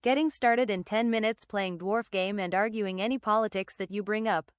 Getting started in 10 minutes playing dwarf game and arguing any politics that you bring up.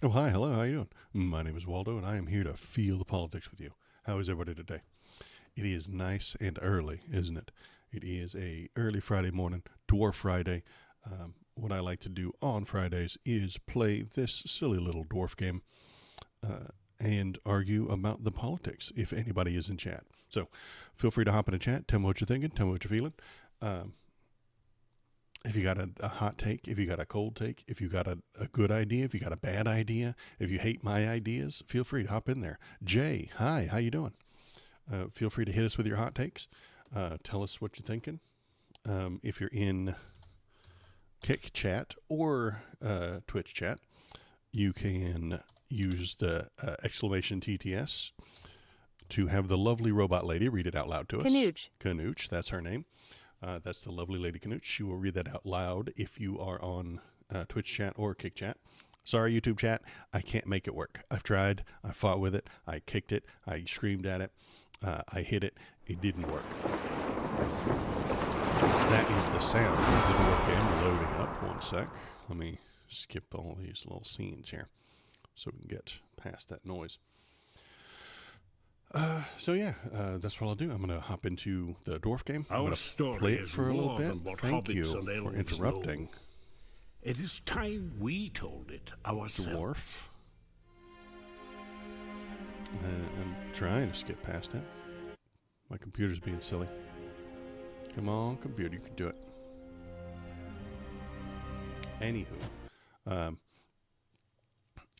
Oh, hi, hello, how you doing? My name is Waldo, and I am here to feel the politics with you. How is everybody today? It is nice and early, isn't it? It is a early Friday morning, Dwarf Friday. What I like to do on Fridays is play this silly little dwarf game and argue about the politics, if anybody is in chat. So feel free to hop in a chat, tell me what you're thinking, tell me what you're feeling. If you got a hot take, if you got a cold take, if you got a good idea, if you got a bad idea, if you hate my ideas, feel free to hop in there. Jay, hi, how you doing? Feel free to hit us with your hot takes. Tell us what you're thinking. If you're in Kick chat or Twitch chat, you can use the exclamation TTS to have the lovely robot lady read it out loud to us. Canooch, that's her name. That's the lovely lady Canooch. She will read that out loud if you are on Twitch chat or Kick chat. Sorry, YouTube chat, I can't make it work. I've tried. I fought with it. I kicked it. I screamed at it. I hit it. It didn't work. That is the sound of the dwarf game loading up. One sec. Let me skip all these little scenes here so we can get past that noise. That's what I'll do. I'm going to hop into the dwarf game. I'm going to play it for a little bit. Thank you for interrupting. It is time we told it ourselves. Dwarf. I'm trying to skip past it. My computer's being silly. Come on, computer, you can do it. Anywho,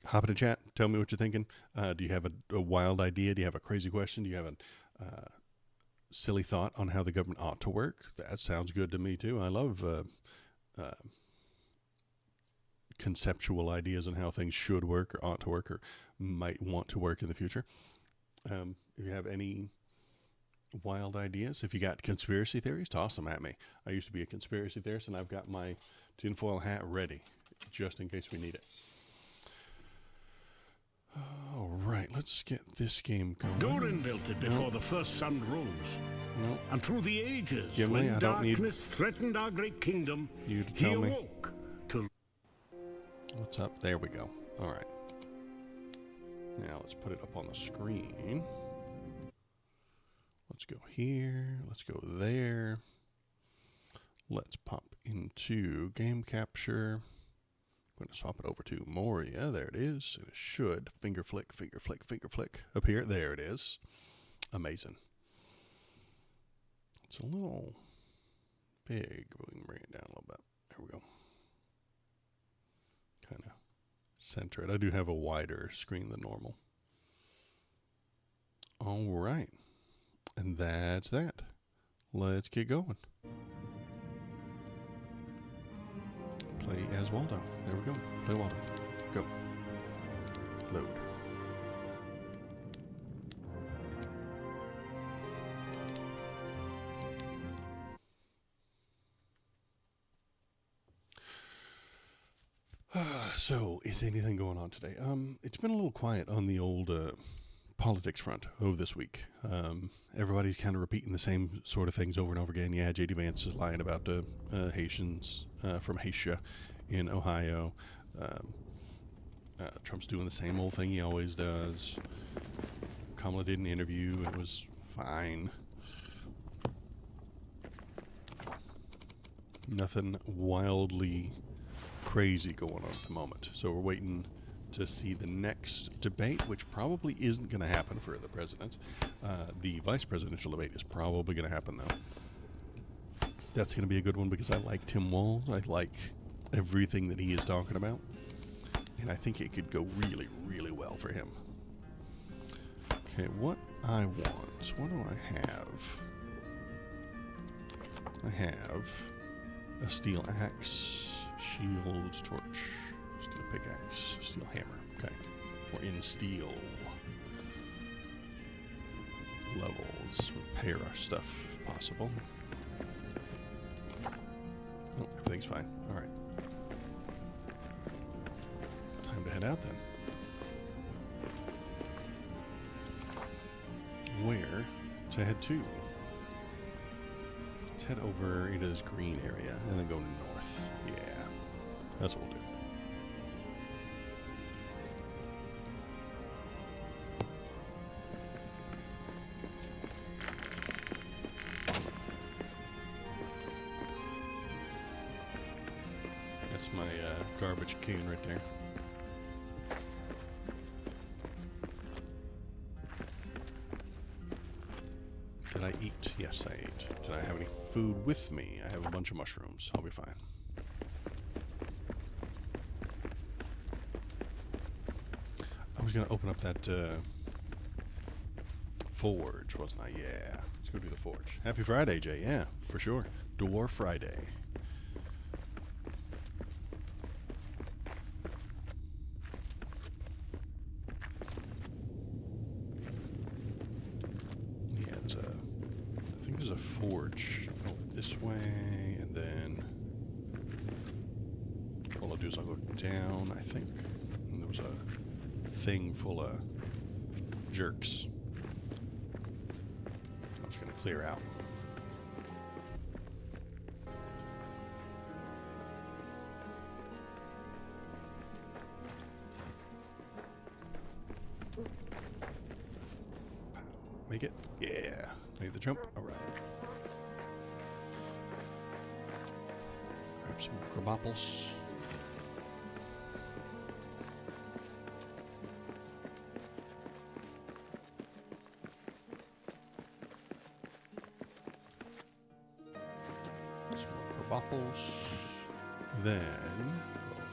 hop in the chat. Tell me what you're thinking. Do you have a wild idea? Do you have a crazy question? Do you have a silly thought on how the government ought to work? That sounds good to me, too. I love conceptual ideas on how things should work or ought to work or might want to work in the future. If you have any wild ideas, if you got conspiracy theories, toss them at me. I used to be a conspiracy theorist, and I've got my tinfoil hat ready just in case we need it. All right, let's get this game going. Doran built it before the first sun rose. No. And through the ages, Gimli, when darkness threatened our great kingdom, you to he tell me. awoke to... What's up? There we go. All right. Now let's put it up on the screen. Let's go here. Let's go there. Let's pop into game capture. I'm going to swap it over to Moria. There it is. It should finger flick, finger flick, finger flick up here. There it is. Amazing. It's a little big, but we can bring it down a little bit. There we go. Kind of center it. I do have a wider screen than normal. All right. And that's that. Let's get going. Play as Waldo. There we go. Play Waldo. Go. Load. So, is anything going on today? It's been a little quiet on the old politics front this week. Everybody's kind of repeating the same sort of things over and over again. Yeah, J.D. Vance is lying about the Haitians from Haitian in Ohio. Trump's doing the same old thing he always does. Kamala did an interview. It was fine. Nothing wildly crazy going on at the moment. So we're waiting to see the next debate, which probably isn't going to happen for the president. The vice presidential debate is probably going to happen, though. That's going to be a good one because I like Tim Walz. I like everything that he is talking about. And I think it could go really, really well for him. Okay, what I want. What do I have? I have a steel axe, shield, torch, steel pickaxe, steel hammer. Okay. We're in steel levels. Repair our stuff if possible. Oh, everything's fine. All right. Time to head out then. Where to head to? Let's head over into this green area and then go north. Yeah, that's what we'll do. That's my garbage can right there. Did I eat? Yes, I ate. Did I have any food with me? I have a bunch of mushrooms. I'll be fine. I was going to open up that forge, wasn't I? Yeah. Let's go do the forge. Happy Friday, Jay. Yeah, for sure. Dwarfriday. Yeah, I think there's a forge over this way, and then all I'll do is I'll go down, I think. And there was a thing full of jerks. I'm just going to clear out. Make it? Yeah. Make the jump. All right. Grab some crabopples. Crabopples. Then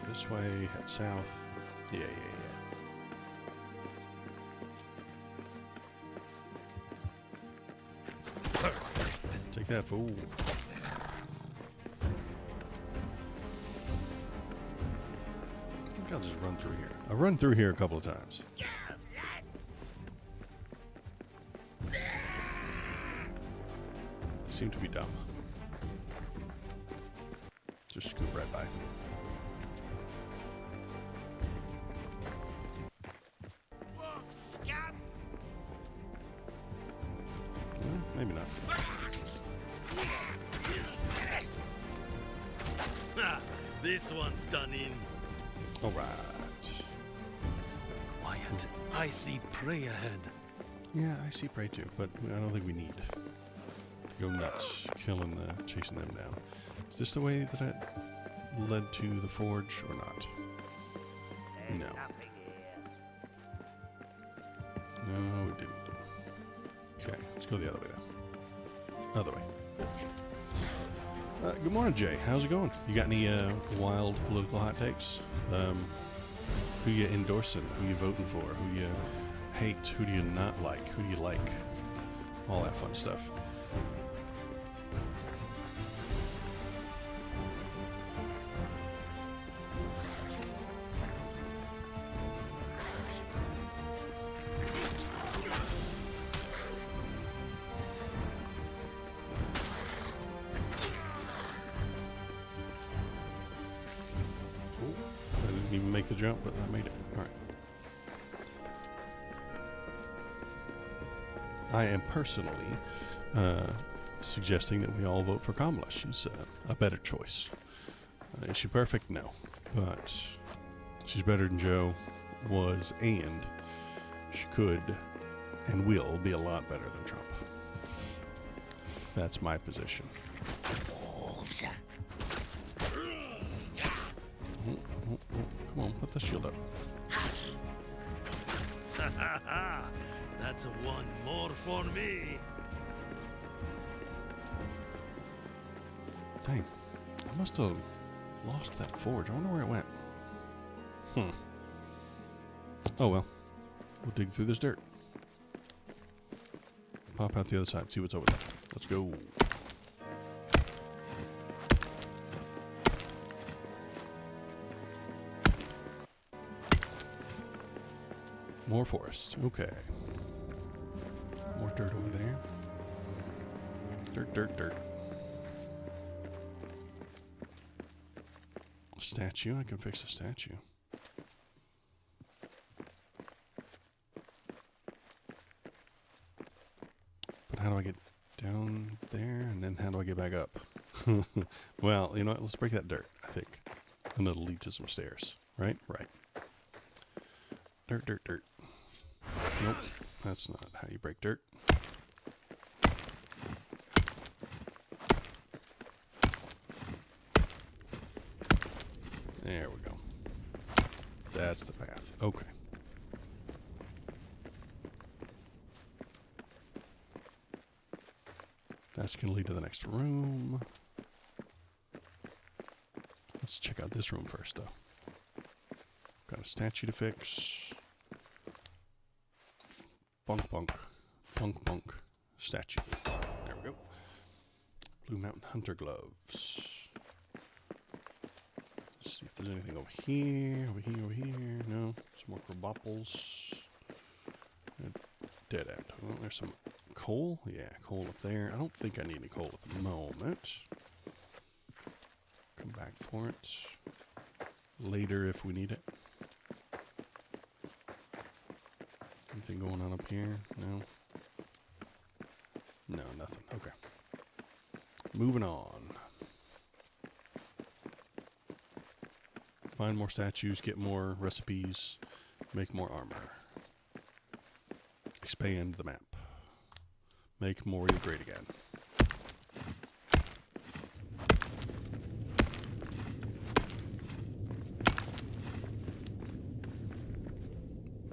go this way, head south. Yeah. Take that, fool. I think I'll just run through here. I've run through here a couple of times. They seem to be dumb. Just scoot right by. Well, maybe not. This one's done in. All right. Quiet. I see prey ahead. Yeah, I see prey too, but I don't think we need to go nuts chasing them down. Is this the way that it led to the forge or not? No. No, it didn't. Okay, let's go the other way then. Other way. Good morning, Jay. How's it going? You got any wild political hot takes? Who you endorsing? Who you voting for? Who you hate? Who do you not like? Who do you like? All that fun stuff. Even make the jump, but I made it. All right. I am personally suggesting that we all vote for Kamala. She's a better choice. Is she perfect? No. But she's better than Joe was, and she could and will be a lot better than Trump. That's my position. Come on, put the shield up. That's a one more for me. Dang, I must have lost that forge. I wonder where it went. Oh well, we'll dig through this dirt. Pop out the other side, see what's over there. Let's go. More forest. Okay. More dirt over there. Dirt. Statue. I can fix the statue. But how do I get down there? And then how do I get back up? Well, you know what? Let's break that dirt, I think. And it'll lead to some stairs. Right? Right. Dirt. Nope, that's not how you break dirt. There we go. That's the path. Okay. That's going to lead to the next room. Let's check out this room first, though. Got a statue to fix. Bunk, bunk. Bunk, bunk. Statue. There we go. Blue Mountain Hunter gloves. Let's see if there's anything over here. Over here, over here. No. Some more kerbopples. Dead end. Well, there's some coal. Yeah, coal up there. I don't think I need any coal at the moment. Come back for it. Later if we need it. Anything going on up here? No. No, nothing. Okay. Moving on. Find more statues, get more recipes, make more armor. Expand the map. Make Moria great again.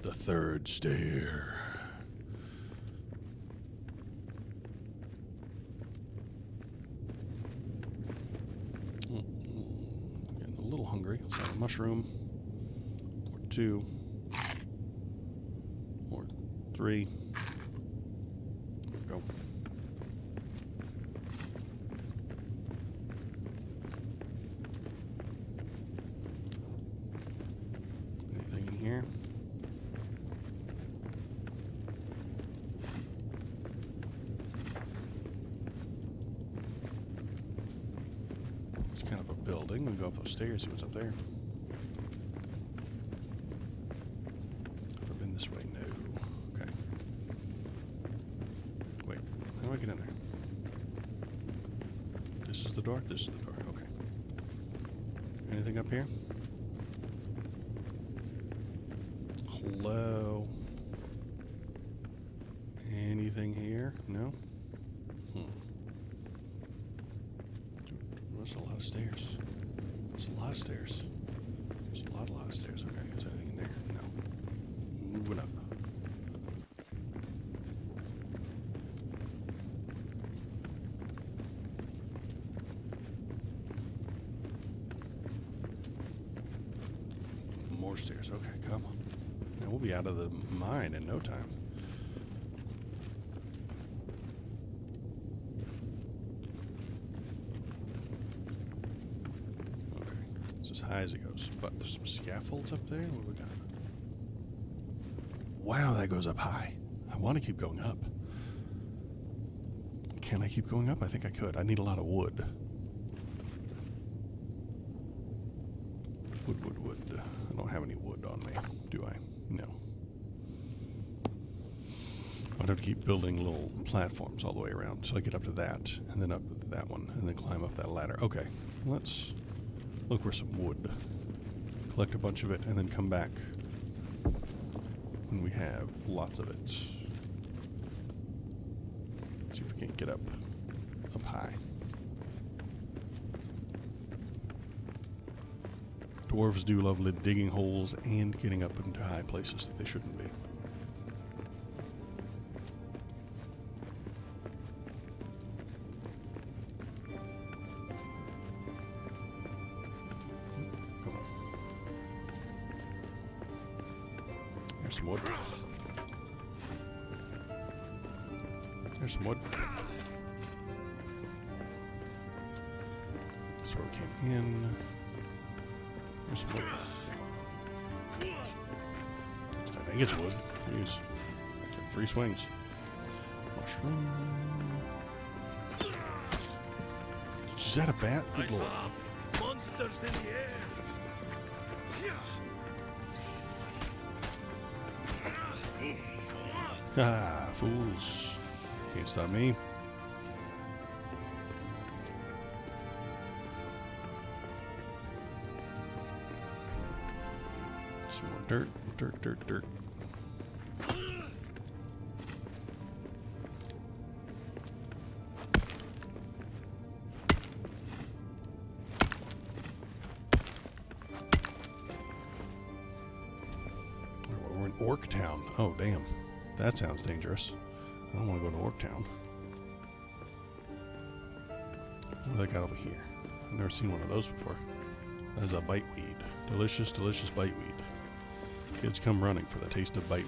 The third stair. Getting a little hungry. Let's have a mushroom. Or 2. Or 3. There we go. Anything in here? Kind of a building. We'll go up those stairs, see what's up there. Have I been this way? No. Okay. Wait, how do I get in there? This is the door? This is the door. Okay. Anything up here? Hello? Anything here? No? There's a lot of stairs. There's a lot of stairs. There's a lot of stairs. Okay, is there anything in there? No. Moving up. More stairs. Okay, come on. Now we'll be out of the mine in no time. High as it goes, but there's some scaffolds up there. What do we got? Wow, that goes up high. I want to keep going up. Can I keep going up? I think I could. I need a lot of wood. Wood. I don't have any wood on me, do I? No. I'd have to keep building little platforms all the way around till I get up to that, and then up to that one, and then climb up that ladder. Okay, let's look for some wood. Collect a bunch of it, and then come back when we have lots of it. See if we can't get up high. Dwarves do love digging holes and getting up into high places that they shouldn't be. There's some wood. There's some wood. That's where we came in. There's some wood. I think it's wood. Jeez. 3 swings. Mushroom. Is that a bat? Good lord. Monsters in the air. Ah, fools. Can't stop me. Some more dirt. Orc Town. Oh, damn. That sounds dangerous. I don't want to go to Orc Town. What do they got over here? I've never seen one of those before. That is a biteweed. Delicious, delicious biteweed. Kids come running for the taste of biteweed.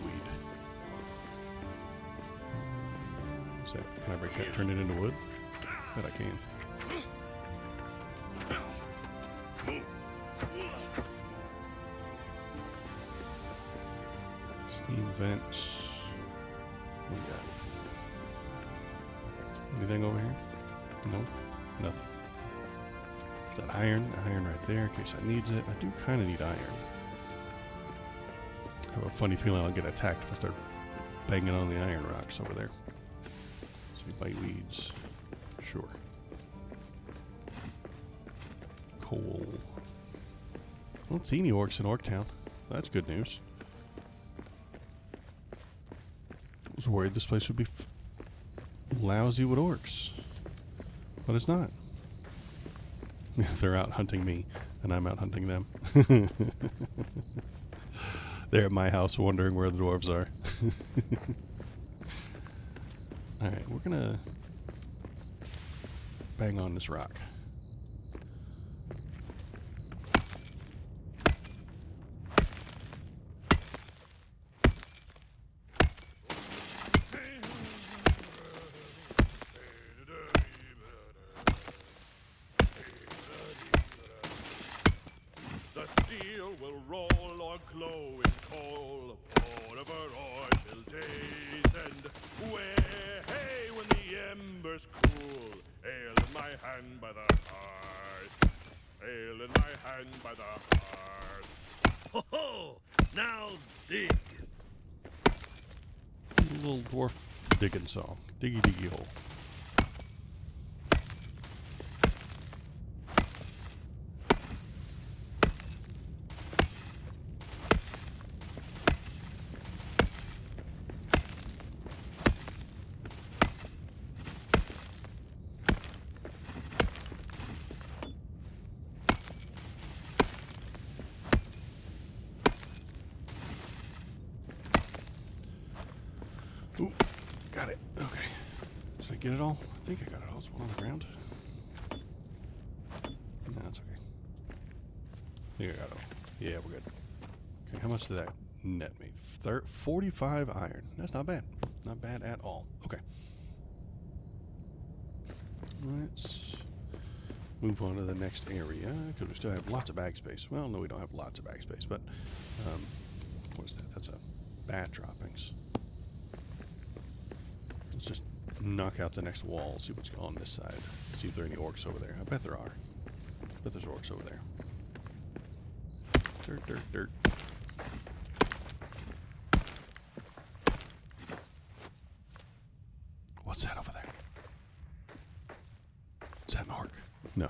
Can I break that? Turn it into wood? Bet I can. Steam vents. What do we got? Anything over here? Nope. Nothing. Is that iron? Iron right there in case I needs it. I do kind of need iron. I have a funny feeling I'll get attacked if I start banging on the iron rocks over there. So bite weeds. Sure. Coal. I don't see any orcs in Orktown. That's good news. I was worried this place would be lousy with orcs. But it's not. They're out hunting me, and I'm out hunting them. They're at my house wondering where the dwarves are. Alright, we're gonna bang on this rock. Will roll or glow in coal, pour over oil till day's end. Where, hey, when the embers cool, ale in my hand by the hearth, ale in my hand by the hearth. Ho ho! Now dig. Little dwarf digging song. Diggy diggy hole. Ooh, got it. Okay. Did I get it all? I think I got it all. There's one on the ground. No, that's okay. I think I got it all. Yeah, we're good. Okay, how much did that net me? 45 iron. That's not bad. Not bad at all. Okay. Let's move on to the next area, because we still have lots of bag space. Well, no, we don't have lots of bag space, but what is that? That's a bat droppings. Let's just knock out the next wall, see what's on this side. See if there are any orcs over there. I bet there are. I bet there's orcs over there. Dirt, dirt, dirt. What's that over there? Is that an orc? No.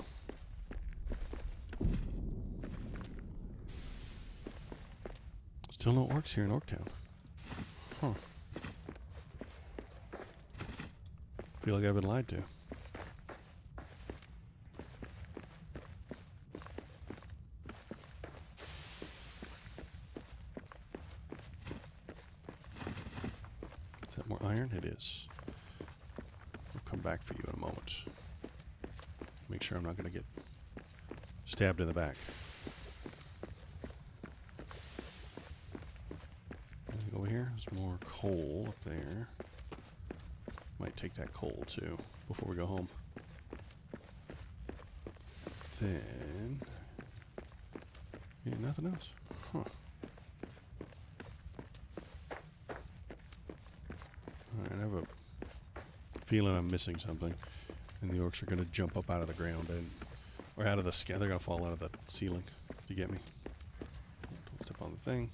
Still no orcs here in Orktown. Huh. Feel like I've been lied to. Is that more iron? It is. I'll come back for you in a moment. Make sure I'm not going to get stabbed in the back. Anything over here? There's more coal up there. Might take that coal too before we go home. Then, yeah, nothing else. Huh. Alright, I have a feeling I'm missing something, and the orcs are going to jump up out of the ground and, or out of the sky. They're going to fall out of the ceiling. You get me? Don't step on the thing.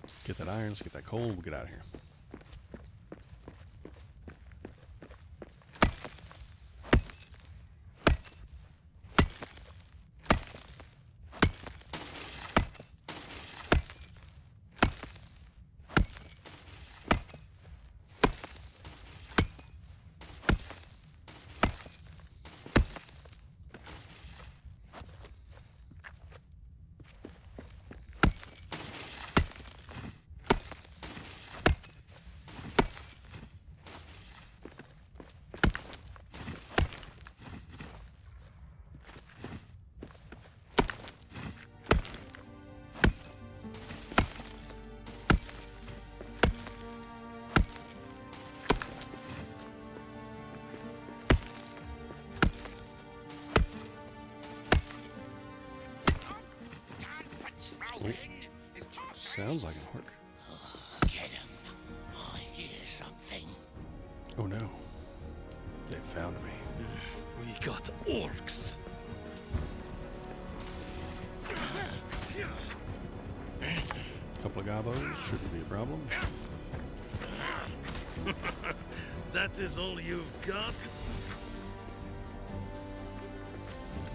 Let's get that iron. Let's get that coal. We'll get out of here. Sounds like an orc. Get him. I hear something. Oh no. They found me. We got orcs. Couple of gobos, shouldn't be a problem. That is all you've got?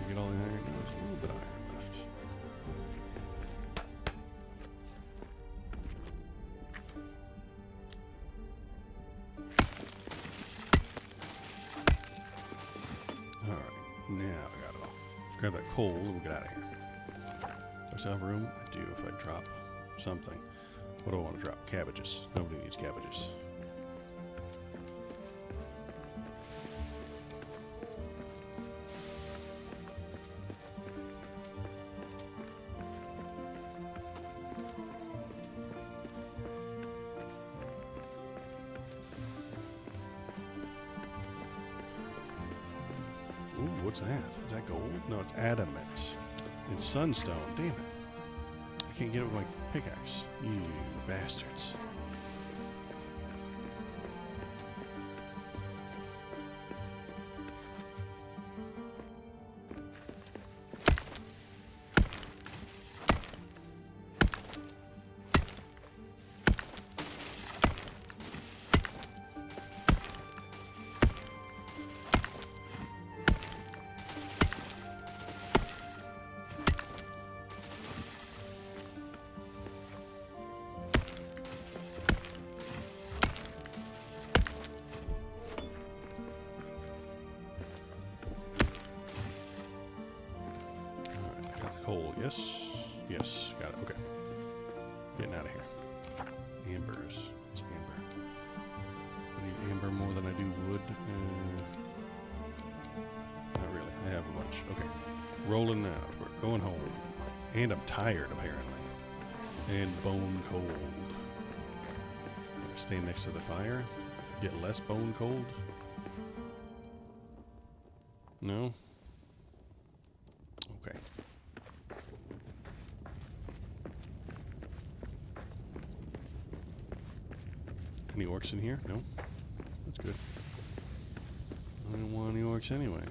You get all the iron, there's a little bit of iron left. Alright, now I got it all. Let's grab that coal and we'll get out of here. Do I still have room? I do if I drop something. What do I want to drop? Cabbages. Nobody needs cabbages. Ooh, what's that? Is that gold? No, it's adamant. It's sunstone. Damn it. I can't get it with my pickaxe. You bastards. Coal, yes. Yes, got it. Okay. Getting out of here. Ambers. It's amber. I need amber more than I do wood. Not really. I have a bunch. Okay. Rolling out. We're going home. And I'm tired, apparently. And bone cold. Stand next to the fire. Get less bone cold. No? Okay. Any orcs in here? No? That's good. I don't want any orcs anyway.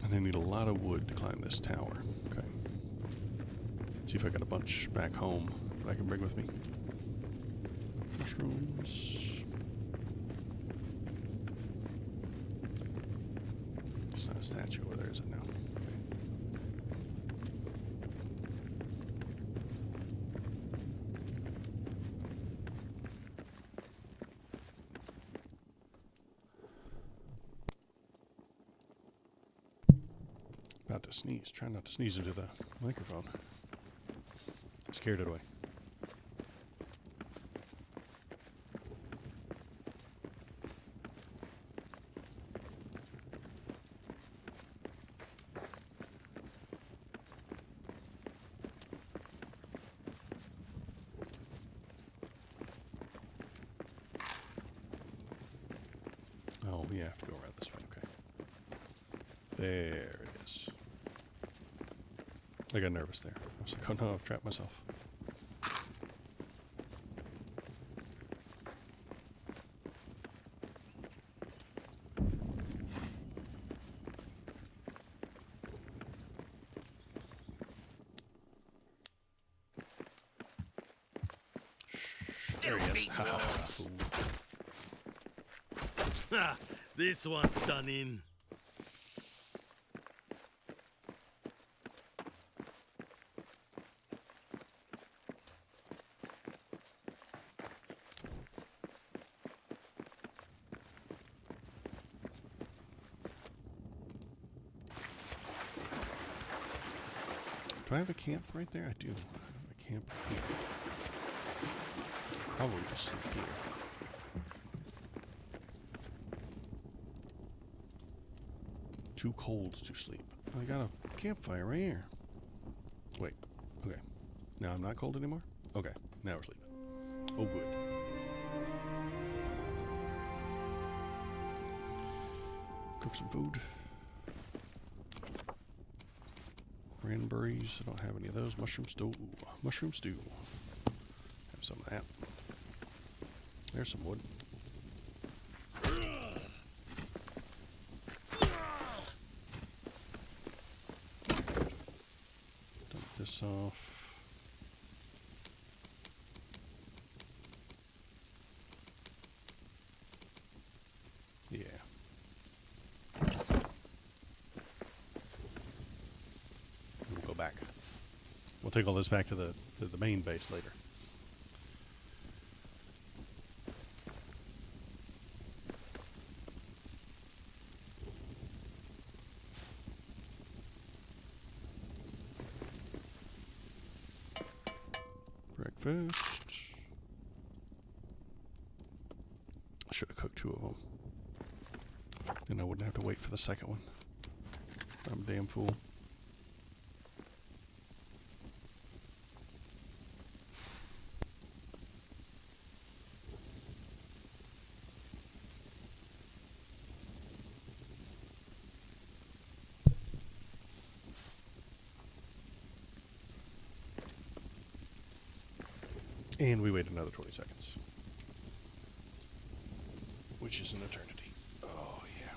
And I need a lot of wood to climb this tower. Okay. See if I got a bunch back home that I can bring with me. Mushrooms. There's not a statue over there, is it now? Okay. About to sneeze. Try not to sneeze into the microphone. Scared it away. Oh, yeah, I have to go around this way. Okay. There it is. I got nervous there. I was like, oh no, I've trapped myself. There he is. Ha ha ha. Fool. Ha! This one's done in. Do I have a camp right there? I do. I have a camp here. Probably just sleep here. Too cold to sleep. I got a campfire right here. Wait. Okay. Now I'm not cold anymore? Okay. Now we're sleeping. Oh, good. cook some food. Cranberries. I don't have any of those. Mushroom stew. Mushroom stew. Have some of that. There's some wood. Dump this off. Yeah. We'll go back. We'll take all this back to the main base later. Breakfast. I should have cooked 2 of them. Then I wouldn't have to wait for the second one. I'm a damn fool. And we wait another 20 seconds. Which is an eternity. Oh, yeah.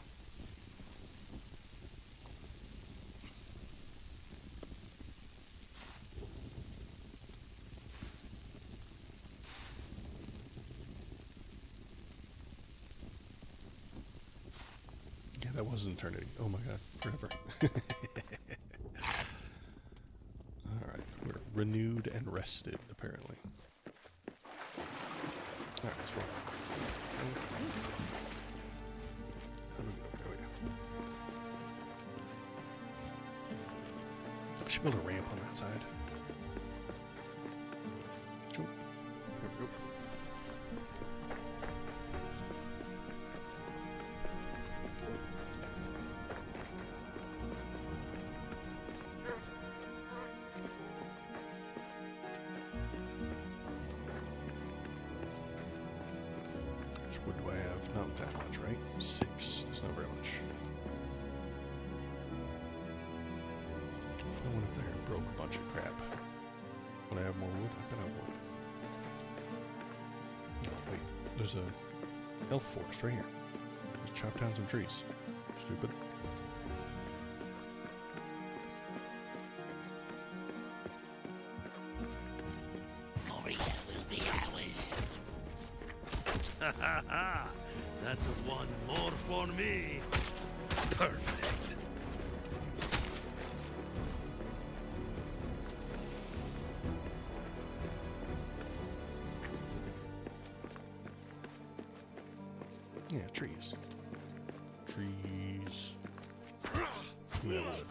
Yeah, that was an eternity. Oh my god, forever. Alright, we're renewed and rested, apparently. Alright, let's roll. How do we go? Oh, yeah. I should build a ramp on that side. Jump. There we go. What do I have? Not that much, right? 6. That's not very much. If I went up there and broke a bunch of crap, would I have more wood? I bet I would. No, wait. There's a elf forest right here. Let's chop down some trees. Stupid. Moria will be ours. Ha ha ha! That's a 1 more for me. Perfect. Yeah, trees. Trees. Yeah, wood.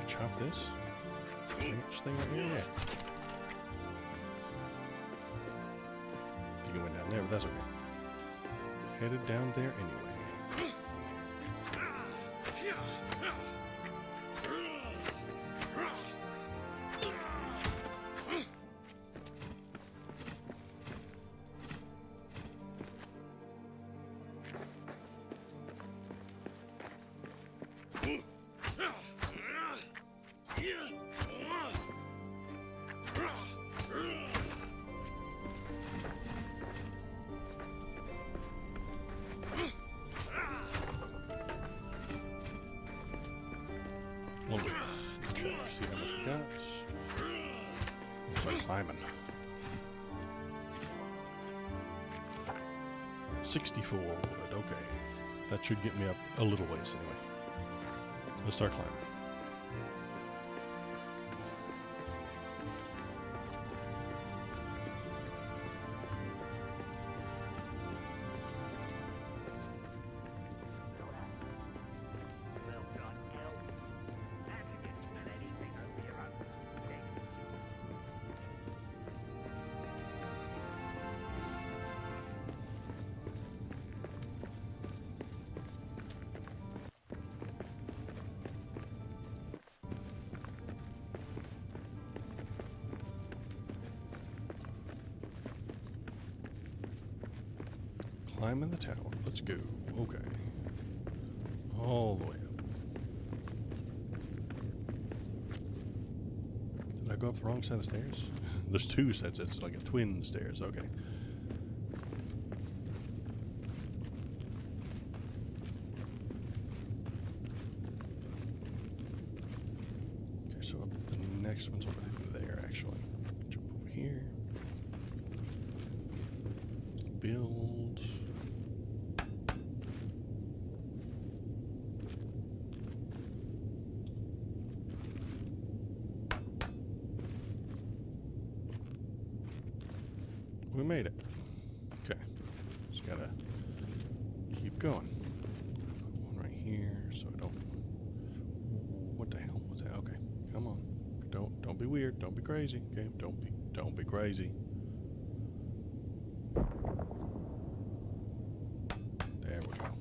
Chop this. Which thing right here? Yeah. I think it went down there, but that's okay. Headed down there anyway. Check, see how much we got. Looks like climbing. 64 wood, okay. That should get me up a little ways anyway. Let's start climbing. climbing the tower. Let's go. Okay. All the way up. Did I go up the wrong set of stairs? There's two sets. It's like a twin stairs. Okay. Okay, so up the next one's over there, actually. Jump over here. Build. We made it. Okay. Just gotta keep going. Put one right here so I don't. What the hell was that? Okay. Come on. Don't be weird. Don't be crazy. Okay. Don't be crazy. There we go.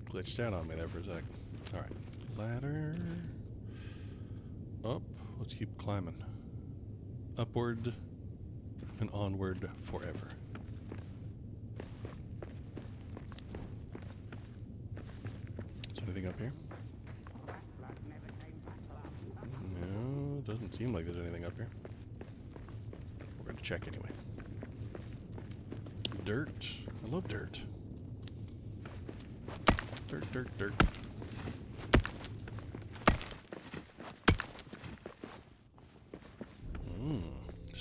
Glitched out on me there for a sec. Alright. Ladder. Up. Let's keep climbing. Upward and onward forever. Is there anything up here? No, doesn't seem like there's anything up here. We're going to check anyway. Dirt. I love dirt. Dirt, dirt, dirt.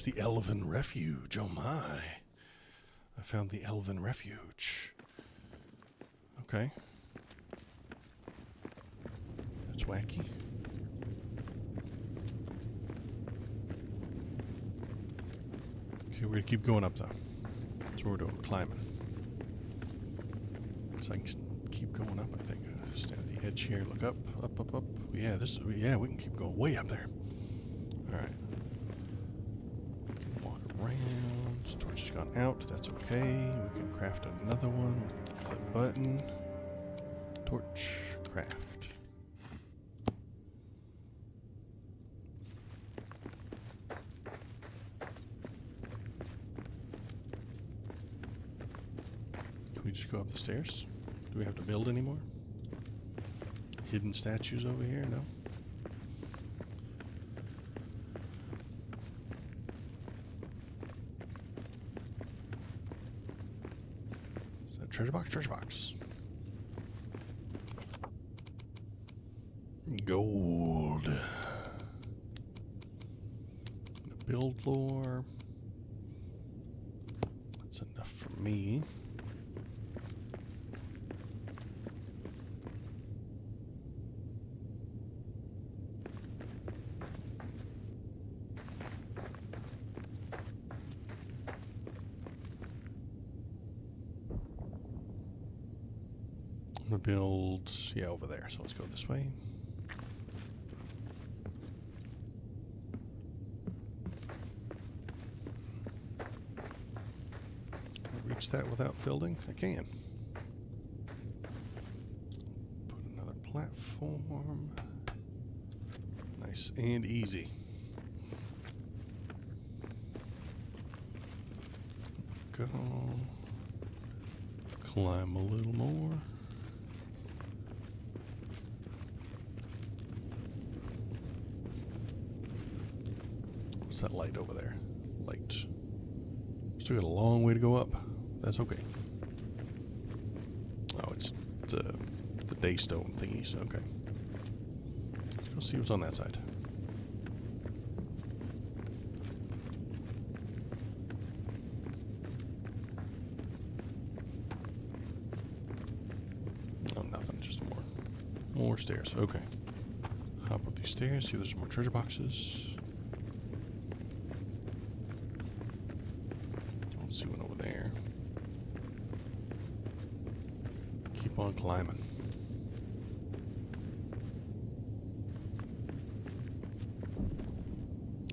It's the Elven Refuge. Oh my. I found the Elven Refuge. Okay. That's wacky. Okay, we're going to keep going up though. That's what we're doing, climbing. So I can keep going up, I think. Stand at the edge here, look up, up, up, up. Yeah, we can keep going way up there. Alright. Round. Torch has gone out. That's okay. We can craft another one with the button. Torch. Craft. Can we just go up the stairs? Do we have to build anymore? Hidden statues over here? No? Treasure box, treasure box. Gold. Build lore. That's enough for me. I'm gonna build, yeah, over there. So let's go this way. Can I reach that without building? I can. Put another platform. Nice and easy. Go. Climb a little more. What's that light over there? Light. Still got a long way to go up. That's okay. Oh, it's the daystone thingies. Okay. Let's go see what's on that side. Oh, nothing. Just more stairs. Okay. Hop up these stairs. See if there's some more treasure boxes. Don't see one over there. Keep on climbing.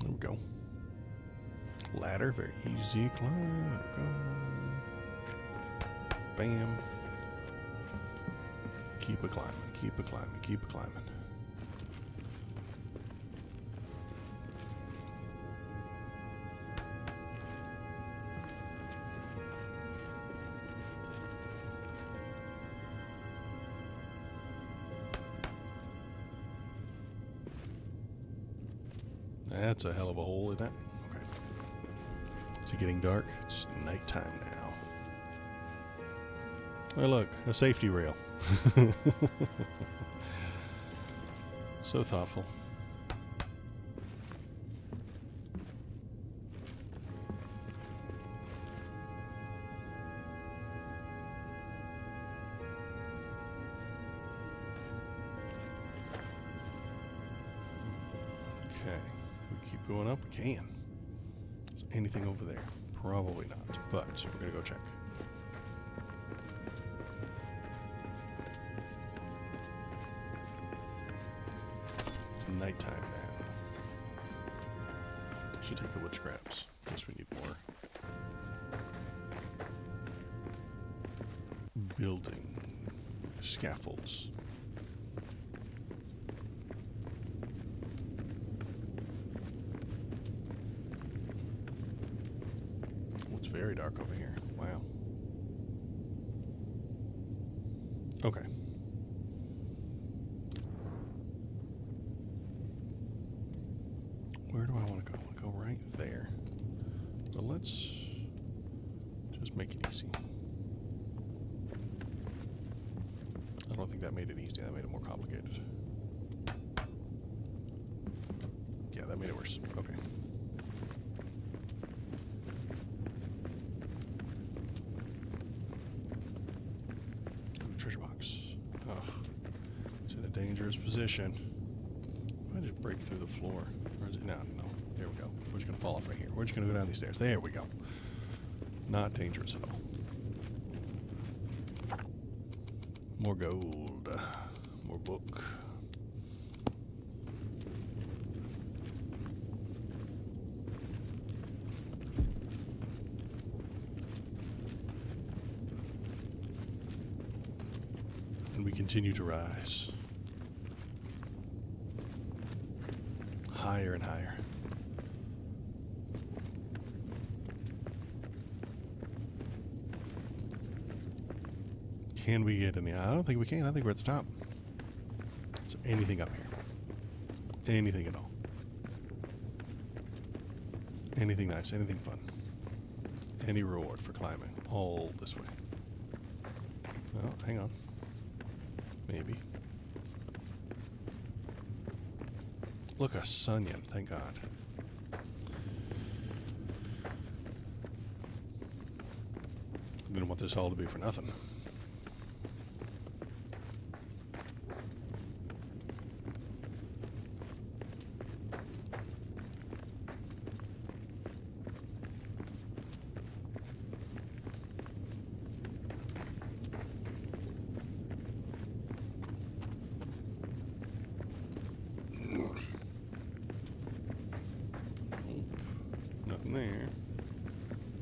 There we go. Ladder, very easy climb. There we go. Bam. Keep it climbing, keep it climbing, keep it climbing. That's a hell of a hole, isn't it? Okay. Is it getting dark? It's nighttime now. Oh, look, a safety rail. So thoughtful. Okay, we keep going up. We can. Is anything over there? Probably not, but we're gonna go check. It's nighttime now. Should take the wood scraps. Guess we need more. Building scaffolds. It's very dark over here. Wow. Okay. Where do I want to go? I want to go right there. So let's just make it easy. I don't think that made it easy. That made it more complicated. Yeah, that made it worse. Okay. Ooh, treasure box. Oh, it's in a dangerous position. I just break through the floor. Or is it? No, no. There we go. We're just going to fall off right here. We're just going to go down these stairs. There we go. Not dangerous at all. More gold. More book. And we continue to rise. Higher and higher. Can we get any? I don't think we can. I think we're at the top. Is there anything up here? Anything at all? Anything nice? Anything fun? Any reward for climbing? All this way. Oh, hang on. Maybe. Look, a Sunyan. Thank God. I didn't want this all to be for nothing. Nothing there.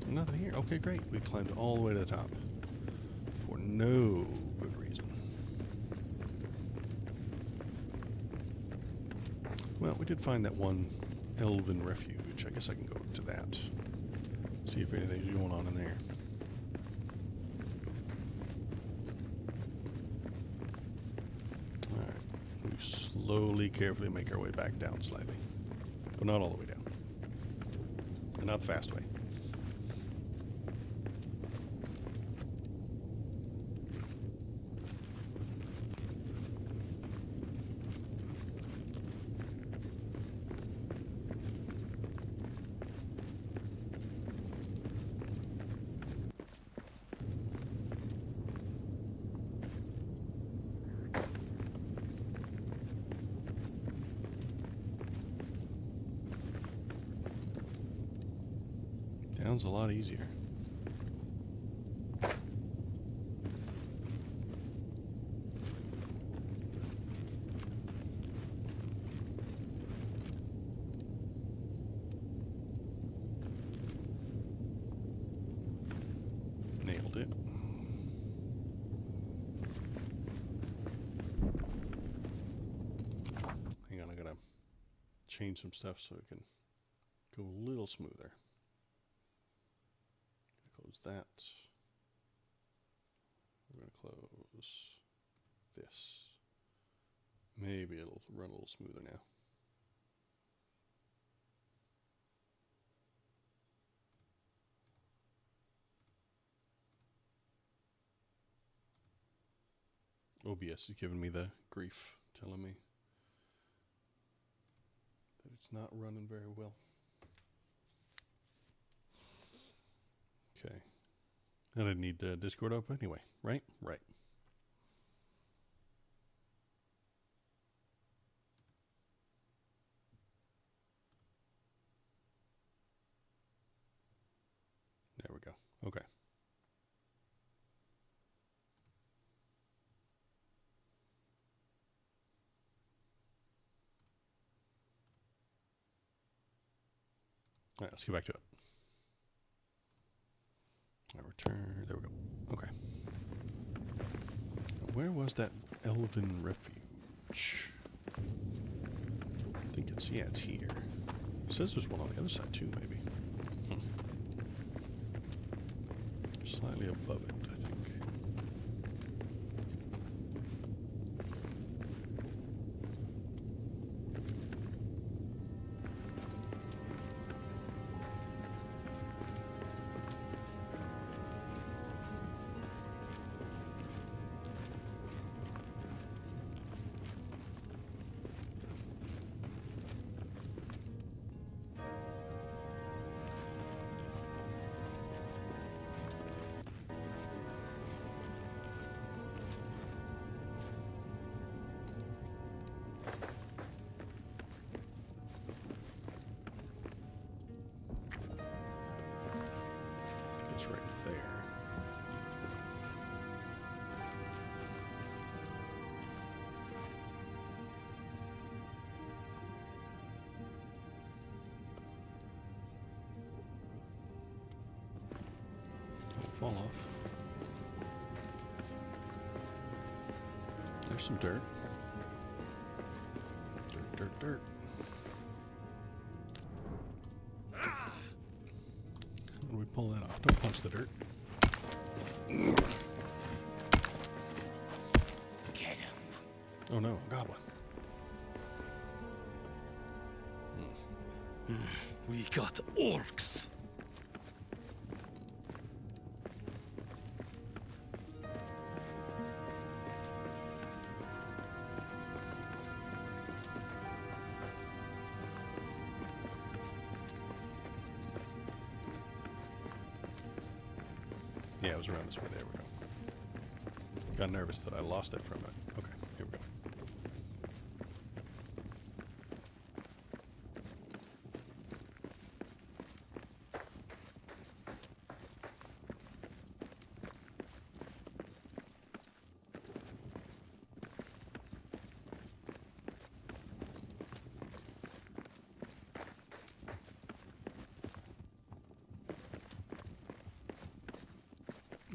Nothing here. Okay, great. We climbed all the way to the top. For no good reason. Well, we did find that one elven refuge. I guess I can go to that. See if anything's going on in there. Alright. We slowly, carefully make our way back down slightly. But not all the way down. And not the fast way. Down's a lot easier. Nailed it. Hang on, I gotta change some stuff so it can go a little smoother. Close that. We're going to close this. Maybe it'll run a little smoother now. OBS is giving me the grief, telling me that it's not running very well. Okay. I didn't need Discord open anyway, right? Right. There we go. Okay. All right, let's get back to it. I return. There we go. Okay. Where was that elven refuge? I think it's, yeah, it's here. It says there's one on the other side too, maybe. Slightly above it, I think. It's right there. Don't fall off. There's some dirt. Dirt, dirt, dirt. How do we pull that off? Don't punch the dirt. Get him. Oh no, a goblin. We got orcs. Yeah, it was around this way. There we go. Got nervous that I lost it for a minute. Okay, here we go.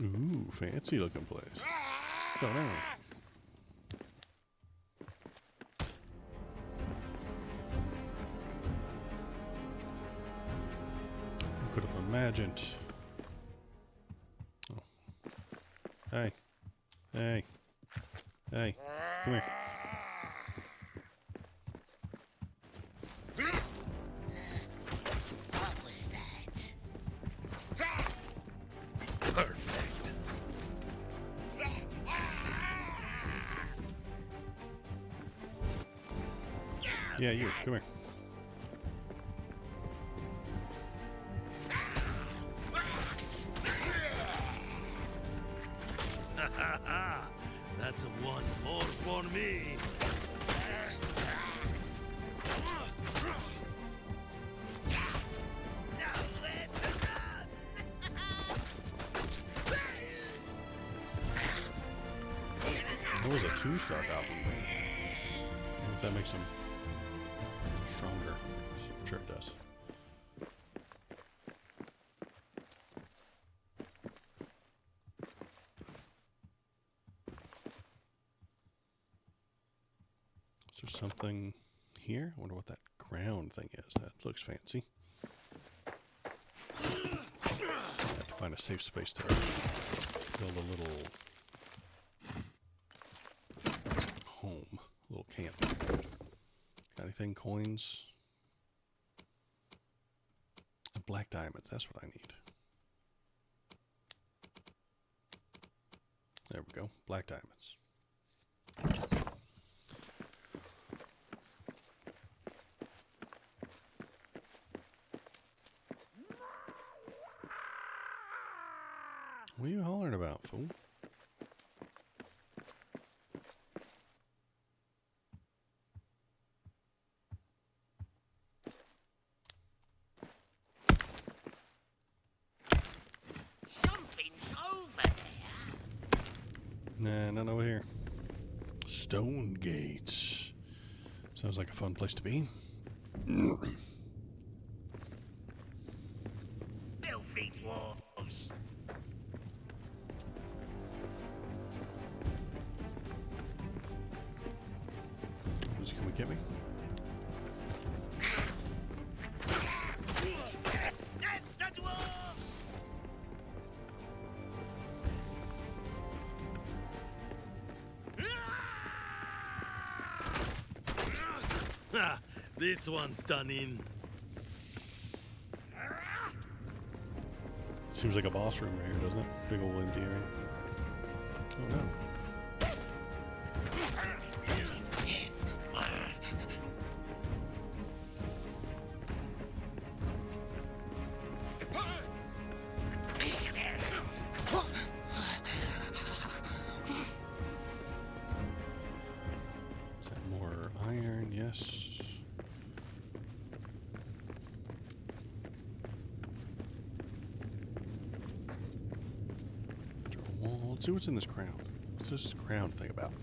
Ooh, fancy looking place. Oh no. Who could have imagined? Oh. Hey. Hey. Hey. Come here. What was that? Perfect. Yeah, you. Come here. That's a one more for me. That was a 2-star goblin. I wonder if that makes him stronger. I'm sure it does. Is there something here? I wonder what that crown thing is. That looks fancy. Have to find a safe space to build a little home, a little camp. Got anything? Coins? Black diamonds. That's what I need. There we go. Black diamonds. What are you hollering about, fool? Something's over there. Nah, none over here. Stone gates. Sounds like a fun place to be. Filthy dwarves. Who's coming to get me? The dwarves! Ha! This one's done in. Seems like a boss room right here, doesn't it? Big old empty area. Oh no. Is that more iron? Yes. Let's see what's in this crown. What's this crown thing about?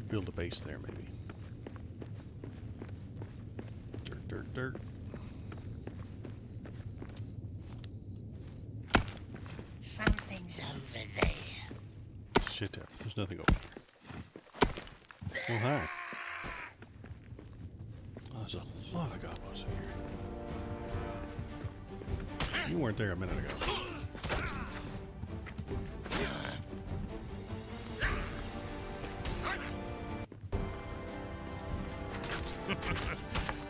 Build a base there, maybe. Dirt, dirt, dirt. Something's over there. Shit, there's nothing over here. Oh, hi. Oh, there's a lot of gobos in here. You weren't there a minute ago.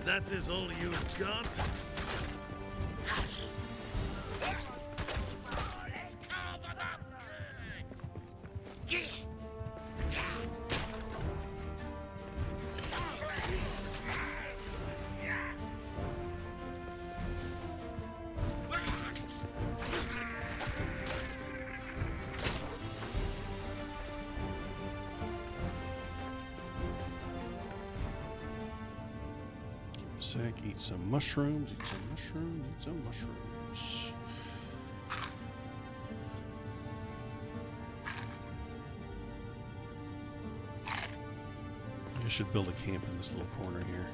That is all you've got? Let's carve them up good. Sec, eat some mushrooms, eat some mushrooms, eat some mushrooms. I should build a camp in this little corner here.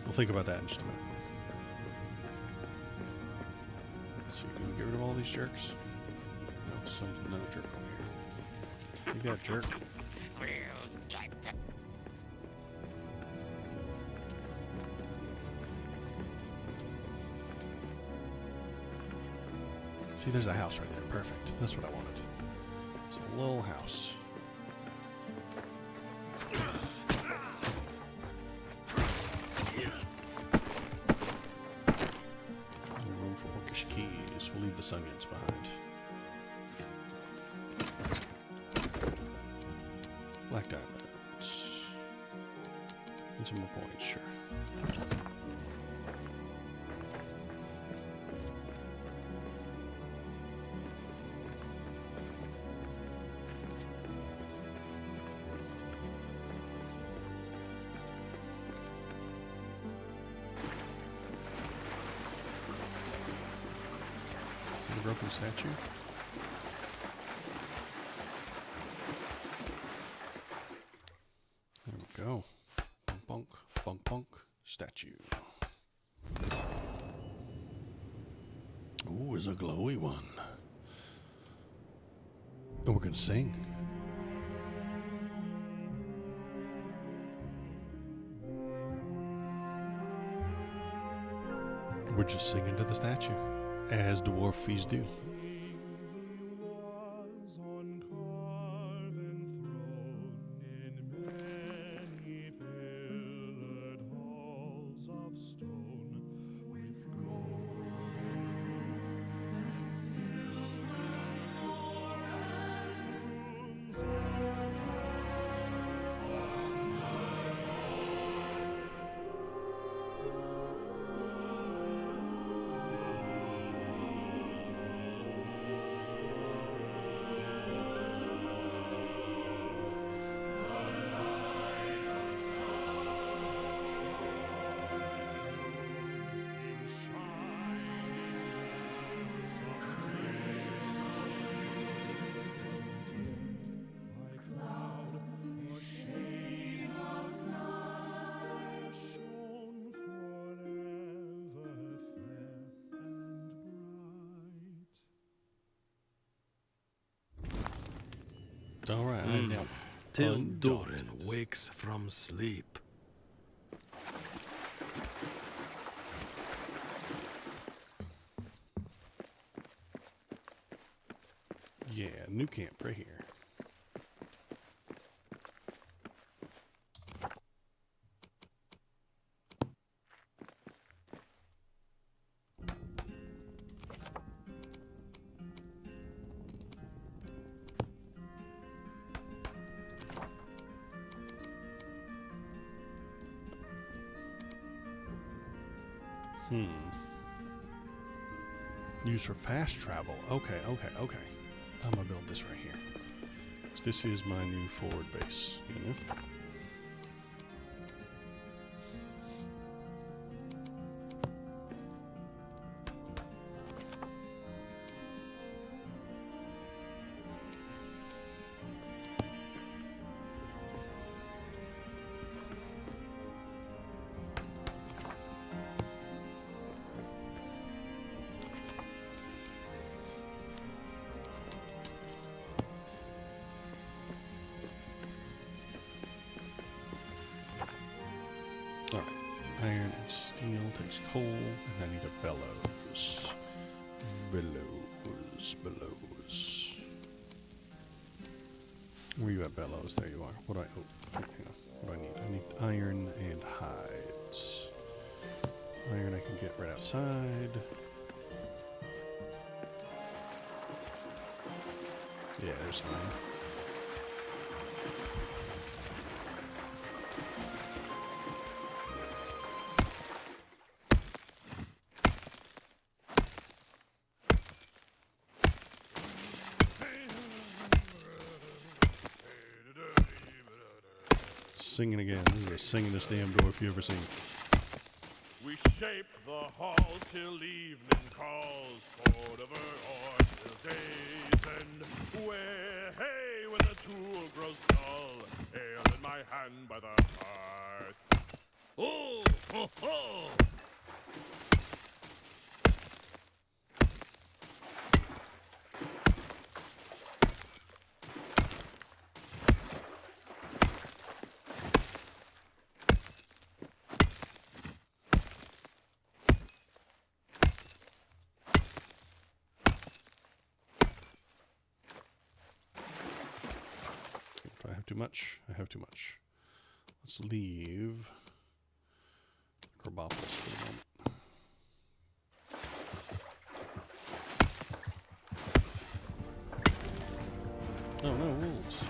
We'll think about that in just a minute. So you can get rid of all these jerks? No, another jerk over here. You got jerk. We'll get them. See, there's a house right there. Perfect. That's what I wanted. It's a little house. No room for orcish keys. We'll leave the Sungans behind. Black diamonds. And some more points, sure. The broken statue. There we go. Bonk, bonk, bonk, bonk. Statue. Ooh, it's a glowy one. And we're gonna sing. We're just singing to the statue, as dwarfies do. All right. I now Till undaunted. Doran wakes from sleep. Yeah, new camp right here. Used for fast travel. Okay. I'm gonna build this right here. This is my new forward base, you know? Alright. Iron and steel takes coal, and I need a bellows. Bellows. Where you at, bellows? There you are. What do I... Oh, hang on. What do I need? I need iron and hides. Iron I can get right outside. Yeah, there's mine. Singing again. This is the singingest damn dwarf you ever seen. We shape the halls till evening calls, forever or till day's end. Where, hey, when the tool grows dull, ale in my hand by the hearth. Oh, ho, ho! Do I have too much? I have too much. Let's leave Corbopolis for the moment. Oh no, wolves.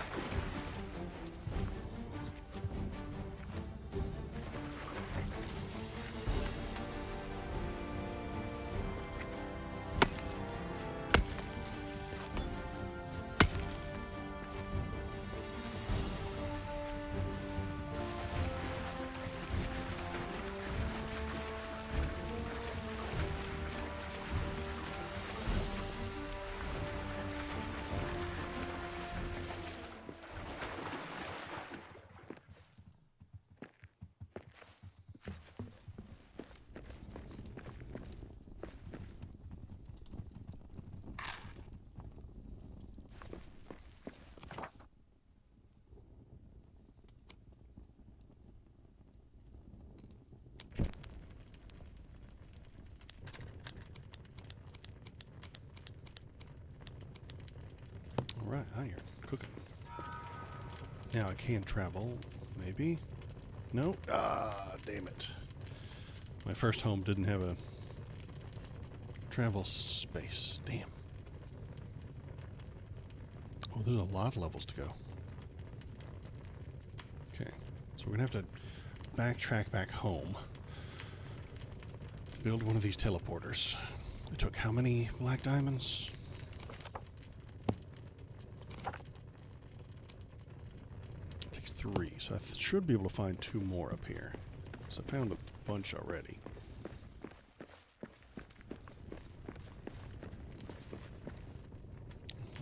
Alright, iron. Cooking. Now I can travel, maybe? No? Ah, damn it. My first home didn't have a travel space. Damn. Oh, there's a lot of levels to go. Okay, so we're going to have to backtrack back home. Build one of these teleporters. It took how many black diamonds? It takes 3, so I should be able to find 2 more up here. So I found a bunch already.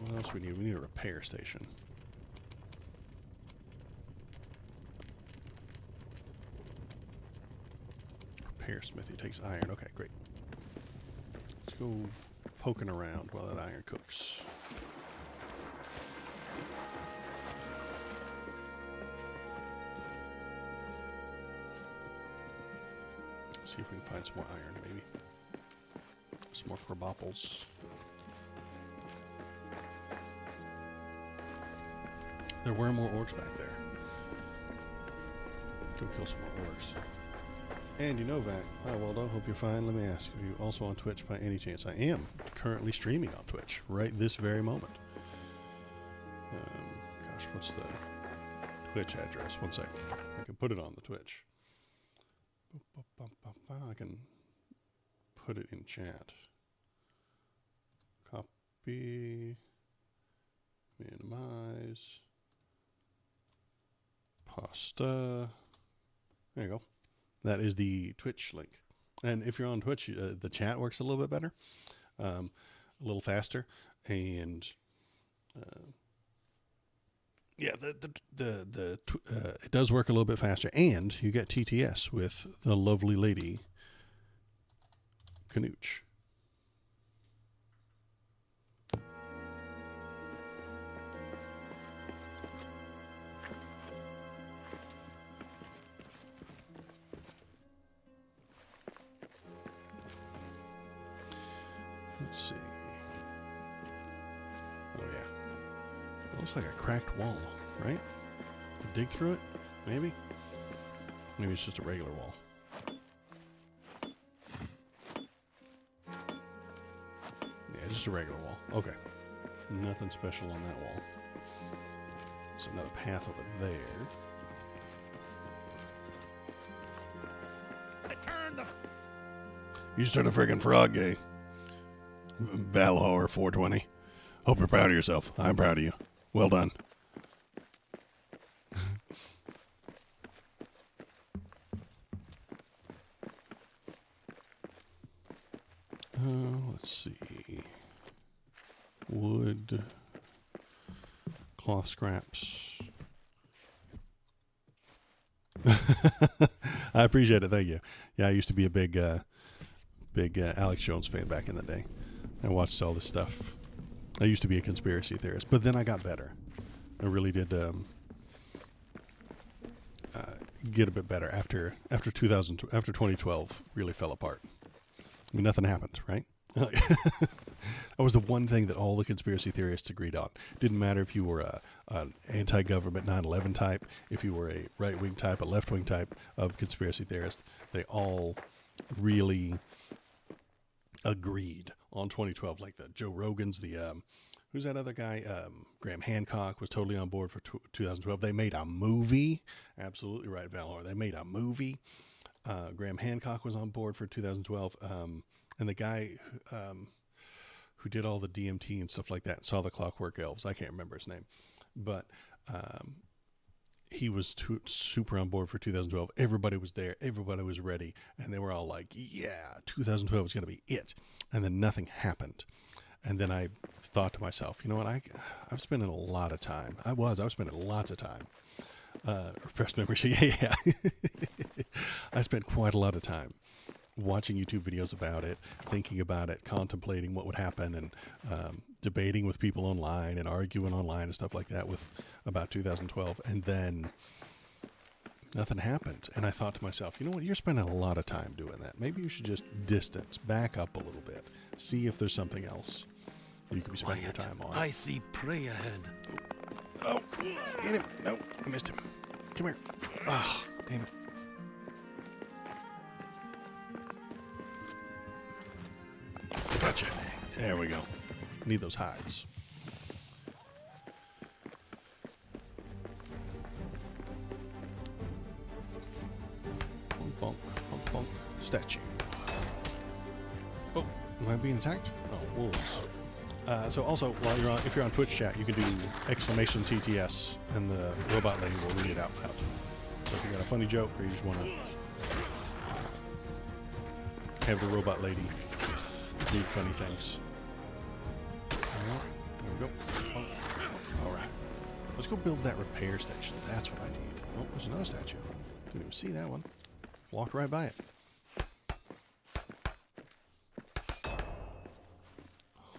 What else we need? We need a repair station. Repair smithy takes iron. Okay, great. Let's go poking around while that iron cooks. See if we can find some more iron, maybe. Some more kerbopples. There were more orcs back there. Go kill some more orcs. And you know, Vac, hi Waldo, hope you're fine. Let me ask, are you also on Twitch by any chance? I am currently streaming on Twitch right this very moment. Gosh, what's the Twitch address? One second. I can put it on the Twitch. I can put it in chat. Copy. Minimize. Pasta. There you go. That is the Twitch link. And if you're on Twitch, the chat works a little bit better, a little faster, and yeah, it does work a little bit faster, and you get TTS with the lovely lady Canooch. Let's see. Oh yeah. It looks like a cracked wall, right? Dig through it? Maybe? Maybe it's just a regular wall. Yeah, just a regular wall. Okay. Nothing special on that wall. There's another path over there. You just turned a friggin' frog gay. Valor 420. Hope you're proud of yourself. I'm proud of you. Well done. Let's see. Wood. Cloth scraps. I appreciate it. Thank you. Yeah, I used to be a big Alex Jones fan back in the day. I watched all this stuff. I used to be a conspiracy theorist, but then I got better. I really did get a bit better after 2012 really fell apart. I mean, nothing happened, right? That was the one thing that all the conspiracy theorists agreed on. Didn't matter if you were an anti-government 9/11 type, if you were a right-wing type, a left-wing type of conspiracy theorist. They all really agreed on 2012. Like the Joe Rogans, who's that other guy? Graham Hancock was totally on board for 2012. They made a movie. Absolutely right, Valor. They made a movie. Graham Hancock was on board for 2012. And the guy who did all the DMT and stuff like that, saw the Clockwork Elves. I can't remember his name. But he was super on board for 2012. Everybody was there. Everybody was ready. And they were all like, yeah, 2012 is going to be it. And then nothing happened. And then I thought to myself, you know what? I'm spending a lot of time. I was spending lots of time. Repressed memory. Yeah. I spent quite a lot of time watching YouTube videos about it, thinking about it, contemplating what would happen, and debating with people online and arguing online and stuff like that about 2012. And then nothing happened. And I thought to myself, you know what? You're spending a lot of time doing that. Maybe you should just back up a little bit, see if there's something else you could be spending your time on. I see prey ahead. Oh, get him. No, I missed him. Come here. Ah, oh, damn it. Gotcha. There we go. Need those hides. Bonk, bonk, bonk, bonk. Statue. Oh, am I being attacked? Oh, wolves. So also, if you're on Twitch chat, you can do exclamation TTS, and the robot lady will read it out loud. So if you got a funny joke, or you just want to have the robot lady read funny things. There we go. All right. Let's go build that repair station. That's what I need. Oh, there's another statue. Didn't even see that one. Walked right by it.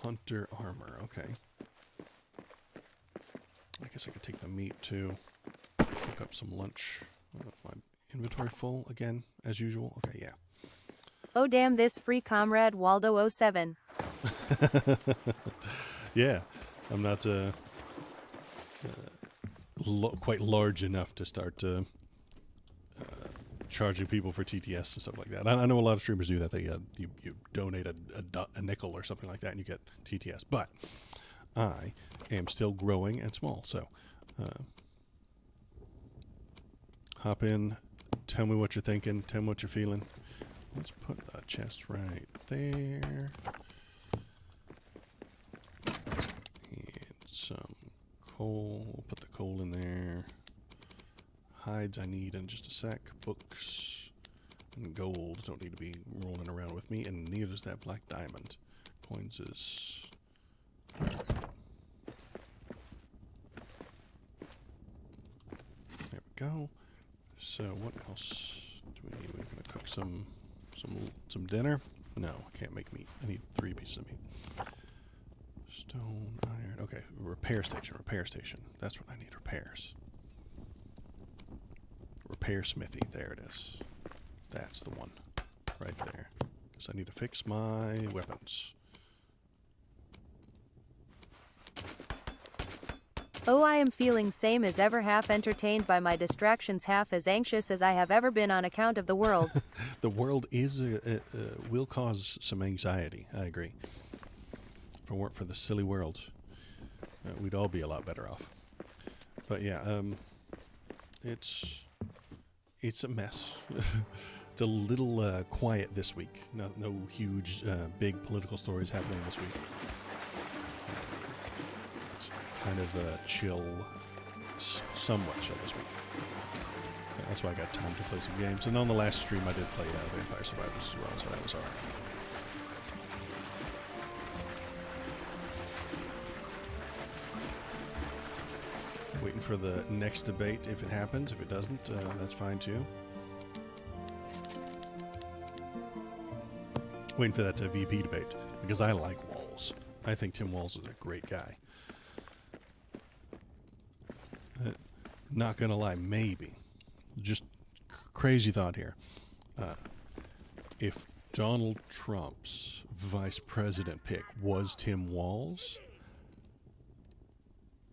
Hunter armor. Okay. I guess I could take the meat too. Pick up some lunch. My inventory full again, as usual. Okay, yeah. Oh damn this free comrade Waldo07. Yeah, I'm not quite large enough to start charging people for TTS and stuff like that. I know a lot of streamers do that. They you donate a nickel or something like that, and you get TTS. But I am still growing and small, so hop in, tell me what you're thinking, tell me what you're feeling. Let's put the chest right there. And some coal. We'll put the coal in there. Hides I need in just a sec. Books and gold don't need to be rolling around with me, and neither does that black diamond. Coins is... There we go. So what else do we need? We're gonna cook some dinner. No, I can't make meat. I need 3 pieces of meat. Stone, iron. Okay, repair station. Repair station. That's what I need. Repairs. Repair smithy. There it is. That's the one. Right there. Because I need to fix my weapons. Oh, I am feeling same as ever, half entertained by my distractions, half as anxious as I have ever been on account of the world. The world is will cause some anxiety. I agree. If it weren't for the silly world, we'd all be a lot better off. But yeah, it's a mess. It's a little quiet this week. No huge, big political stories happening this week. It's kind of chill, somewhat chill this week. That's why I got time to play some games. And on the last stream, I did play Vampire Survivors as well, so that was alright. Waiting for the next debate if it happens. If it doesn't, that's fine too. Waiting for that VP debate because I like Walls. I think Tim Walls is a great guy. Not gonna lie, maybe. Just crazy thought here. If Donald Trump's vice president pick was Tim Walls,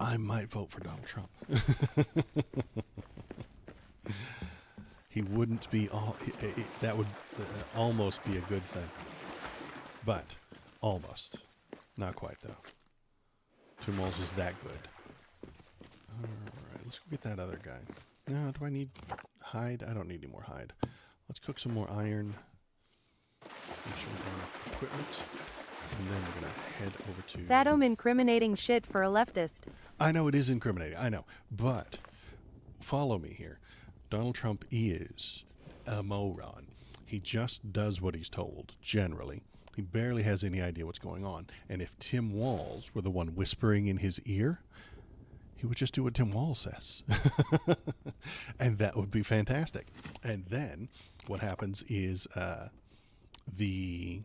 I might vote for Donald Trump. He wouldn't be that would almost be a good thing. But almost. Not quite though. Tim Walls is that good. Alright, let's go get that other guy. No, do I need hide? I don't need any more hide. Let's cook some more iron. Make sure we have enough equipment. And then we're going to head over to... That incriminating shit for a leftist. I know it is incriminating. I know. But follow me here. Donald Trump is a moron. He just does what he's told, generally. He barely has any idea what's going on. And if Tim Walls were the one whispering in his ear, he would just do what Tim Walls says. And that would be fantastic. And then what happens is the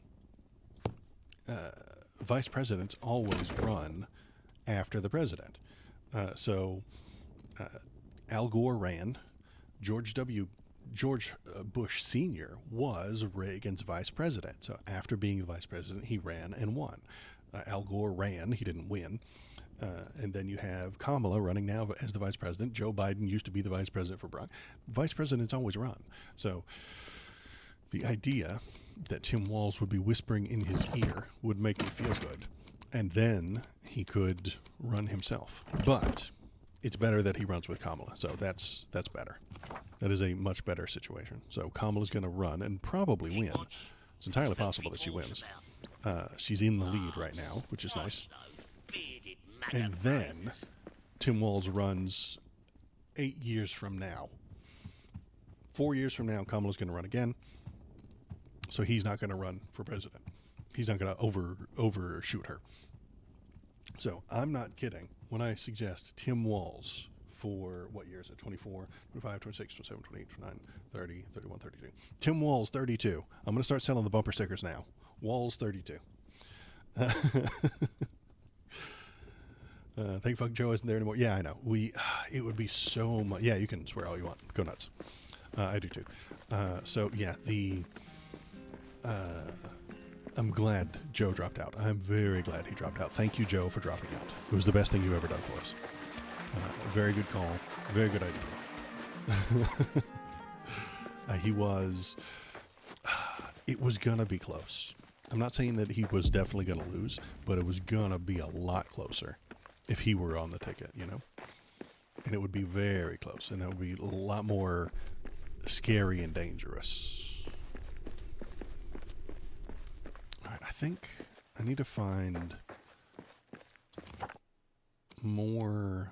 vice presidents always run after the president. So Al Gore ran. George Bush Sr. was Reagan's vice president. So after being the vice president, he ran and won. Al Gore ran. He didn't win. And then you have Kamala running now as the vice president. Joe Biden used to be the vice president for Barack. Vice presidents always run. So the idea that Tim Walls would be whispering in his ear would make me feel good. And then he could run himself. But it's better that he runs with Kamala. So that's better. That is a much better situation. So Kamala's going to run and probably win. It's entirely possible that she wins. She's in the lead right now, which is nice. And then Tim Walls runs 8 years from now. 4 years from now, Kamala's going to run again. So he's not going to run for president. He's not going to overshoot her. So I'm not kidding when I suggest Tim Walls for, what year is it? 24, 25, 26, 27, 28, 29, 30, 31, 32. Tim Walls, 32. I'm going to start selling the bumper stickers now. Walls, 32. Thank fuck Joe isn't there anymore. Yeah, I know. It would be so much. Yeah, you can swear all you want. Go nuts. I do too. So yeah, I'm glad Joe dropped out. I'm very glad he dropped out. Thank you, Joe, for dropping out. It was the best thing you've ever done for us. Very good call. Very good idea. He was... it was going to be close. I'm not saying that he was definitely going to lose, but it was going to be a lot closer if he were on the ticket, you know? And it would be very close, and it would be a lot more scary and dangerous. All right, I think I need to find more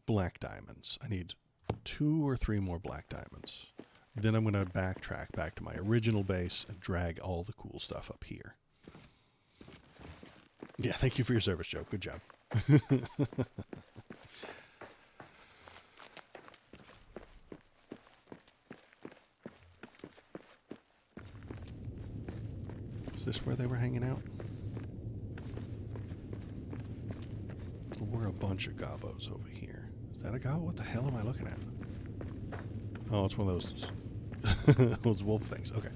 black diamonds. I need 2 or 3 more black diamonds. Then I'm going to backtrack back to my original base and drag all the cool stuff up here. Yeah, thank you for your service, Joe. Good job. Is this where they were hanging out? We're a bunch of gobos over here. Is that a gobbo? What the hell am I looking at? Oh, it's one of those wolf things. Okay.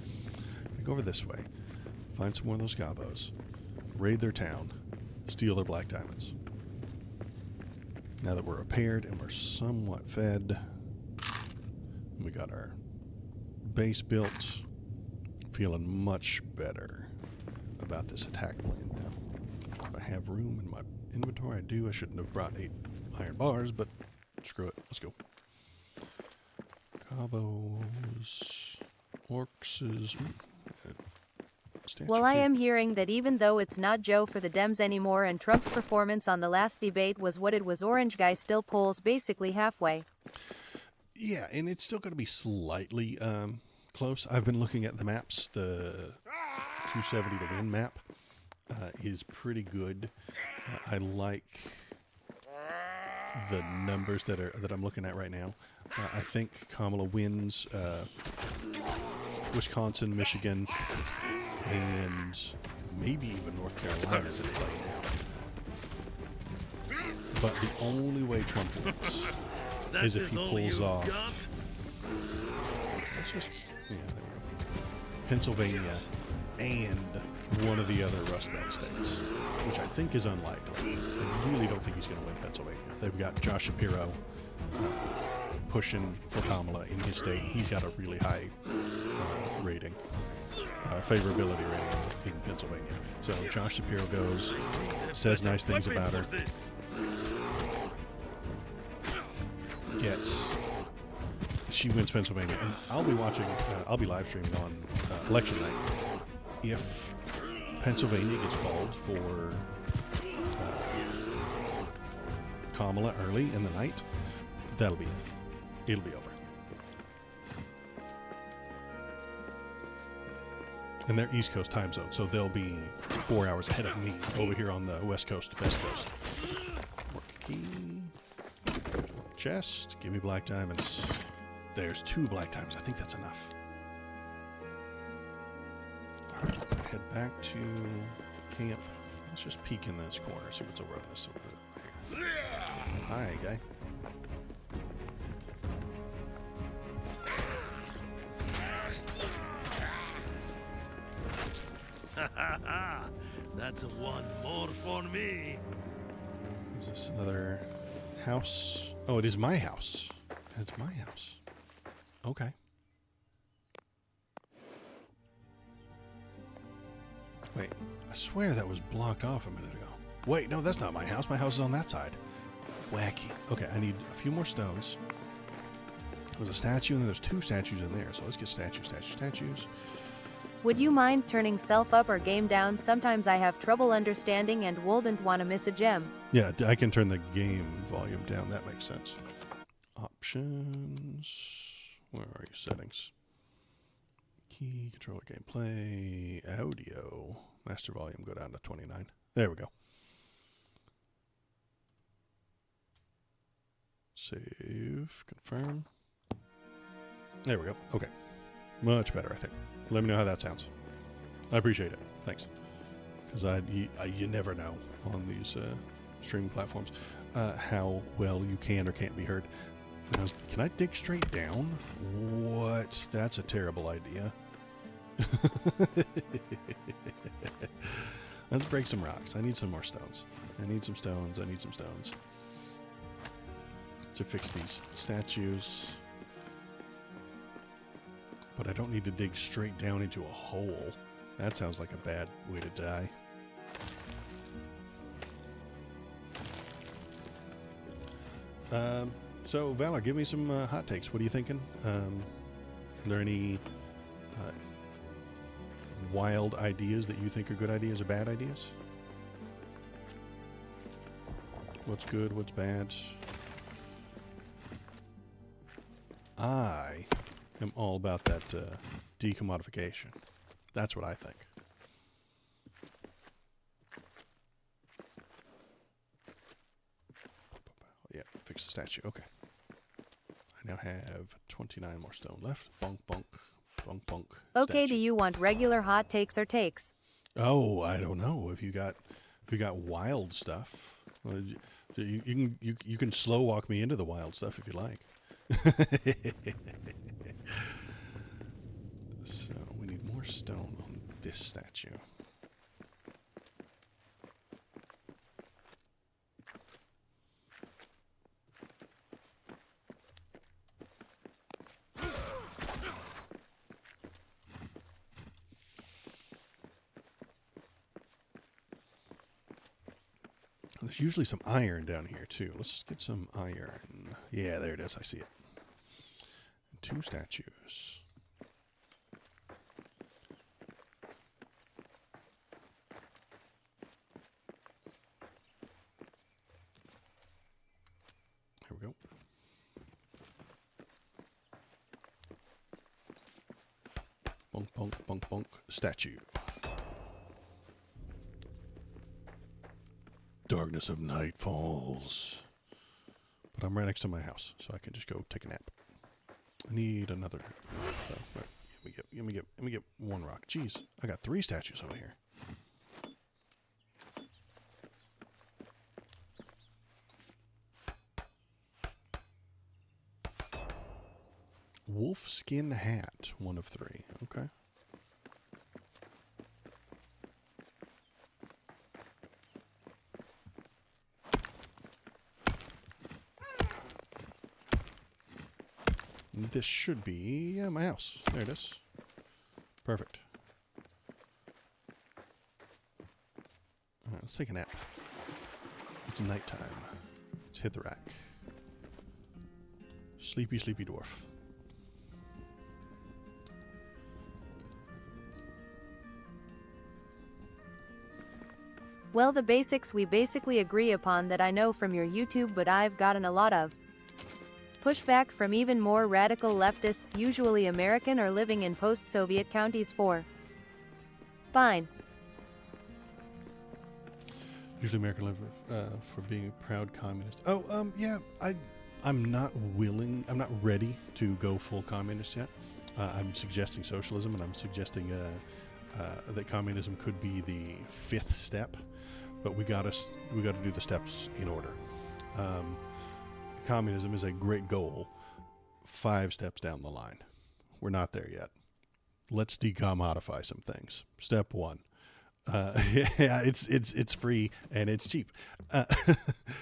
Go over this way. Find some more of those gobos. Raid their town. Steal their black diamonds. Now that we're repaired and we're somewhat fed, we got our base built. Feeling much better about this attack plan now. If I have room in my inventory, I do. I shouldn't have brought 8 iron bars, but screw it. Let's go. Gobos, orcs. Well, I am hearing that even though it's not Joe for the Dems anymore and Trump's performance on the last debate was what it was, Orange guy still pulls basically halfway. Yeah, and it's still going to be slightly close. I've been looking at the maps. The 270 to win map is pretty good. I like the numbers that I'm looking at right now. I think Kamala wins Wisconsin, Michigan, and maybe even North Carolina is in play now. But the only way Trump wins is if he pulls off. Let's just, yeah, there we go. Pennsylvania and one of the other Rust Belt states, which I think is unlikely. I really don't think he's going to win Pennsylvania. They've got Josh Shapiro pushing for Kamala in his state. He's got a really high rating, favorability rating in Pennsylvania. So Josh Shapiro goes, says nice things about her, she wins Pennsylvania, and I'll be watching, I'll be live streaming on election night. If Pennsylvania gets called for Kamala early in the night, that'll be it. It'll be over. And they're East Coast time zone, so they'll be 4 hours ahead of me over here on the West Coast, West Coast. Work key. Chest. Give me black diamonds. There's 2 black diamonds. I think that's enough. All right, head back to camp. Let's just peek in this corner, see what's over on this over here. Hi, guy. That's one more for me. Is this another house? Oh, it is my house. It's my house. Okay. Wait, I swear that was blocked off a minute ago. Wait, no, that's not my house. My house is on that side. Wacky. Okay, I need a few more stones. There's a statue, and then there's 2 statues in there. So let's get statues. Would you mind turning self up or game down? Sometimes I have trouble understanding and wouldn't want to miss a gem. Yeah, I can turn the game volume down. That makes sense. Options. Where are your settings? Key, controller, gameplay, audio. Master volume, go down to 29. There we go. Save, confirm. There we go. Okay. Much better, I think. Let me know how that sounds. I appreciate it. Thanks. Because you never know on these streaming platforms how well you can or can't be heard. Can I dig straight down? What? That's a terrible idea. Let's break some rocks. I need some more stones. I need some stones. I need some stones to fix these statues. But I don't need to dig straight down into a hole. That sounds like a bad way to die. So, Valor, give me some hot takes. What are you thinking? Are there any wild ideas that you think are good ideas or bad ideas? What's good? What's bad? I am all about that decommodification. That's what I think. Yeah, fix the statue. Okay. I now have 29 more stone left. Bonk, bonk, bonk, bonk. Okay, statue. do you want regular hot takes or takes? Oh, I don't know. If you got wild stuff, you can slow walk me into the wild stuff if you like. So we need more stone on this statue. There's usually some iron down here too. Let's get some iron. Yeah, there it is. I see it. And 2 statues. Here we go. Bonk, bonk, bonk, bonk. Statue. Darkness of night falls. But I'm right next to my house, so I can just go take a nap. I need another. Right. Let me get 1 rock. Jeez, I got 3 statues over here. Wolf skin hat, 1 of 3. Okay. This should be my house. There it is. Perfect. All right, let's take a nap. It's nighttime. Let's hit the rack. Sleepy, sleepy dwarf. Well, the basics we basically agree upon that I know from your YouTube, but I've gotten a lot of pushback from even more radical leftists, usually American or living in post-Soviet counties for fine. Usually American live for being a proud communist. Oh, yeah, I'm not ready to go full communist yet. I'm suggesting socialism, and I'm suggesting that communism could be the 5th step, but we gotta do the steps in order. Communism is a great goal 5 steps down the line. We're not there yet. Let's decommodify some things. Step 1. Yeah, it's free and it's cheap.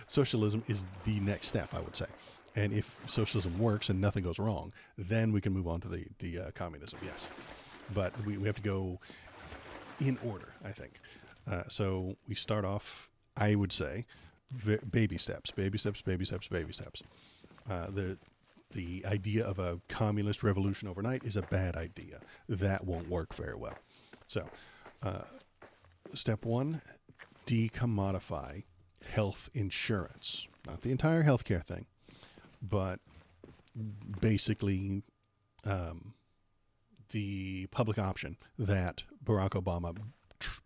Socialism is the next step, I would say. And if socialism works and nothing goes wrong, then we can move on to the communism, yes. But we have to go in order, I think. So we start off, I would say, baby steps, baby steps, baby steps, baby steps. The idea of a communist revolution overnight is a bad idea. That won't work very well. So, step 1, decommodify health insurance. Not the entire healthcare thing, but basically the public option that Barack Obama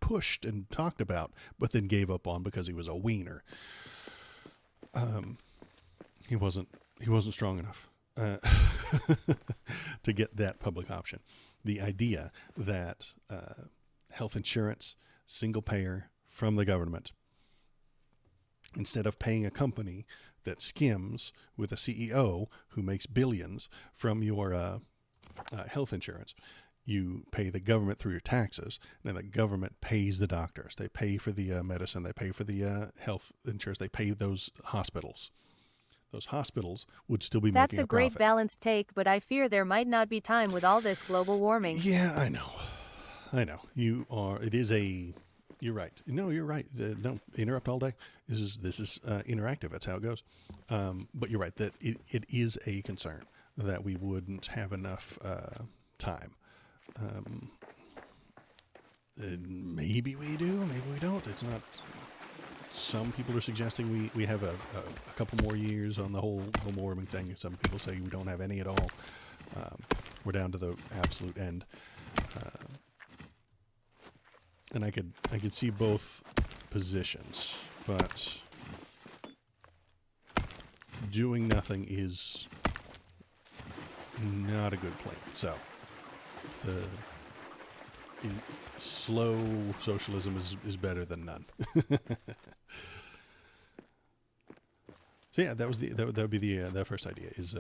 pushed and talked about, but then gave up on because he was a wiener. He wasn't strong enough to get that public option. The idea that health insurance, single payer from the government, instead of paying a company that skims with a CEO who makes billions from your health insurance, you pay the government through your taxes, and then the government pays the doctors. They pay for the medicine. They pay for the health insurance. They pay those hospitals. Those hospitals would still be That's making a great profit. balanced take, but I fear there might not be time with all this global warming. Yeah, I know. It is a. You're right. No, you're right. Don't interrupt all day. This is interactive. That's how it goes. But you're right that it is a concern that we wouldn't have enough time. Maybe we do. Maybe we don't. It's not. Some people are suggesting we have a couple more years on the whole global warming thing. Some people say we don't have any at all. We're down to the absolute end. And I could see both positions, but doing nothing is not a good plan. So slow socialism is better than none. So yeah, that would be the first idea is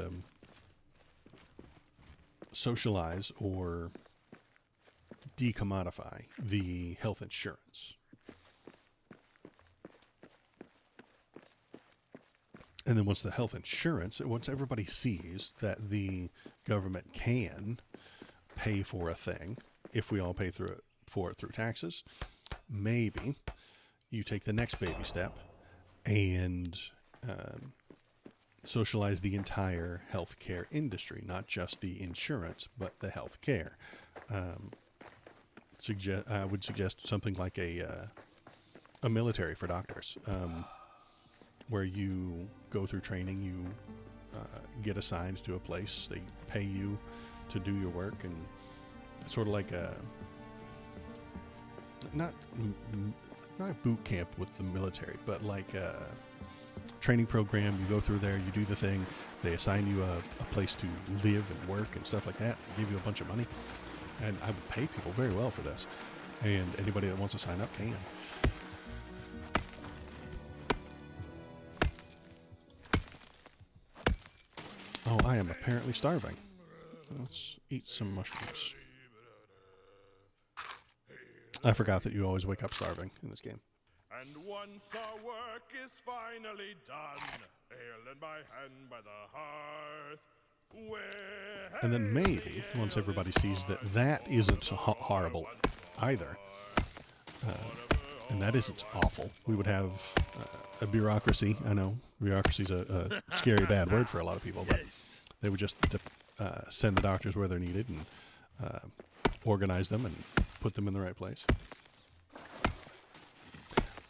socialize or decommodify the health insurance. And then once everybody sees that the government can pay for a thing, if we all pay for it through taxes, maybe you take the next baby step and socialize the entire healthcare industry, not just the insurance, but the healthcare. I would suggest something like a military for doctors, where you go through training, you get assigned to a place, they pay you to do your work, and sort of like not a boot camp with the military, but like a training program. You go through there, you do the thing, they assign you a place to live and work and stuff like that. They give you a bunch of money. And I would pay people very well for this. And anybody that wants to sign up can. Oh, I am apparently starving. Let's eat some mushrooms. I forgot that you always wake up starving in this game. And once our work is finally done, ale in my hand by the hearth, and then maybe once everybody sees that isn't horrible either, and that isn't awful, we would have a bureaucracy. I know bureaucracy's a scary bad word for a lot of people, but they would just send the doctors where they're needed and organize them and put them in the right place.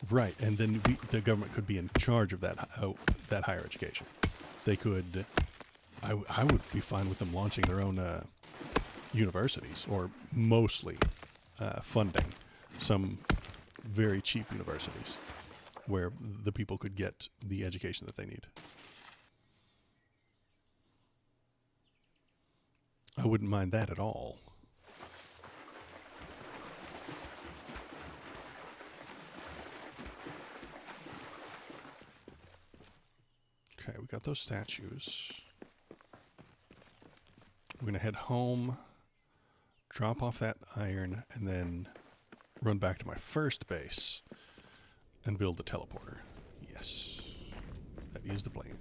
Right, and then the government could be in charge of that higher education. They could. I would be fine with them launching their own universities, or mostly funding some very cheap universities where the people could get the education that they need. I wouldn't mind that at all. Okay, we got those statues. We're going to head home, drop off that iron, and then run back to my first base and build the teleporter. Yes, that is the plan.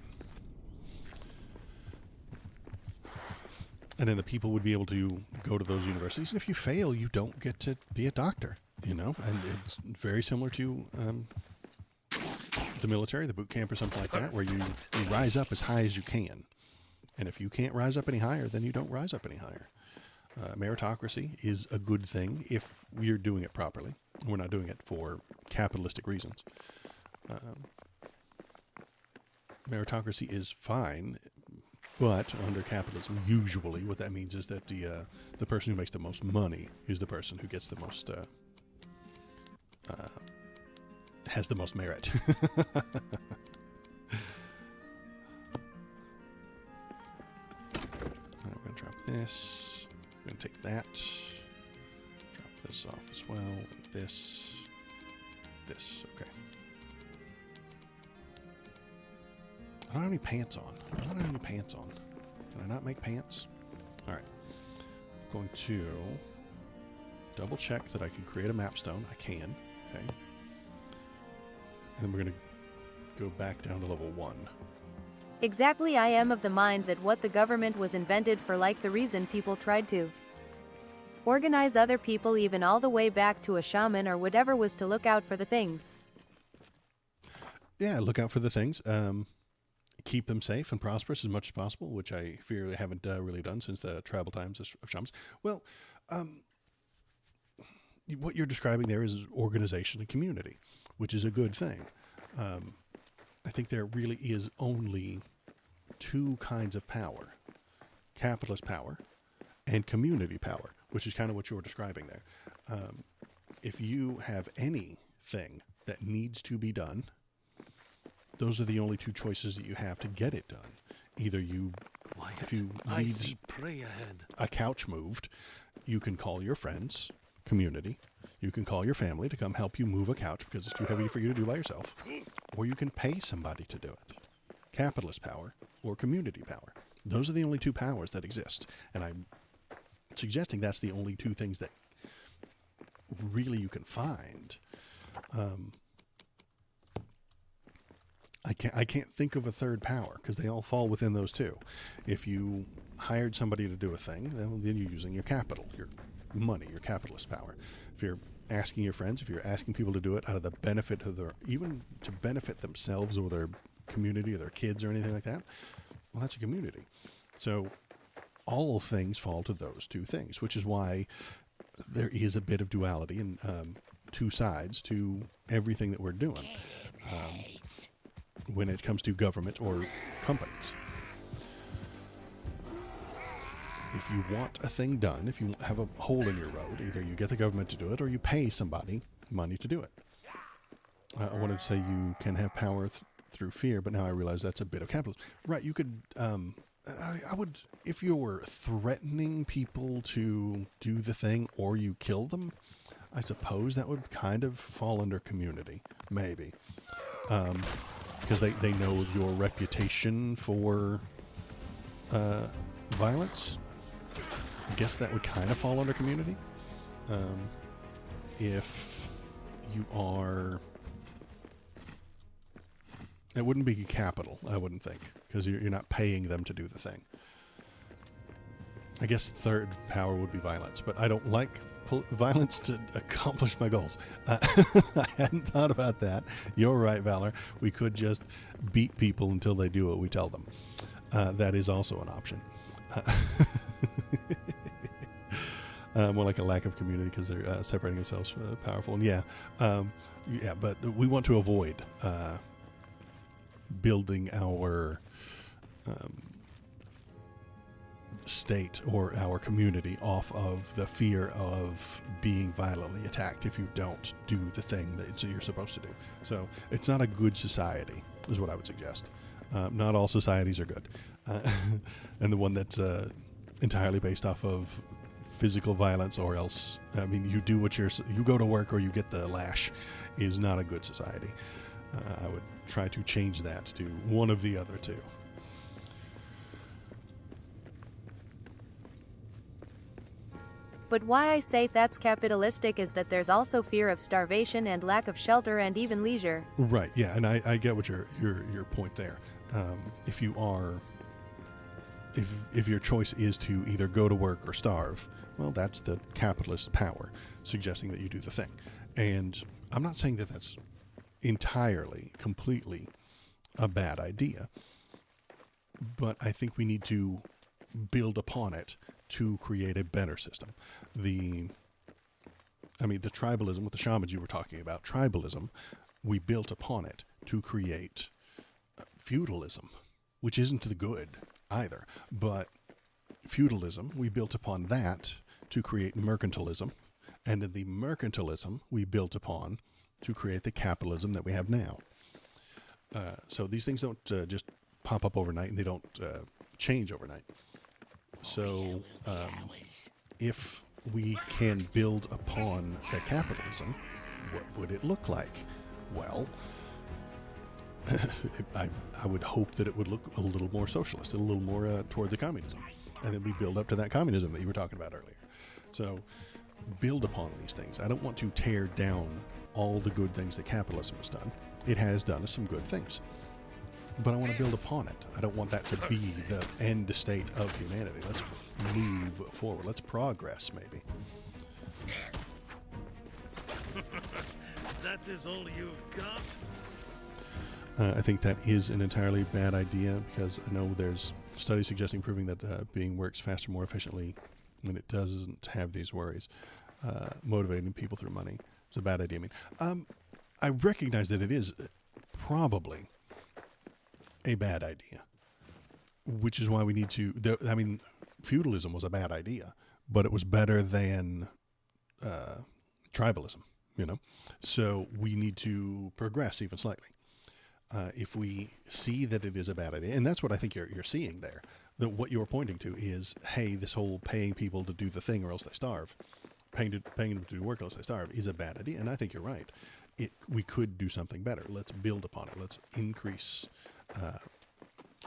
And then the people would be able to go to those universities. And if you fail, you don't get to be a doctor, you know? And it's very similar to the military, the boot camp or something like that, where you rise up as high as you can. And if you can't rise up any higher, then you don't rise up any higher. Meritocracy is a good thing if we're doing it properly. We're not doing it for capitalistic reasons. Meritocracy is fine, but under capitalism, usually what that means is that the person who makes the most money is the person who gets the most has the most merit. We're going to drop this. We're going to take that. Drop this off as well. And this. Okay. I don't have any pants on. Can I not make pants? All right. going to double check that I can create a mapstone. I can. Okay. And then we're going to go back down to level 1. Exactly, I am of the mind that what the government was invented for, like the reason people tried to organize other people even all the way back to a shaman or whatever was to look out for the things. Yeah, look out for the things. Keep them safe and prosperous as much as possible, which I fear they haven't really done since the tribal times of shamans. Well, what you're describing there is organization and community, which is a good thing. I think there really is only 2 kinds of power: capitalist power and community power, which is kind of what you're describing there. If you have anything that needs to be done, those are the only 2 choices that you have to get it done. Either if you I need see prey ahead. a couch moved, you can call your friends, community. You can call your family to come help you move a couch because it's too heavy for you to do by yourself. Or you can pay somebody to do it. Capitalist power or community power. Those are the only 2 powers that exist. And I'm suggesting that's the only 2 things that really you can find. I can't think of a third power because they all fall within those 2. If you hired somebody to do a thing, then you're using your capital, your money, your capitalist power. If you're asking your friends, if you're asking people to do it out of the benefit of even to benefit themselves or their community or their kids or anything like that, well, that's a community. So all things fall to those 2 things, which is why there is a bit of duality and 2 sides to everything that we're doing. When it comes to government or companies. If you want a thing done, if you have a hole in your road, either you get the government to do it or you pay somebody money to do it. I wanted to say you can have power through fear, but now I realize that's a bit of capitalism. Right, you could, I would, if you were threatening people to do the thing or you kill them, I suppose that would kind of fall under community, maybe. Because they know your reputation for violence. I guess that would kind of fall under community. If you are... It wouldn't be capital, I wouldn't think, because you're not paying them to do the thing. I guess third power would be violence, but I don't like violence to accomplish my goals. I hadn't thought about that. You're right, Valor. We could just beat people until they do what we tell them. That is also an option. More like a lack of community because they're separating themselves powerful. And yeah, but we want to avoid building our state or our community off of the fear of being violently attacked if you don't do the thing that you're supposed to do. So it's not a good society, is what I would suggest. Not all societies are good. And the one that's entirely based off of physical violence or else, I mean, you do what you go to work or you get the lash, is not a good society. I would try to change that to one of the other 2. But why I say that's capitalistic is that there's also fear of starvation and lack of shelter and even leisure. Right, yeah, and I get what your point there. If you are... If your choice is to either go to work or starve, well, that's the capitalist power suggesting that you do the thing. And I'm not saying that that's entirely, completely a bad idea, but I think we need to build upon it to create a better system. The tribalism with the shamans you were talking about, tribalism, we built upon it to create feudalism, which isn't the good either. But feudalism, we built upon that to create mercantilism. And in the mercantilism, we built upon to create the capitalism that we have now. So these things don't just pop up overnight, and they don't change overnight. So if we can build upon the capitalism, what would it look like? Well, I would hope that it would look a little more socialist, a little more toward the communism. And then we build up to that communism that you were talking about earlier. So build upon these things. I don't want to tear down all the good things that capitalism has done. It has done some good things. But I want to build upon it. I don't want that to be the end state of humanity. Let's move forward. Let's progress, maybe. That is all you've got? I think that is an entirely bad idea, because I know there's studies suggesting proving that being works faster, more efficiently when it doesn't have these worries. Motivating people through money is a bad idea. I recognize that it is probably a bad idea, which is why we need to. Feudalism was a bad idea, but it was better than tribalism. So we need to progress even slightly. If we see that it is a bad idea, and that's what I think you're seeing there, that what you're pointing to is, hey, this whole paying people to do the thing or else they starve, paying them to do work or else they starve is a bad idea, and I think you're right. We could do something better. Let's build upon it. Let's increase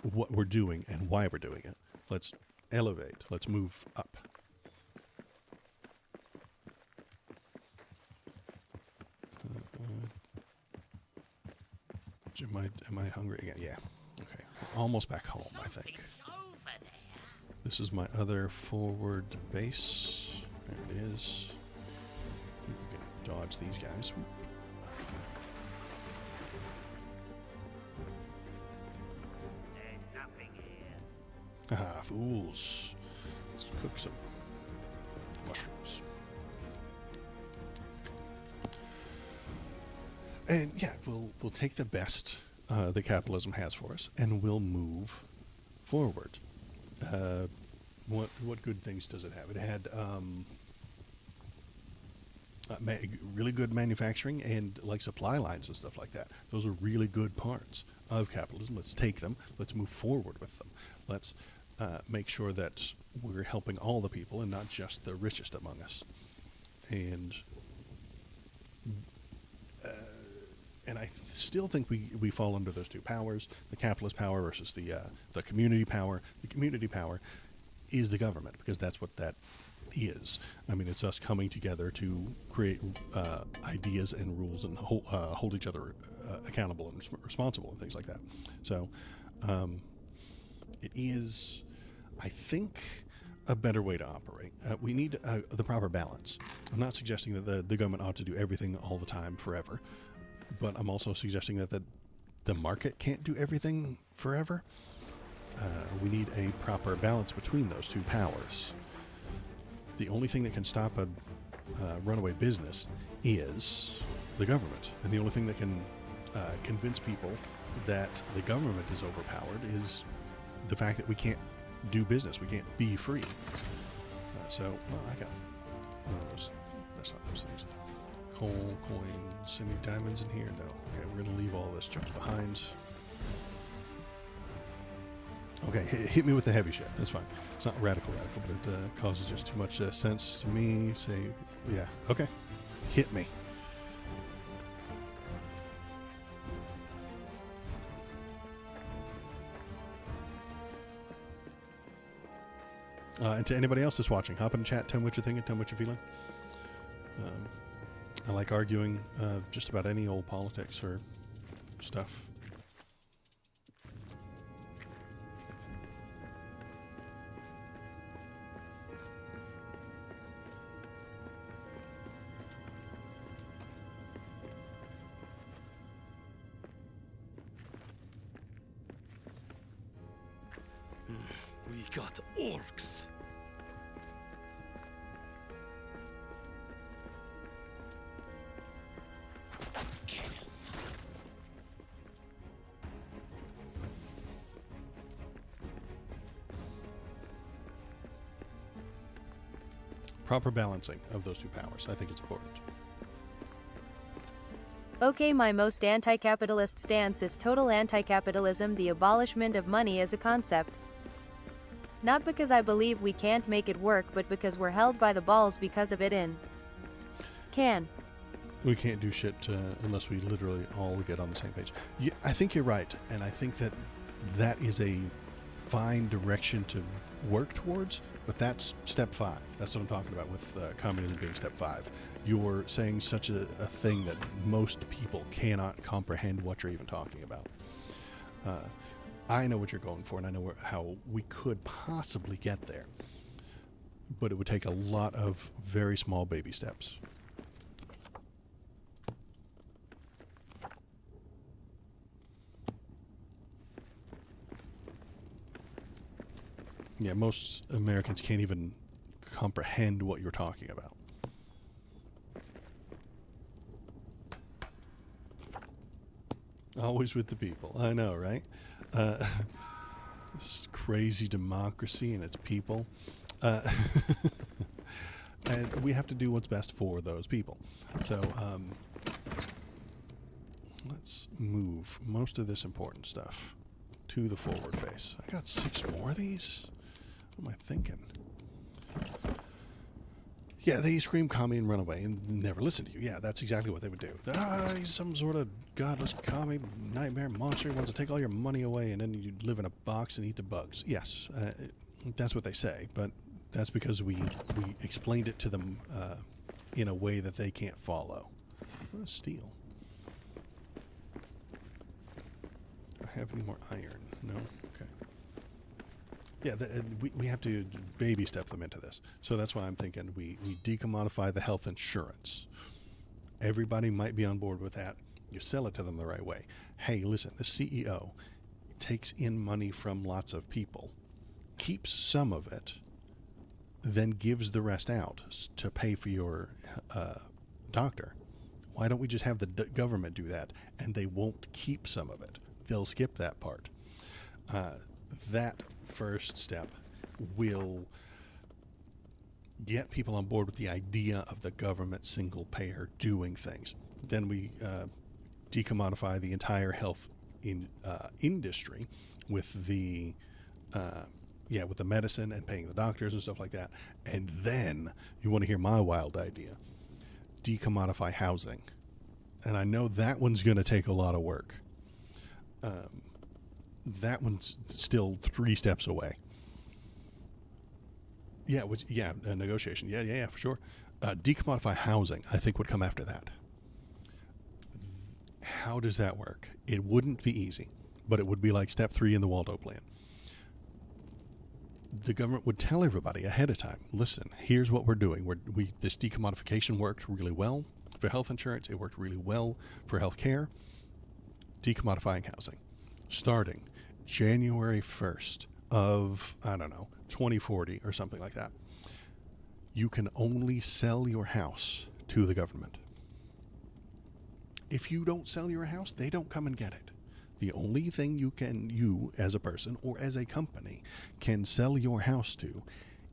what we're doing and why we're doing it. Let's elevate. Let's move up. Am I hungry again? Yeah. Okay. Almost back home, I think. This is my other forward base. There it is. We can dodge these guys. Haha, fools. Let's cook some mushrooms. And yeah, we'll take the best that capitalism has for us, and we'll move forward. What good things does it have? It had really good manufacturing and like supply lines and stuff like that. Those are really good parts of capitalism. Let's take them. Let's move forward with them. Let's make sure that we're helping all the people and not just the richest among us. And I still think we fall under those two powers: the capitalist power versus the community power. The community power is the government, because that's what that is. It's us coming together to create ideas and rules and hold each other accountable and responsible and things like that. So it is, I think, a better way to operate. We need the proper balance. I'm not suggesting that the government ought to do everything all the time forever, but I'm also suggesting that the market can't do everything forever. We need a proper balance between those two powers. The only thing that can stop a runaway business is the government. And the only thing that can convince people that the government is overpowered is the fact that we can't do business. We can't be free. I got... that's not those things. Coal, coins, any diamonds in here? No. Okay, we're going to leave all this junk behind. Okay, hit me with the heavy shit. That's fine. It's not radical, but it causes just too much sense to me. Say, yeah, okay. Hit me. And to anybody else that's watching, hop in the chat, tell me what you're thinking, tell me what you're feeling. I like arguing just about any old politics or stuff. We got orcs. Proper balancing of those two powers, I think it's important. Okay, my most anti-capitalist stance is total anti-capitalism, the abolishment of money as a concept. Not because I believe we can't make it work, but because we're held by the balls because of it We can't do shit unless we literally all get on the same page. Yeah, I think you're right, and I think that is a fine direction to work towards, but that's step 5. That's what I'm talking about with communism being step 5. You're saying such a thing that most people cannot comprehend what you're even talking about. I know what you're going for, and I know how we could possibly get there, but it would take a lot of very small baby steps. Yeah, most Americans can't even comprehend what you're talking about. Always with the people. I know, right? This crazy democracy and its people. And we have to do what's best for those people. So, let's move most of this important stuff to the forward face. I got 6 more of these? What am I thinking? Yeah, they scream commie and run away and never listen to you. Yeah, that's exactly what they would do. He's some sort of godless commie nightmare monster who wants to take all your money away and then you live in a box and eat the bugs. Yes, that's what they say, but that's because we explained it to them in a way that they can't follow. Steel. Do I have any more iron? No? Okay. Yeah, we have to baby step them into this. So that's why I'm thinking we decommodify the health insurance. Everybody might be on board with that. You sell it to them the right way. Hey, listen, the CEO takes in money from lots of people, keeps some of it, then gives the rest out to pay for your doctor. Why don't we just have the government do that, and they won't keep some of it? They'll skip that part. That first step will get people on board with the idea of the government single payer doing things. Then we decommodify the entire health industry with the with the medicine and paying the doctors and stuff like that. And then you want to hear my wild idea: decommodify housing. And I know that one's going to take a lot of work. That one's still 3 steps away. Yeah, negotiation. Yeah, for sure. Decommodify housing, I think, would come after that. How does that work? It wouldn't be easy, but it would be like step 3 in the Waldo plan. The government would tell everybody ahead of time, listen, here's what we're doing. This decommodification worked really well for health insurance. It worked really well for health care. Decommodifying housing. Starting January 1st of, 2040 or something like that. You can only sell your house to the government. If you don't sell your house, they don't come and get it. The only thing you as a person or as a company can sell your house to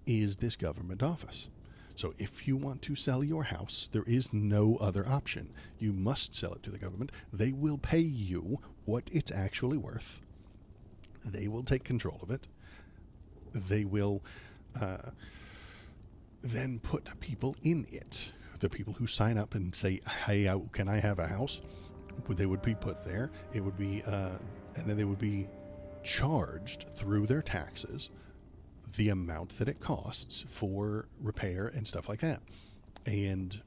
is this government office. So if you want to sell your house, there is no other option. You must sell it to the government. They will pay you what it's actually worth. They will take control of it. They will then put people in it. The people who sign up and say, hey, can I have a house? They would be put there. It would be, and then they would be charged through their taxes the amount that it costs for repair and stuff like that. And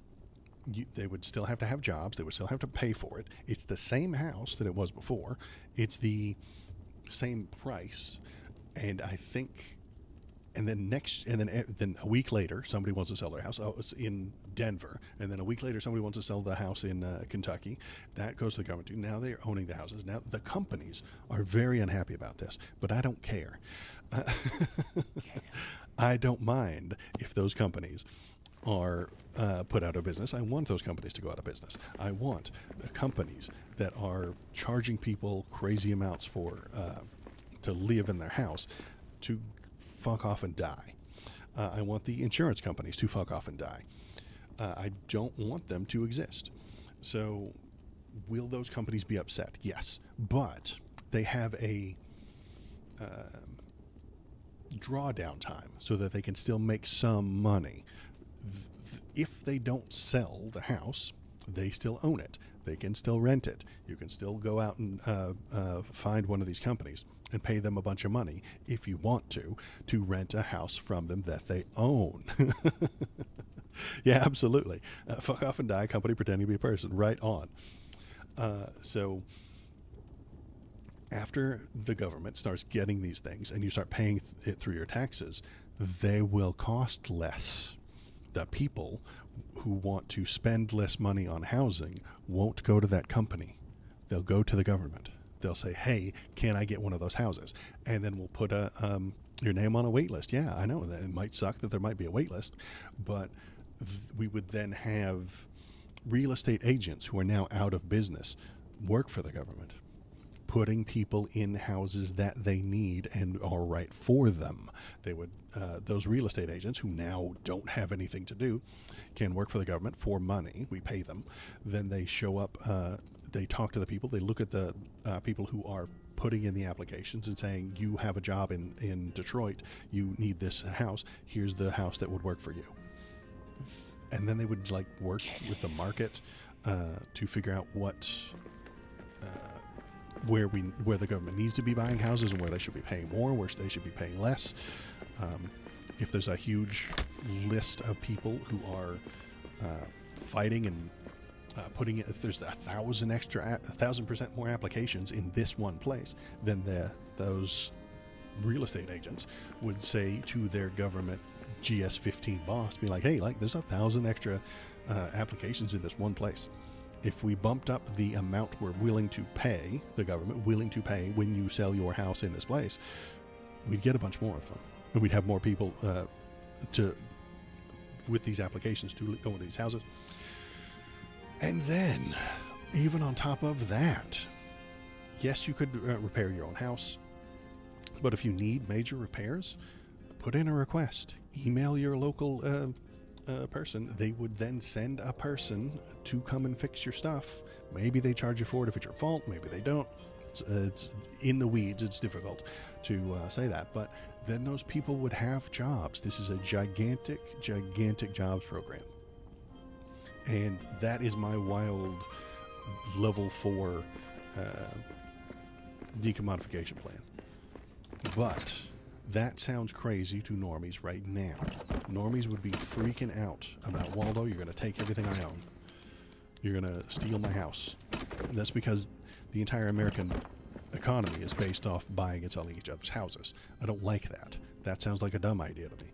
they would still have to have jobs. They would still have to pay for it. It's the same house that it was before. It's the same price. And I think, and then a week later, somebody wants to sell their house. Oh, it's in Denver. And then a week later, somebody wants to sell the house in Kentucky. That goes to the government too. Now they're owning the houses. Now the companies are very unhappy about this, but I don't care. I don't mind if those companies are put out of business. I want those companies to go out of business. I want the companies that are charging people crazy amounts for to live in their house to fuck off and die. I want the insurance companies to fuck off and die. I don't want them to exist. So will those companies be upset? Yes. But they have a drawdown time so that they can still make some money. If they don't sell the house, they still own it. They can still rent it. You can still go out and find one of these companies and pay them a bunch of money if you want to rent a house from them that they own. Yeah, absolutely. Fuck off and die, company pretending to be a person. Right on. So after the government starts getting these things and you start paying it through your taxes, they will cost less. The people who want to spend less money on housing won't go to that company. They'll go to the government. They'll say, hey, can I get one of those houses? And then we'll put your name on a wait list. Yeah, I know that it might suck that there might be a wait list, but we would then have real estate agents who are now out of business work for the government, putting people in houses that they need and are right for them. They would, those real estate agents who now don't have anything to do can work for the government for money. We pay them. Then they show up, they talk to the people, they look at the people who are putting in the applications and saying, you have a job in Detroit, you need this house, here's the house that would work for you. And then they would like work with the market to figure out what where the government needs to be buying houses and where they should be paying more, where they should be paying less. If there's a huge list of people who are fighting and putting it, if there's 1,000% more applications in this one place, then those real estate agents would say to their government GS15 boss, be like, hey, like there's 1,000 extra applications in this one place. If we bumped up the amount we're willing to pay, the government willing to pay when you sell your house in this place, we'd get a bunch more of them. And we'd have more people with these applications to go into these houses. And then, even on top of that, yes, you could repair your own house, but if you need major repairs, put in a request. Email your local person. They would then send a person to come and fix your stuff. Maybe they charge you for it if it's your fault. Maybe they don't. It's in the weeds. It's difficult to say that. But then those people would have jobs. This is a gigantic, gigantic jobs program. And that is my wild level 4 decommodification plan. But that sounds crazy to normies right now. Normies would be freaking out about, Waldo, you're going to take everything I own. You're going to steal my house. And that's because the entire American economy is based off buying and selling each other's houses. I don't like that. That sounds like a dumb idea to me.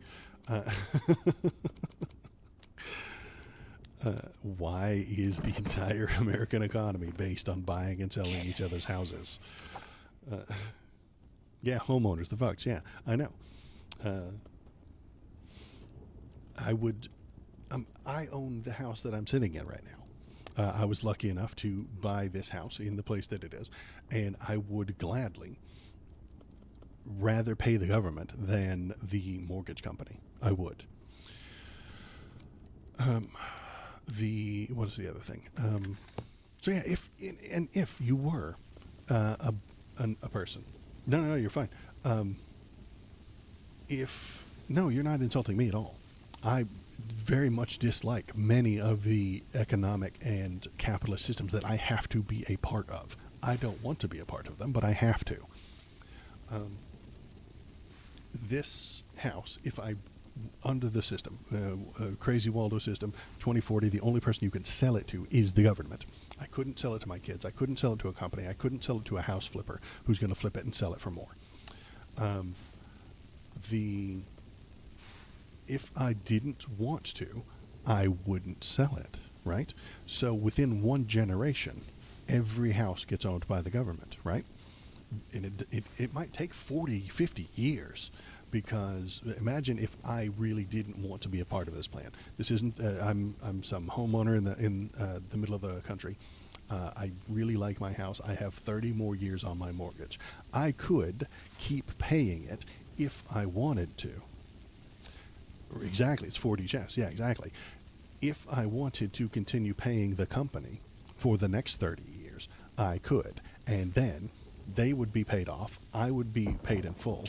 Why is the entire American economy based on buying and selling each other's houses? Yeah, homeowners, the fucks. Yeah, I know. I own the house that I'm sitting in right now. I was lucky enough to buy this house in the place that it is, and I would gladly rather pay the government than the mortgage company. I would. What is the other thing? So yeah, if you were a person, no, you're fine. No, you're not insulting me at all. I very much dislike many of the economic and capitalist systems that I have to be a part of. I don't want to be a part of them, but I have to. This house, if I under the system, crazy Waldo system, 2040, the only person you can sell it to is the government. I couldn't sell it to my kids. I couldn't sell it to a company. I couldn't sell it to a house flipper who's going to flip it and sell it for more. If I didn't want to, I wouldn't sell it, right? So within one generation, every house gets owned by the government, right? And it might take 40, 50 years. Because imagine if I really didn't want to be a part of this plan. This isn't. I'm some homeowner in the middle of the country. I really like my house. I have 30 more years on my mortgage. I could keep paying it if I wanted to. Exactly, it's 40 chess. Yeah, exactly. If I wanted to continue paying the company for the next 30 years, I could, and then they would be paid off. I would be paid in full.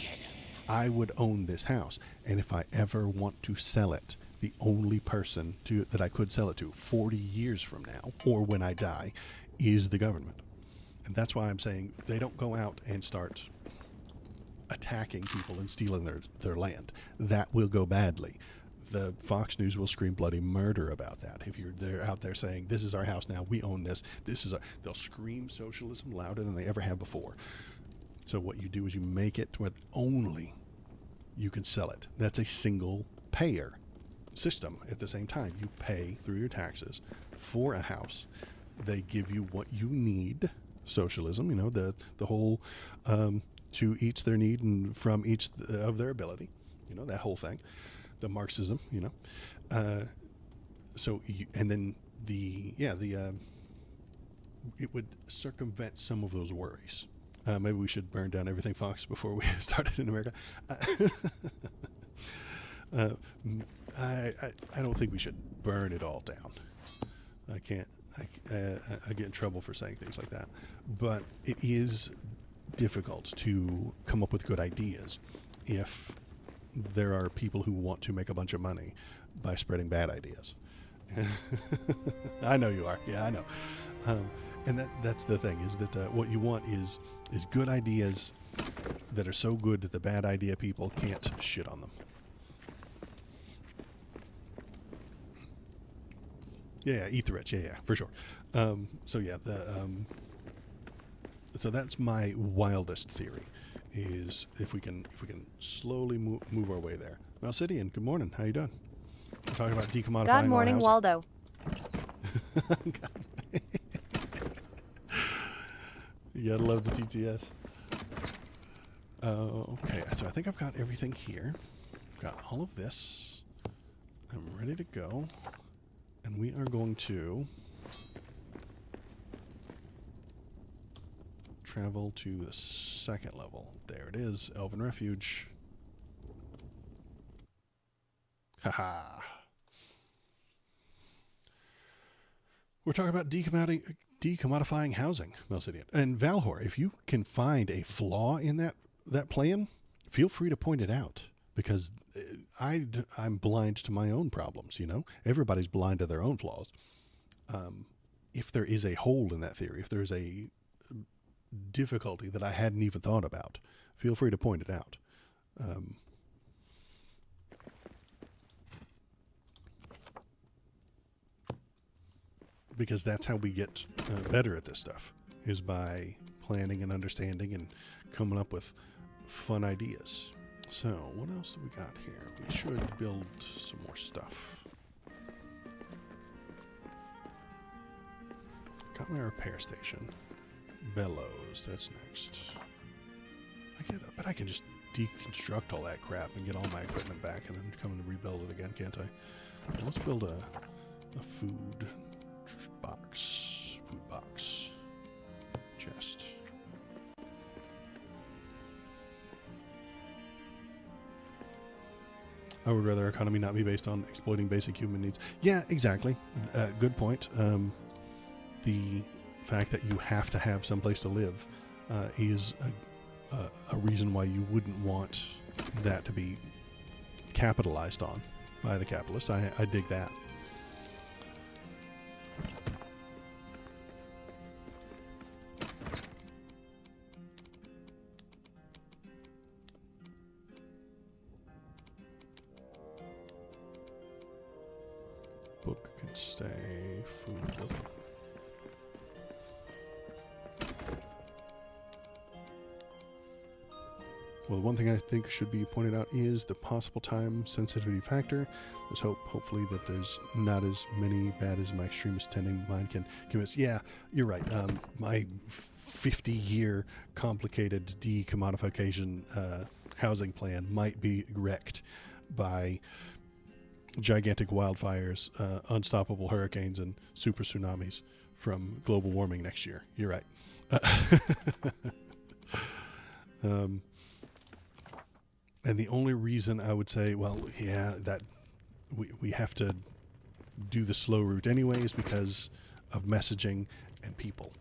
I would own this house, and if I ever want to sell it, the only person that I could sell it to 40 years from now, or when I die, is the government. And that's why I'm saying they don't go out and start attacking people and stealing their land. That will go badly. The Fox News will scream bloody murder about that. If they're out there saying, this is our house now, we own this, they'll scream socialism louder than they ever have before. So what you do is you make it where only you can sell it. That's a single payer system. At the same time, you pay through your taxes for a house. They give you what you need. Socialism, the whole to each their need and from each of their ability, that whole thing. The Marxism, so and then it would circumvent some of those worries. Maybe we should burn down everything Fox before we started in America. I don't think we should burn it all down. I can't. I get in trouble for saying things like that. But it is difficult to come up with good ideas if there are people who want to make a bunch of money by spreading bad ideas. I know you are. Yeah, I know. And that's the thing, is that what you want is good ideas that are so good that the bad idea people can't shit on them. Yeah, eat the rich. Yeah, for sure. So that's my wildest theory, is if we can slowly move our way there. Malcidian, good morning. How you doing? We're talking about decommodifying. God morning, Waldo. You gotta love the TTS. Okay, so I think I've got everything here. Got all of this. I'm ready to go. And we are going to travel to the second level. There it is, Elven Refuge. Haha. We're talking about decommodifying housing, Melcidian. And Valhor, if you can find a flaw in that plan, feel free to point it out. Because I'm blind to my own problems, Everybody's blind to their own flaws. If there is a hole in that theory, if there's a difficulty that I hadn't even thought about, feel free to point it out. Because that's how we get better at this stuff, is by planning and understanding and coming up with fun ideas. So, what else do we got here? We should build some more stuff. Got my repair station. Bellows, that's next. But I can just deconstruct all that crap and get all my equipment back and then come and rebuild it again, can't I? Well, let's build a food box. Chest. I would rather our economy not be based on exploiting basic human needs. Yeah, exactly. Good point. The fact that you have to have some place to live is a reason why you wouldn't want that to be capitalized on by the capitalists. I dig that. Book can stay. Food book. Well, the one thing I think should be pointed out is the possible time sensitivity factor. Let's hopefully that there's not as many bad as my extremist tending mind can convince. Yeah, you're right. My 50-year complicated decommodification housing plan might be wrecked by gigantic wildfires, unstoppable hurricanes, and super tsunamis from global warming next year. You're right. And the only reason I would say, well, yeah, that we have to do the slow route anyway is because of messaging and people.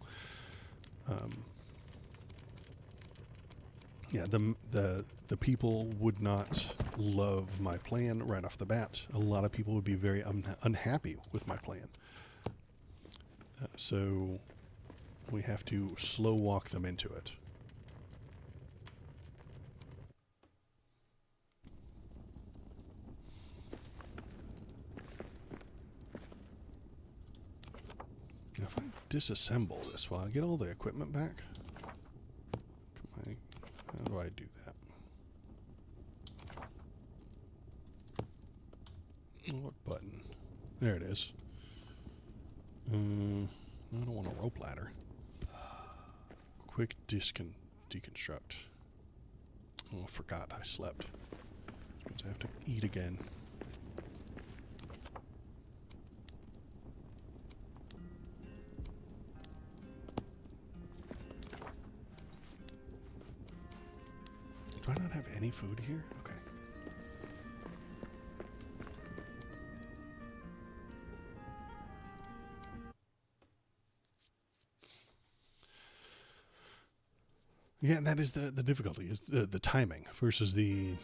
Yeah, the people would not love my plan right off the bat. A lot of people would be very unhappy with my plan. So we have to slow walk them into it. disassemble this while I get all the equipment back. How do I do that? What button? There it is. I don't want a rope ladder. Quick deconstruct. Oh, I forgot I slept. Means I have to eat again. Do I not have any food here? Okay. Yeah, and that is the difficulty, is the timing versus the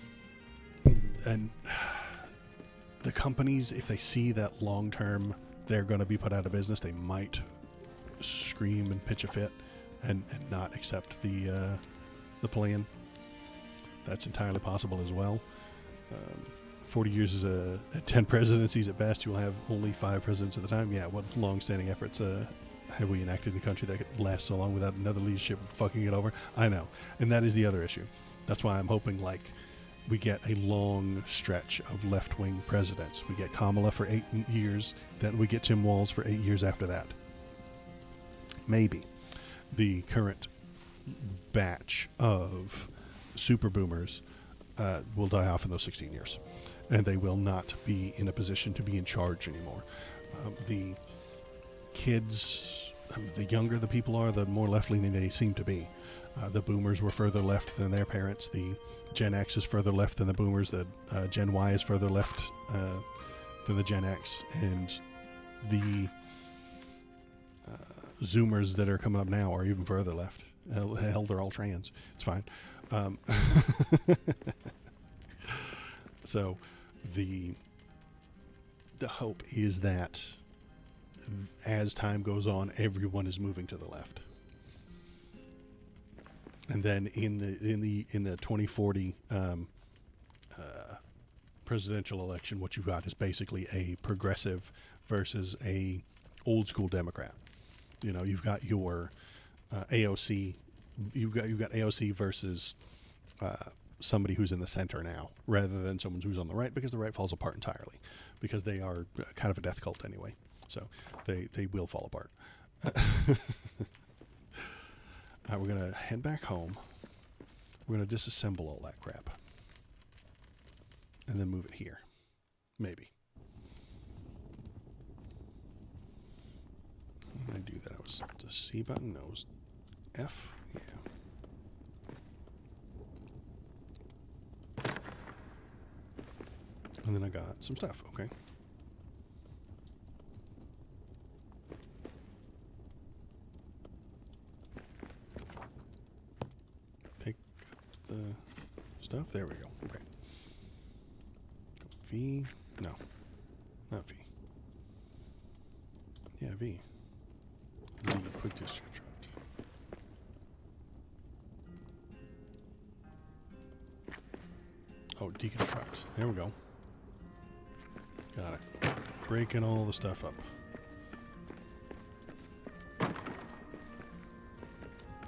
companies. If they see that long term they're going to be put out of business, they might scream and pitch a fit and not accept the plan. That's entirely possible as well. 40 years is 10 presidencies at best. You'll have only 5 presidents at the time. Yeah, what long-standing efforts have we enacted in a country that could last so long without another leadership fucking it over? I know. And that is the other issue. That's why I'm hoping, like, we get a long stretch of left-wing presidents. We get Kamala for 8 years, then we get Tim Walz for 8 years after that. Maybe the current batch of super boomers will die off in those 16 years. And they will not be in a position to be in charge anymore. The kids... the younger the people are, the more left-leaning they seem to be. The boomers were further left than their parents. The Gen X is further left than the boomers. The Gen Y is further left than the Gen X. And the Zoomers that are coming up now are even further left. Hell, they're all trans. It's fine. So the hope is that as time goes on, everyone is moving to the left, and then in the 2040 presidential election, what you've got is basically a progressive versus a old school Democrat. You know, you've got your AOC, you've got AOC versus somebody who's in the center now, rather than someone who's on the right, because the right falls apart entirely, because they are kind of a death cult anyway. So they will fall apart. We're going to head back home. We're going to disassemble all that crap. And then move it here. Maybe. How did I do that? It was the C button? No, it was F? Yeah. And then I got some stuff. Okay. Pick up the stuff. There we go. Okay. V. No. Not V. Yeah, V. Z. Quick deconstruct. Oh, deconstruct. There we go. Got it. Breaking all the stuff up.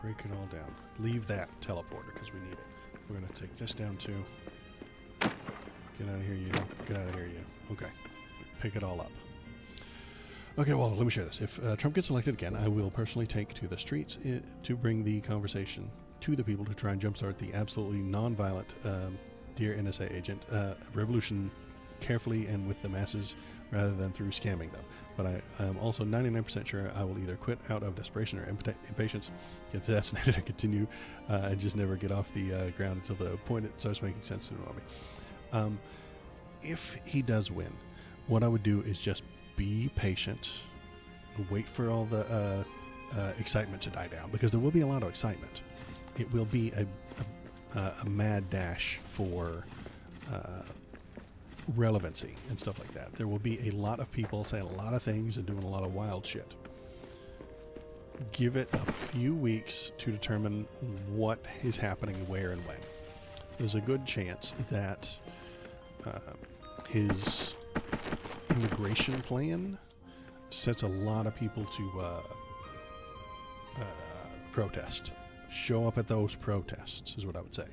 Break it all down. Leave that teleporter because we need it. We're going to take this down too. Get out of here, you. Get out of here, you. Okay. Pick it all up. Okay, well, let me share this. If Trump gets elected again, I will personally take to the streets to bring the conversation to the people to try and jumpstart the absolutely non-violent, dear NSA agent, revolution carefully and with the masses rather than through scamming them. But I am also 99% sure I will either quit out of desperation or impatience, get assassinated, and continue and just never get off the ground until the point it starts making sense to me. If he does win, what I would do is just be patient, wait for all the excitement to die down, because there will be a lot of excitement. It will be a mad dash for relevancy and stuff like that. There will be a lot of people saying a lot of things and doing a lot of wild shit. Give it a few weeks to determine what is happening, where, and when. There's a good chance that his immigration plan sets a lot of people to protest. Show up at those protests is what I would say.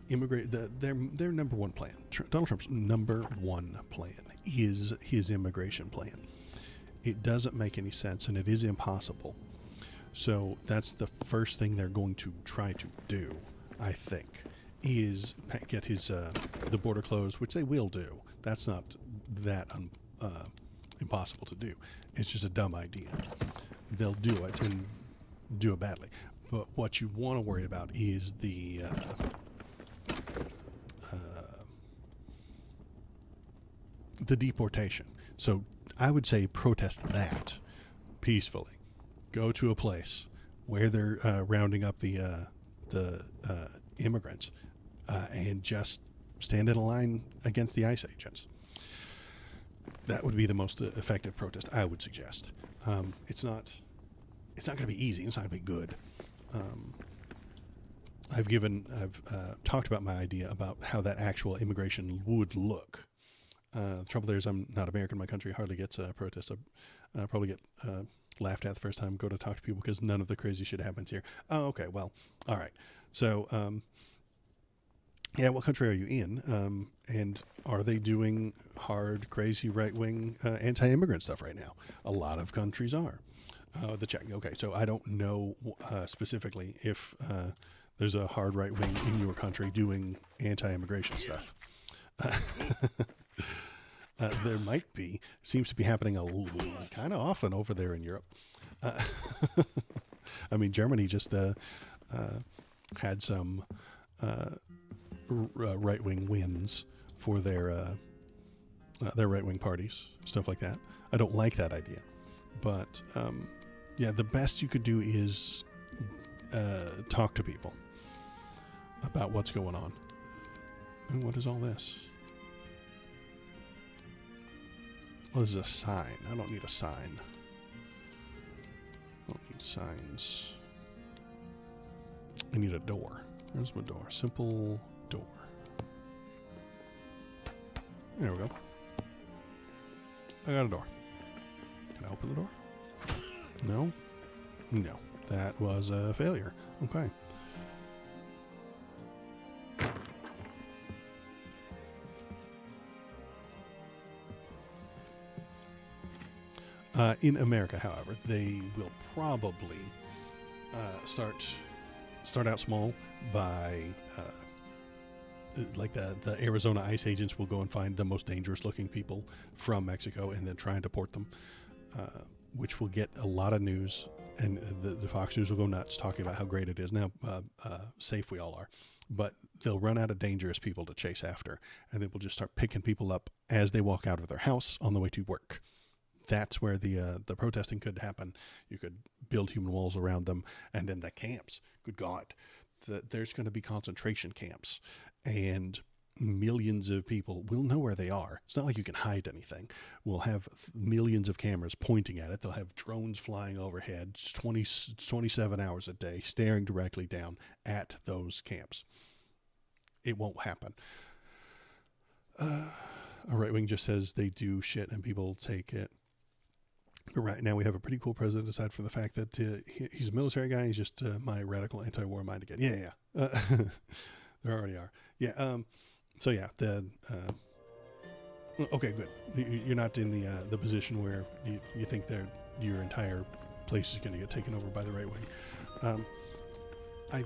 Their number one plan, Donald Trump's number one plan is his immigration plan. It doesn't make any sense, and it is impossible. So that's the first thing they're going to try to do, I think, is get his the border closed, which they will do. That's not that impossible to do. It's just a dumb idea. They'll do it and do it badly. But what you want to worry about is the deportation. So I would say protest that peacefully. Go to a place where they're rounding up the immigrants and just stand in a line against the ICE agents. That would be the most effective protest, I would suggest. It's not going to be easy. It's not going to be good. I've talked about my idea about how that actual immigration would look. The trouble there is I'm not American. My country hardly gets protests. I probably get laughed at the first time. Go to talk to people because none of the crazy shit happens here. Oh, okay. Well, all right. So, yeah, what country are you in? And are they doing hard, crazy, right-wing, anti-immigrant stuff right now? A lot of countries are. The Czech. Okay, so I don't know specifically if there's a hard right wing in your country doing anti-immigration stuff. There might be. Seems to be happening kind of often over there in Europe. I mean, Germany just had some right-wing wins for their right-wing parties, stuff like that. I don't like that idea, but yeah, the best you could do is talk to people about what's going on. And what is all this? Oh, this is a sign. I don't need a sign. I don't need signs. I need a door. Where's my door? Simple door. There we go. I got a door. Can I open the door? No? No. That was a failure. Okay. In America, however, they will probably start out small by like the Arizona ICE agents will go and find the most dangerous looking people from Mexico and then try and deport them, which will get a lot of news, and the Fox News will go nuts talking about how great it is now, safe we all are. But they'll run out of dangerous people to chase after, and they will just start picking people up as they walk out of their house on the way to work. That's where the protesting could happen. You could build human walls around them, and then the camps. Good God, there's going to be concentration camps, and millions of people will know where they are. It's not like you can hide anything. We'll have millions of cameras pointing at it. They'll have drones flying overhead 27 hours a day, staring directly down at those camps. It won't happen. A right wing just says they do shit and people take it. But right now we have a pretty cool president, aside from the fact that he's a military guy. He's just my radical anti-war mind again. Yeah. There already are. Yeah. So yeah, okay, good. You're not in the position where you think that your entire place is going to get taken over by the right wing. I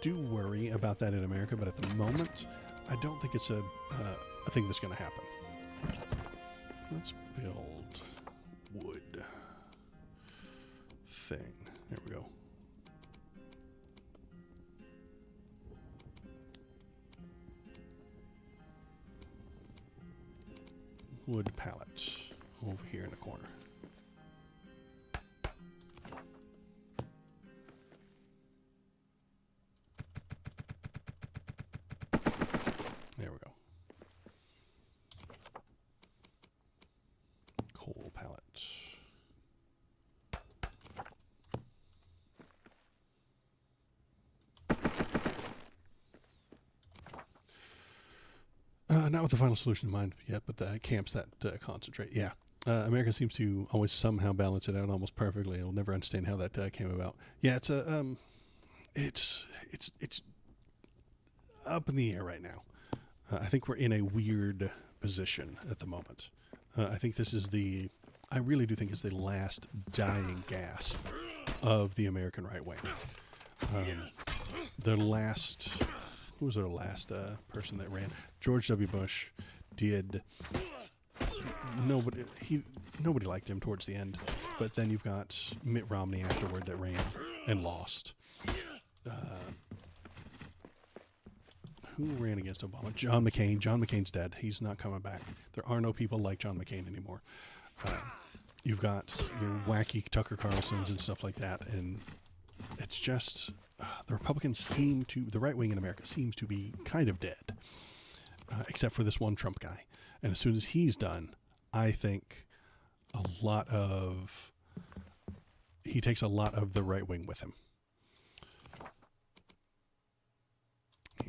do worry about that in America, but at the moment, I don't think it's a thing that's going to happen. Let's build wood thing. There we go. Wood pallet over here in the corner. There we go. Coal pallet. Not with the final solution in mind yet, but the camps that concentrate. Yeah. America seems to always somehow balance it out almost perfectly. I'll never understand how that came about. Yeah, it's up in the air right now. I think we're in a weird position at the moment. I think this is I really do think it's the last dying gasp of the American right wing. Who was their last person that ran? George W. Bush did. Nobody liked him towards the end, but then you've got Mitt Romney afterward that ran and lost. Who ran against Obama? John McCain. John McCain's dead. He's not coming back. There are no people like John McCain anymore. You've got your wacky Tucker Carlsons and stuff like that, and it's just the Republicans the right wing in America seems to be kind of dead, except for this one Trump guy. And as soon as he's done, I think he takes a lot of the right wing with him.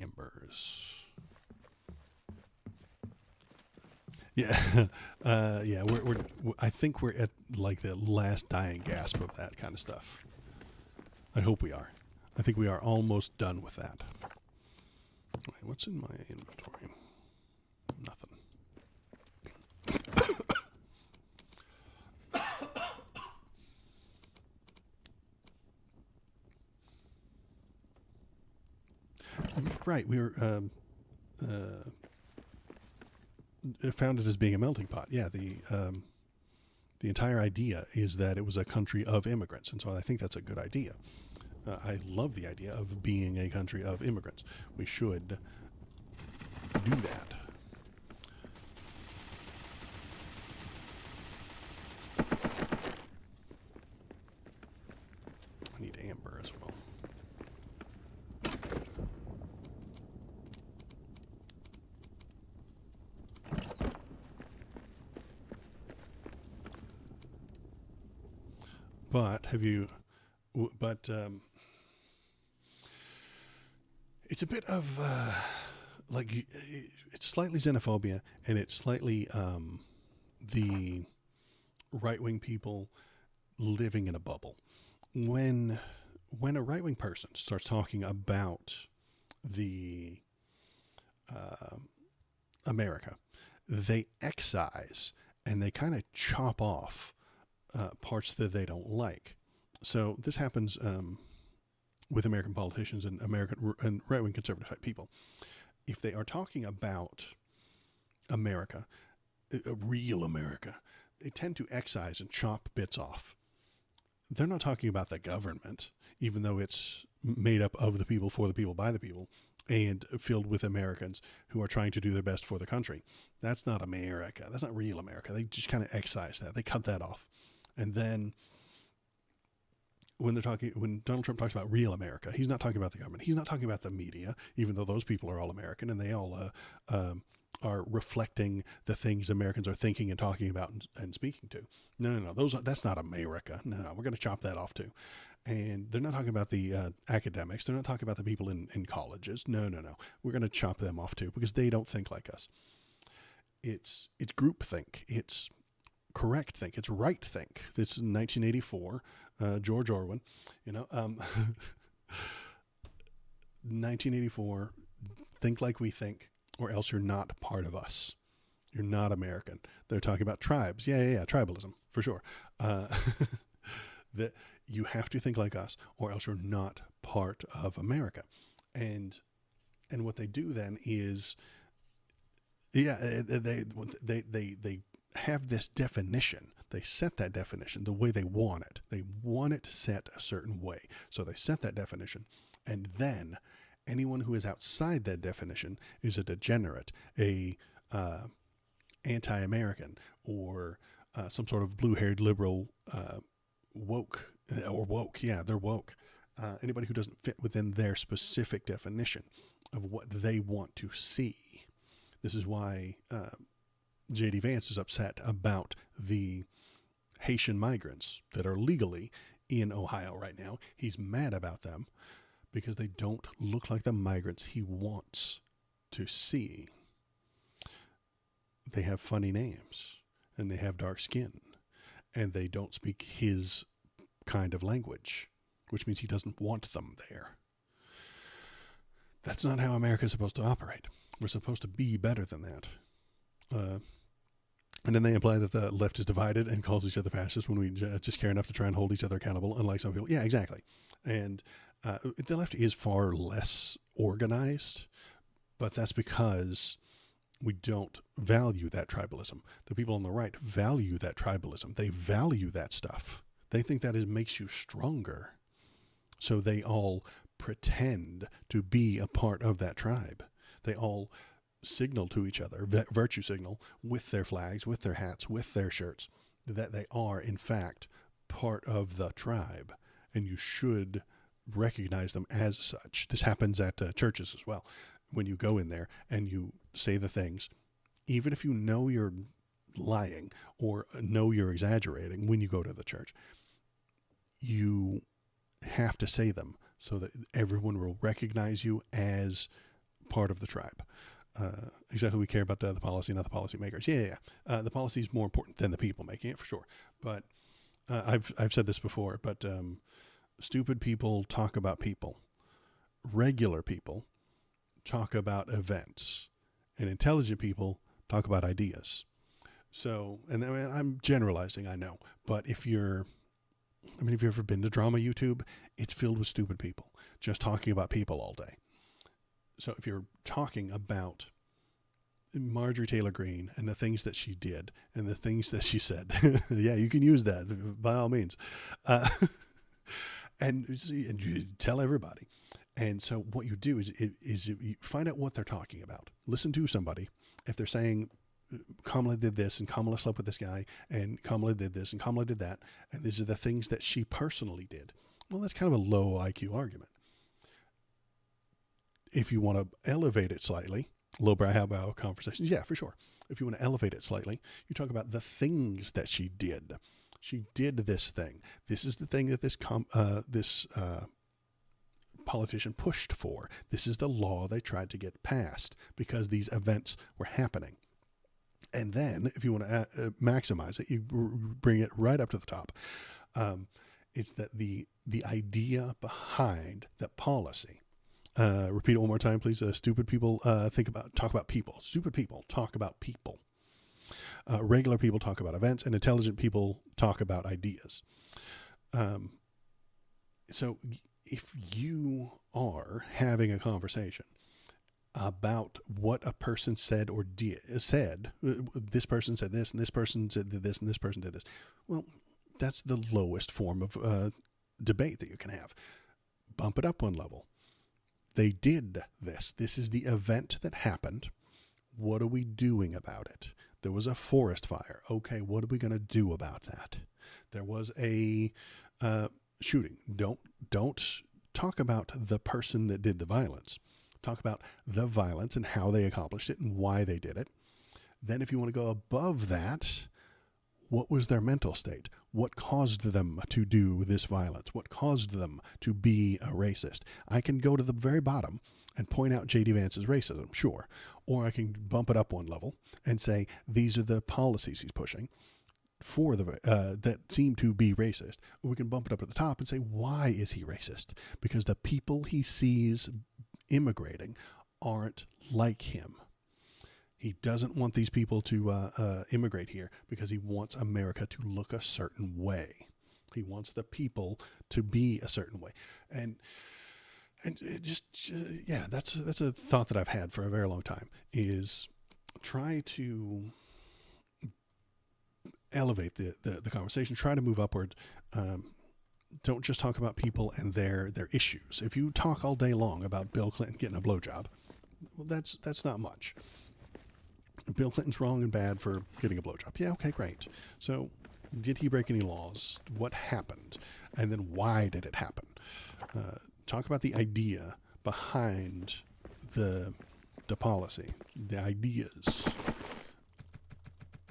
Ambers. Yeah, yeah. I think we're at like the last dying gasp of that kind of stuff. I hope we are. I think we are almost done with that. Wait, what's in my inventory? Nothing. Right, we were founded as being a melting pot. Yeah, the entire idea is that it was a country of immigrants, and so I think that's a good idea. I love the idea of being a country of immigrants. We should do that. I need amber as well. But it's a bit of it's slightly xenophobia, and it's slightly the right-wing people living in a bubble. When a right-wing person starts talking about the America, they excise and they kind of chop off parts that they don't like. So this happens with American politicians and right-wing conservative type people. If they are talking about America, a real America, they tend to excise and chop bits off. They're not talking about the government, even though it's made up of the people, for the people, by the people, and filled with Americans who are trying to do their best for the country. That's not America. That's not real America. They just kind of excise that. They cut that off. And then when Donald Trump talks about real America, he's not talking about the government. He's not talking about the media, even though those people are all American and they all are reflecting the things Americans are thinking and talking about and speaking to. No. That's not America. No, we're going to chop that off too. And they're not talking about the academics. They're not talking about the people in colleges. No. We're going to chop them off too, because they don't think like us. It's groupthink. It's correct think. It's right think. This is 1984. George Orwell. 1984. Think like we think, or else you're not part of us. You're not American. They're talking about tribes. Yeah. Tribalism for sure. That you have to think like us, or else you're not part of America. And what they do then is, they have this definition. They set that definition the way they want it. They want it set a certain way. So they set that definition, and then anyone who is outside that definition is a degenerate, a anti-American, or some sort of blue-haired liberal, woke. Yeah, they're woke. Anybody who doesn't fit within their specific definition of what they want to see. This is why J.D. Vance is upset about the Haitian migrants that are legally in Ohio right now. He's mad about them because they don't look like the migrants he wants to see. They have funny names. and they have dark skin, and they don't speak his kind of language, which means he doesn't want them there. That's not how America is supposed to operate. We're supposed to be better than that. And then they imply that the left is divided and calls each other fascists when we just care enough to try and hold each other accountable, unlike some people. Yeah, exactly. And the left is far less organized, but that's because we don't value that tribalism. The people on the right value that tribalism. They value that stuff. They think that it makes you stronger. So they all pretend to be a part of that tribe. They all signal to each other, virtue signal, with their flags, with their hats, with their shirts, that they are, in fact, part of the tribe. And you should recognize them as such. This happens at churches as well. When you go in there and you say the things, even if you know you're lying or know you're exaggerating when you go to the church, you have to say them so that everyone will recognize you as part of the tribe. Exactly, we care about the policy, not the policy makers. Yeah. The policy is more important than the people making it, for sure. But I've said this before, but stupid people talk about people. Regular people talk about events, and intelligent people talk about ideas. So, and I mean, I'm generalizing, I know, but if you've ever been to drama YouTube, it's filled with stupid people just talking about people all day. So if you're talking about Marjorie Taylor Greene and the things that she did and the things that she said, yeah, you can use that by all means. And you tell everybody. And so what you do is you find out what they're talking about. Listen to somebody. If they're saying Kamala did this and Kamala slept with this guy and Kamala did this and Kamala did that, and these are the things that she personally did. Well, that's kind of a low IQ argument. If you want to elevate it slightly, lowbrow conversations, yeah, for sure. If you want to elevate it slightly, you talk about the things that she did. She did this thing. This is the thing that this politician pushed for. This is the law they tried to get passed because these events were happening. And then, if you want to maximize it, you bring it right up to the top. It's that the idea behind the policy. Repeat it one more time, please. Stupid people talk about people. Stupid people talk about people. Regular people talk about events, and intelligent people talk about ideas. So if you are having a conversation about what a person said or said, this person said this, and this person did this, and this person did this. Well, that's the lowest form of debate that you can have. Bump it up one level. They did this. This is the event that happened. What are we doing about it? There was a forest fire. Okay, what are we going to do about that? There was a shooting. Don't talk about the person that did the violence. Talk about the violence and how they accomplished it and why they did it. Then if you want to go above that, what was their mental state? What caused them to do this violence? What caused them to be a racist? I can go to the very bottom and point out J.D. Vance's racism, sure. Or I can bump it up one level and say, these are the policies he's pushing for that seem to be racist. Or we can bump it up at the top and say, why is he racist? Because the people he sees immigrating aren't like him. He doesn't want these people to immigrate here because he wants America to look a certain way. He wants the people to be a certain way. And that's a thought that I've had for a very long time, is try to elevate the conversation, try to move upward. Don't just talk about people and their issues. If you talk all day long about Bill Clinton getting a blowjob, well, that's not much. Bill Clinton's wrong and bad for getting a blowjob. Yeah, okay, great. So did he break any laws? What happened? And then why did it happen? Talk about the idea behind the policy. The ideas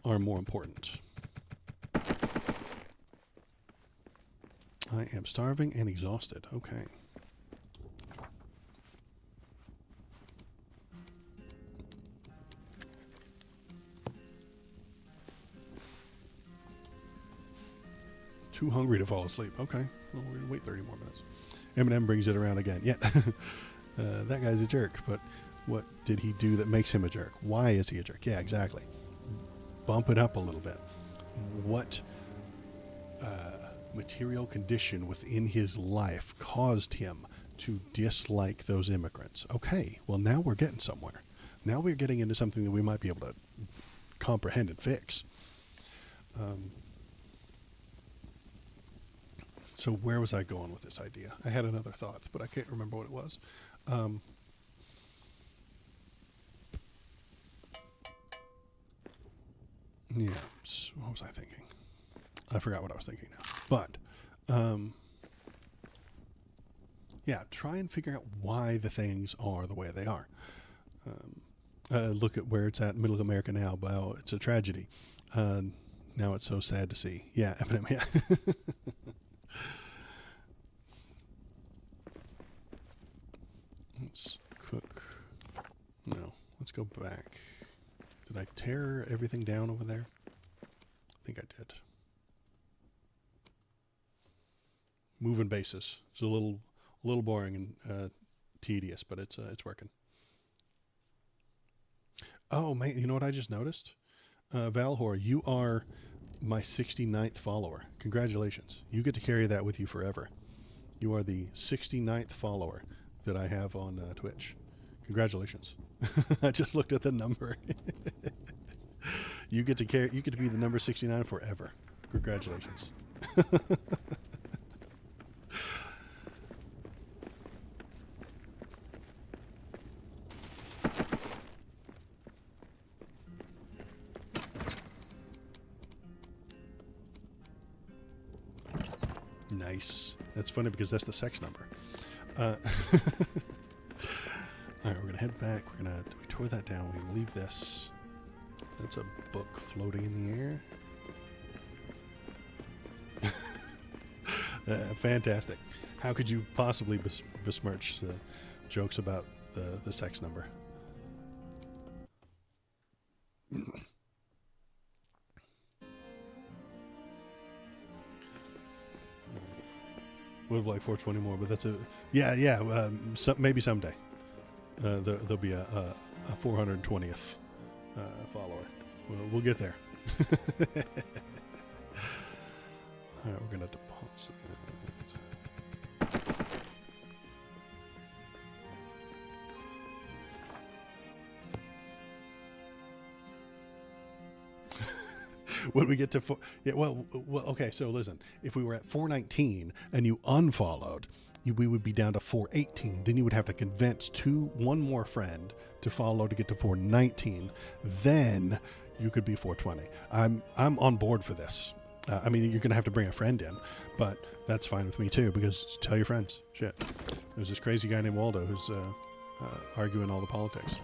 are more important. I am starving and exhausted. Okay. too hungry to fall asleep. Okay, well, we're going to wait 30 more minutes. Eminem brings it around again. Yeah, that guy's a jerk, but what did he do that makes him a jerk? Why is he a jerk? Yeah, exactly. Bump it up a little bit. What material condition within his life caused him to dislike those immigrants? Okay, well, now we're getting somewhere. Now we're getting into something that we might be able to comprehend and fix. So where was I going with this idea? I had another thought, but I can't remember what it was. Yeah, what was I thinking? I forgot what I was thinking now. But, yeah, try and figure out why the things are the way they are. Look at where it's at, Middle America now. Wow, it's a tragedy. Now it's so sad to see. Yeah, Eminem, yeah. Let's cook. No, let's go back. Did I tear everything down over there? I think I did. Moving bases. It's a little boring and tedious, but it's working. Oh man, you know what I just noticed? Valhor, you are my 69th follower. Congratulations. You get to carry that with you forever. You are the 69th follower that I have on Twitch. Congratulations. I just looked at the number. You get to be the number 69 forever. Congratulations. Nice. That's funny because that's the sex number. All right, we're going to head back. We tore that down. We're going to leave this. That's a book floating in the air. Fantastic. How could you possibly besmirch jokes about the sex number? Would have liked 420 more, but that's maybe someday there'll be a 420th follower. We'll get there. All right, we're gonna deposit. When we get to okay, so listen, if we were at 419 and you unfollowed, we would be down to 418. Then you would have to convince one more friend to follow to get to 419. Then you could be 420. I'm on board for this. I mean, you're gonna have to bring a friend in, but that's fine with me too, because tell your friends. Shit, there's this crazy guy named Waldo who's arguing all the politics.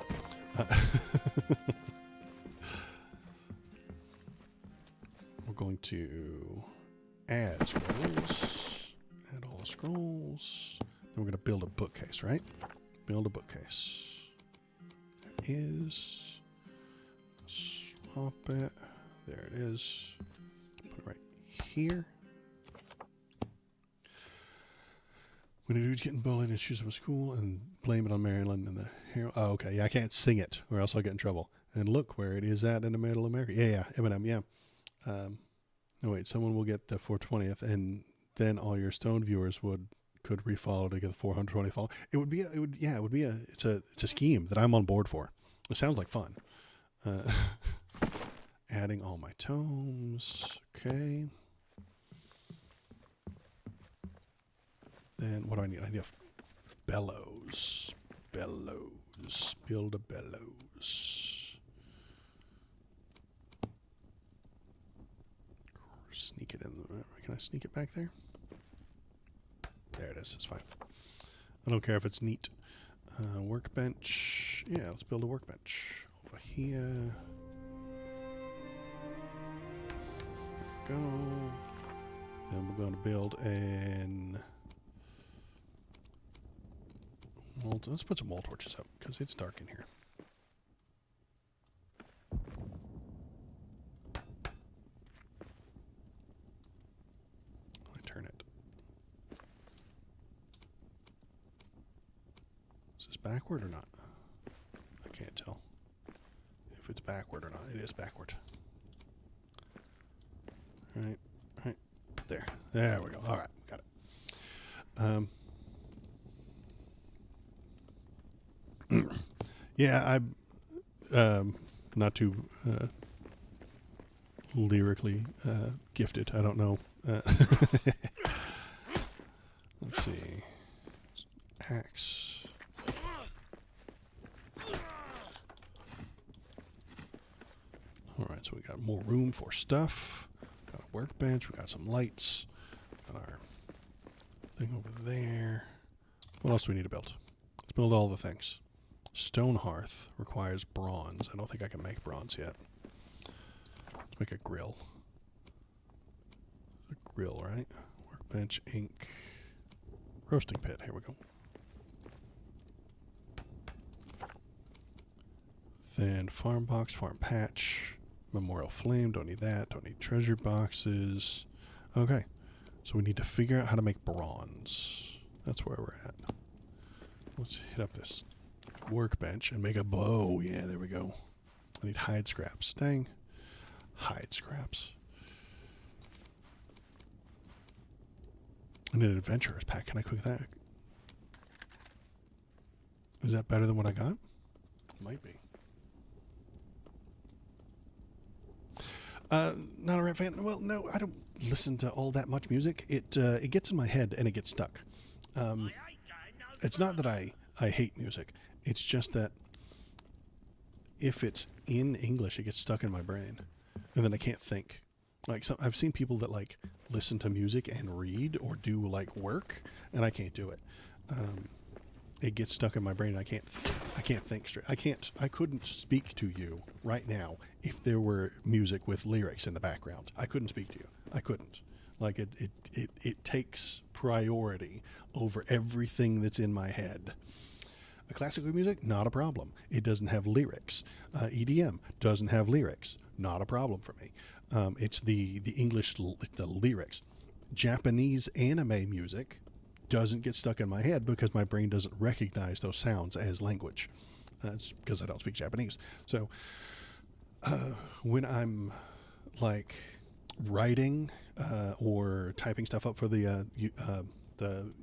Going to add scrolls, add all the scrolls. Then we're going to build a bookcase, right? Build a bookcase. There it is. Swap it. There it is. Put it right here. When a dude's getting bullied and shoes up at school and blame it on Maryland and the hero. Oh, okay. Yeah, I can't sing it or else I'll get in trouble. And look where it is at in the middle of America. Yeah, Eminem, yeah. No, wait, someone will get the 420th, and then all your Stone viewers could refollow to get the 420 follow. It's a scheme that I'm on board for. It sounds like fun. Adding all my tomes. Okay. Then what do I need? I need a bellows. Bellows. Build a bellows. Sneak it in. Can I sneak it back there? There it is. It's fine. I don't care if it's neat. Workbench. Yeah, let's build a workbench. Over here. There we go. Then we're going to build an... Let's put some wall torches up because it's dark in here. backward or not? I can't tell if it's backward or not. It is backward. Right. There. There we go. All right. Got it. Yeah, I'm not too lyrically gifted. I don't know. Let's see. Axe. All right, so we got more room for stuff. Got a workbench. We got some lights. Got our thing over there. What else do we need to build? Let's build all the things. Stone hearth requires bronze. I don't think I can make bronze yet. Let's make a grill. A grill, right? Workbench, ink, roasting pit. Here we go. Then farm box, farm patch, memorial flame. Don't need that. Don't need treasure boxes. Okay. So we need to figure out how to make bronze. That's where we're at. Let's hit up this workbench and make a bow. Yeah, there we go. I need hide scraps. Dang. Hide scraps. I need an adventurer's pack. Can I cook that? Is that better than what I got? Might be. Not a rap fan. Well, no, I don't listen to all that much music. It gets in my head and it gets stuck. It's not that I hate music. It's just that if it's in English, it gets stuck in my brain, and then I can't think. Like, so I've seen people that like listen to music and read or do like work, and I can't do it. It gets stuck in my brain. I can't think straight. I couldn't speak to you right now if there were music with lyrics in the background. I couldn't speak to you. I couldn't. Like it takes priority over everything that's in my head. Classical music, not a problem. It doesn't have lyrics. EDM doesn't have lyrics. Not a problem for me. It's the English, the lyrics. Japanese anime music doesn't get stuck in my head because my brain doesn't recognize those sounds as language. That's because I don't speak Japanese. So when I'm like writing or typing stuff up for the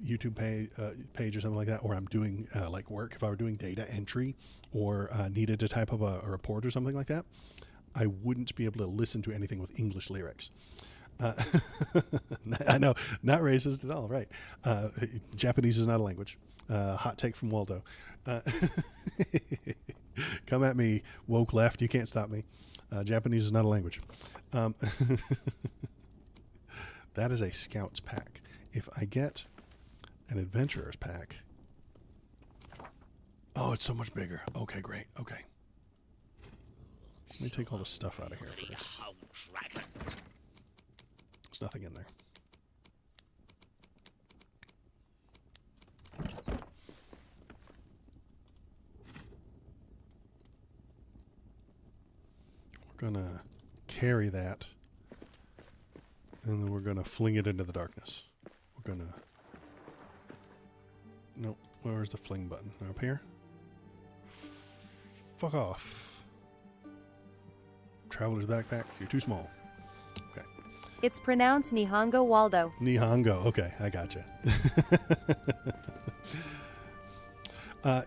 YouTube page or something like that, or I'm doing like work, if I were doing data entry or needed to type up a report or something like that, I wouldn't be able to listen to anything with English lyrics. I know, not racist at all, right? Japanese is not a language. Hot take from Waldo. Come at me, woke left. You can't stop me. Japanese is not a language. That is a scout's pack. If I get an adventurer's pack, oh, it's so much bigger. Okay, great. Okay. Let me take all the stuff out of here first. There's nothing in there. We're gonna carry that, and then we're gonna fling it into the darkness. We're gonna... Nope. Where's the fling button? Up here? Fuck off. Traveler's backpack. You're too small. Okay. It's pronounced Nihongo Waldo. Nihongo. Okay, I gotcha.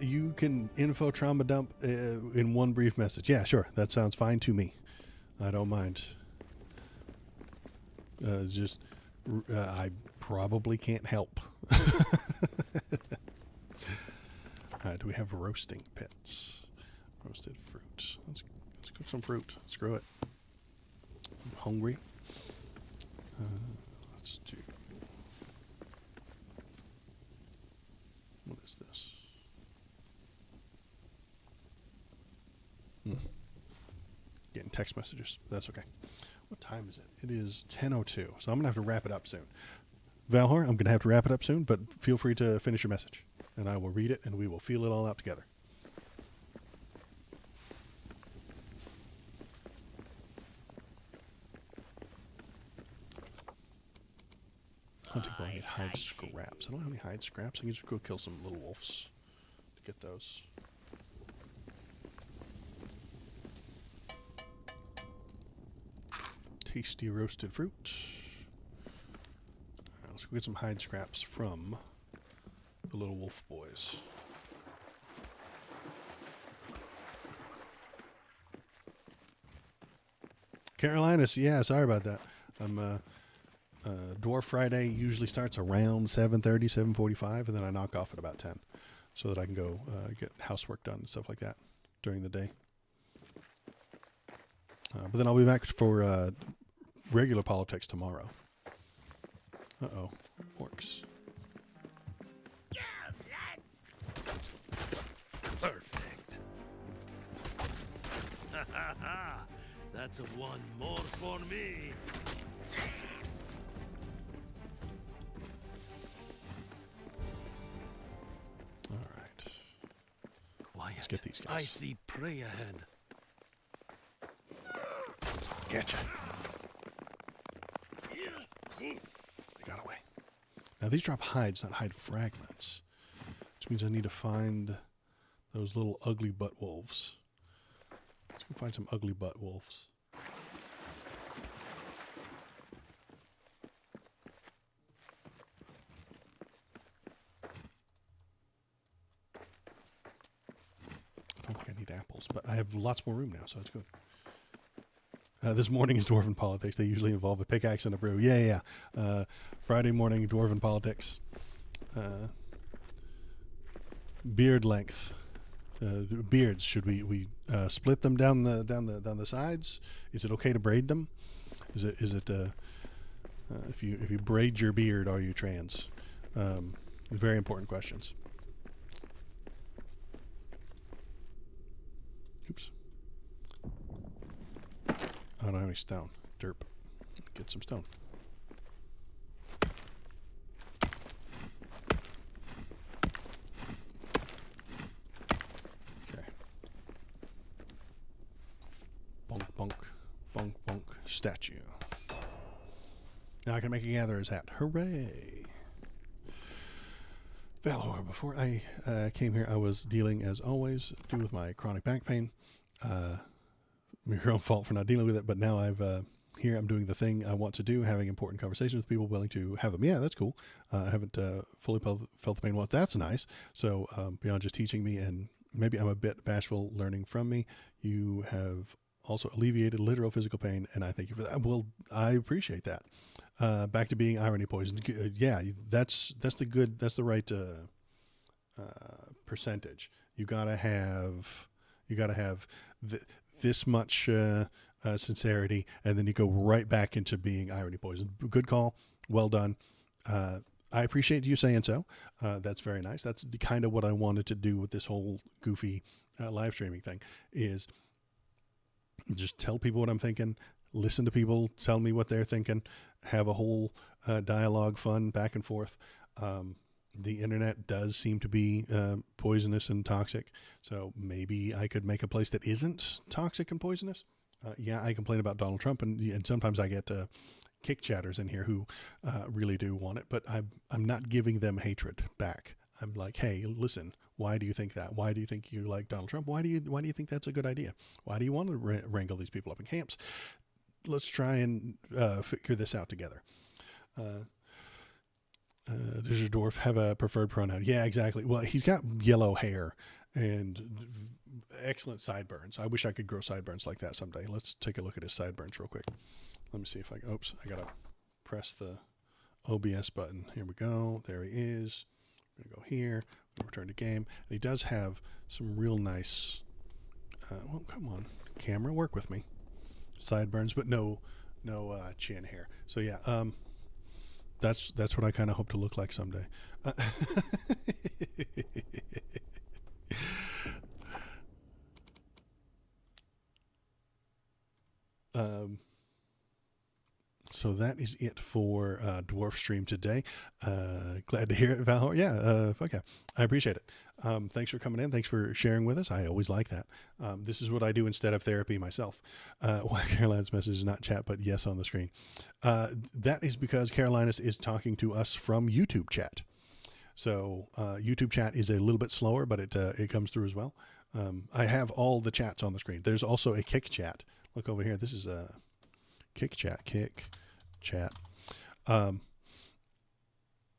You can info trauma dump in one brief message. Yeah, sure. That sounds fine to me. I don't mind. I probably can't help. Do we have roasting pits? Roasted fruit. Let's cook some fruit. Screw it. I'm hungry. Let's do... What is this? Getting text messages. That's okay. What time is it? It is 10:02. So I'm going to have to wrap it up soon. Valhor, I'm going to have to wrap it up soon, but feel free to finish your message. And I will read it, and we will feel it all out together. Hunting ball, I need hide scraps. I don't have any hide scraps. I can just go kill some little wolves get those. Tasty roasted fruit. Let's go get some hide scraps from the little wolf boys. Carolinas, yeah, sorry about that. Dwarfriday usually starts around 7:30, 7:45, and then I knock off at about 10 so that I can go get housework done and stuff like that during the day. But then I'll be back for regular politics tomorrow. Uh-oh. Orcs. Perfect. Ha ha ha! That's one more for me. All right. Quiet. Let's get these guys. I see prey ahead. Getcha. They got away. Now these drop hides, not hide fragments. Which means I need to find those little ugly butt wolves. Let's go find some ugly butt wolves. I don't think I need apples, but I have lots more room now, so it's good. This morning is Dwarven Politics. They usually involve a pickaxe and a brew. Yeah. Friday morning, Dwarven Politics. Beard length. Beards. Should we split them down the sides? Is it okay to braid them? Is it if you braid your beard, are you trans? Very important questions. Oops. I don't have any stone. Derp. Get some stone. Okay. Bonk, bonk, bonk, bonk. Statue. Now I can make a gatherer's hat. Hooray! Valor, before I came here, I was dealing, as always, with my chronic back pain. Your own fault for not dealing with it, but now here I'm doing the thing I want to do, having important conversations with people willing to have them. Yeah, that's cool. I haven't fully felt the pain once. That's nice. So beyond just teaching me, and maybe I'm a bit bashful learning from me, you have also alleviated literal physical pain, and I thank you for that. Well, I appreciate that. Back to being irony poisoned. Yeah, that's the right percentage. You gotta have this much sincerity, and then you go right back into being irony poisoned. Good call. Well done. I appreciate you saying so. That's very nice. That's the kind of what I wanted to do with this whole goofy live streaming thing, is just tell people what I'm thinking, listen to people tell me what they're thinking, have a whole dialogue, fun back and forth. The internet does seem to be poisonous and toxic, so maybe I could make a place that isn't toxic and poisonous. Yeah, I complain about Donald Trump, and sometimes I get kick chatters in here who really do want it, but I'm not giving them hatred back. I'm like, hey, listen, why do you think that? Why do you think you like Donald Trump? Why do you think that's a good idea? Why do you want to wrangle these people up in camps? Let's try and figure this out together. Does your dwarf have a preferred pronoun? Yeah, exactly. Well, he's got yellow hair and excellent sideburns. I wish I could grow sideburns like that someday. Let's take a look at his sideburns real quick. Let me see if oops, I gotta press the OBS button. Here we go. There he is. I'm gonna go here. I'm gonna return to game. And he does have some real nice, well, come on, camera, work with me. Sideburns, but no chin hair. So yeah, that's what I kind of hope to look like someday. So that is it for Dwarf Stream today. Glad to hear it, Valor. Yeah, fuck yeah. I appreciate it. Thanks for coming in. Thanks for sharing with us. I always like that. This is what I do instead of therapy myself. Why Carolina's message is not chat, but yes on the screen. That is because Carolina is talking to us from YouTube chat. So YouTube chat is a little bit slower, but it comes through as well. I have all the chats on the screen. There's also a Kick chat. Look over here. This is a Kick chat.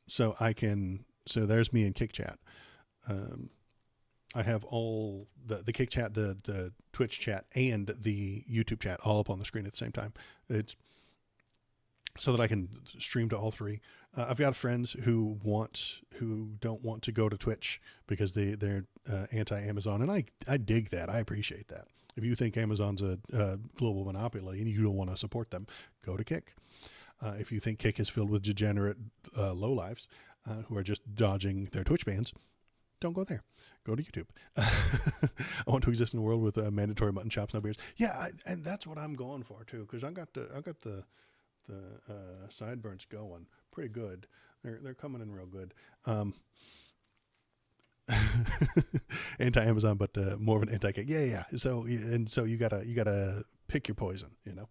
So there's me in Kick chat. I have all the Kick chat, the Twitch chat, and the YouTube chat all up on the screen at the same time. It's so that I can stream to all three. I've got friends who don't want to go to Twitch because they're anti-Amazon, and I dig that. I appreciate that. If you think Amazon's a global monopoly and you don't want to support them, go to Kick. If you think Kick is filled with degenerate lowlifes who are just dodging their Twitch bans, don't go there. Go to YouTube. I want to exist in a world with mandatory mutton chops, no beers. Yeah, and that's what I'm going for too, because I got the sideburns going pretty good. They're coming in real good. Anti-Amazon, but more of an anti-Kick. Yeah. So you gotta pick your poison. You know,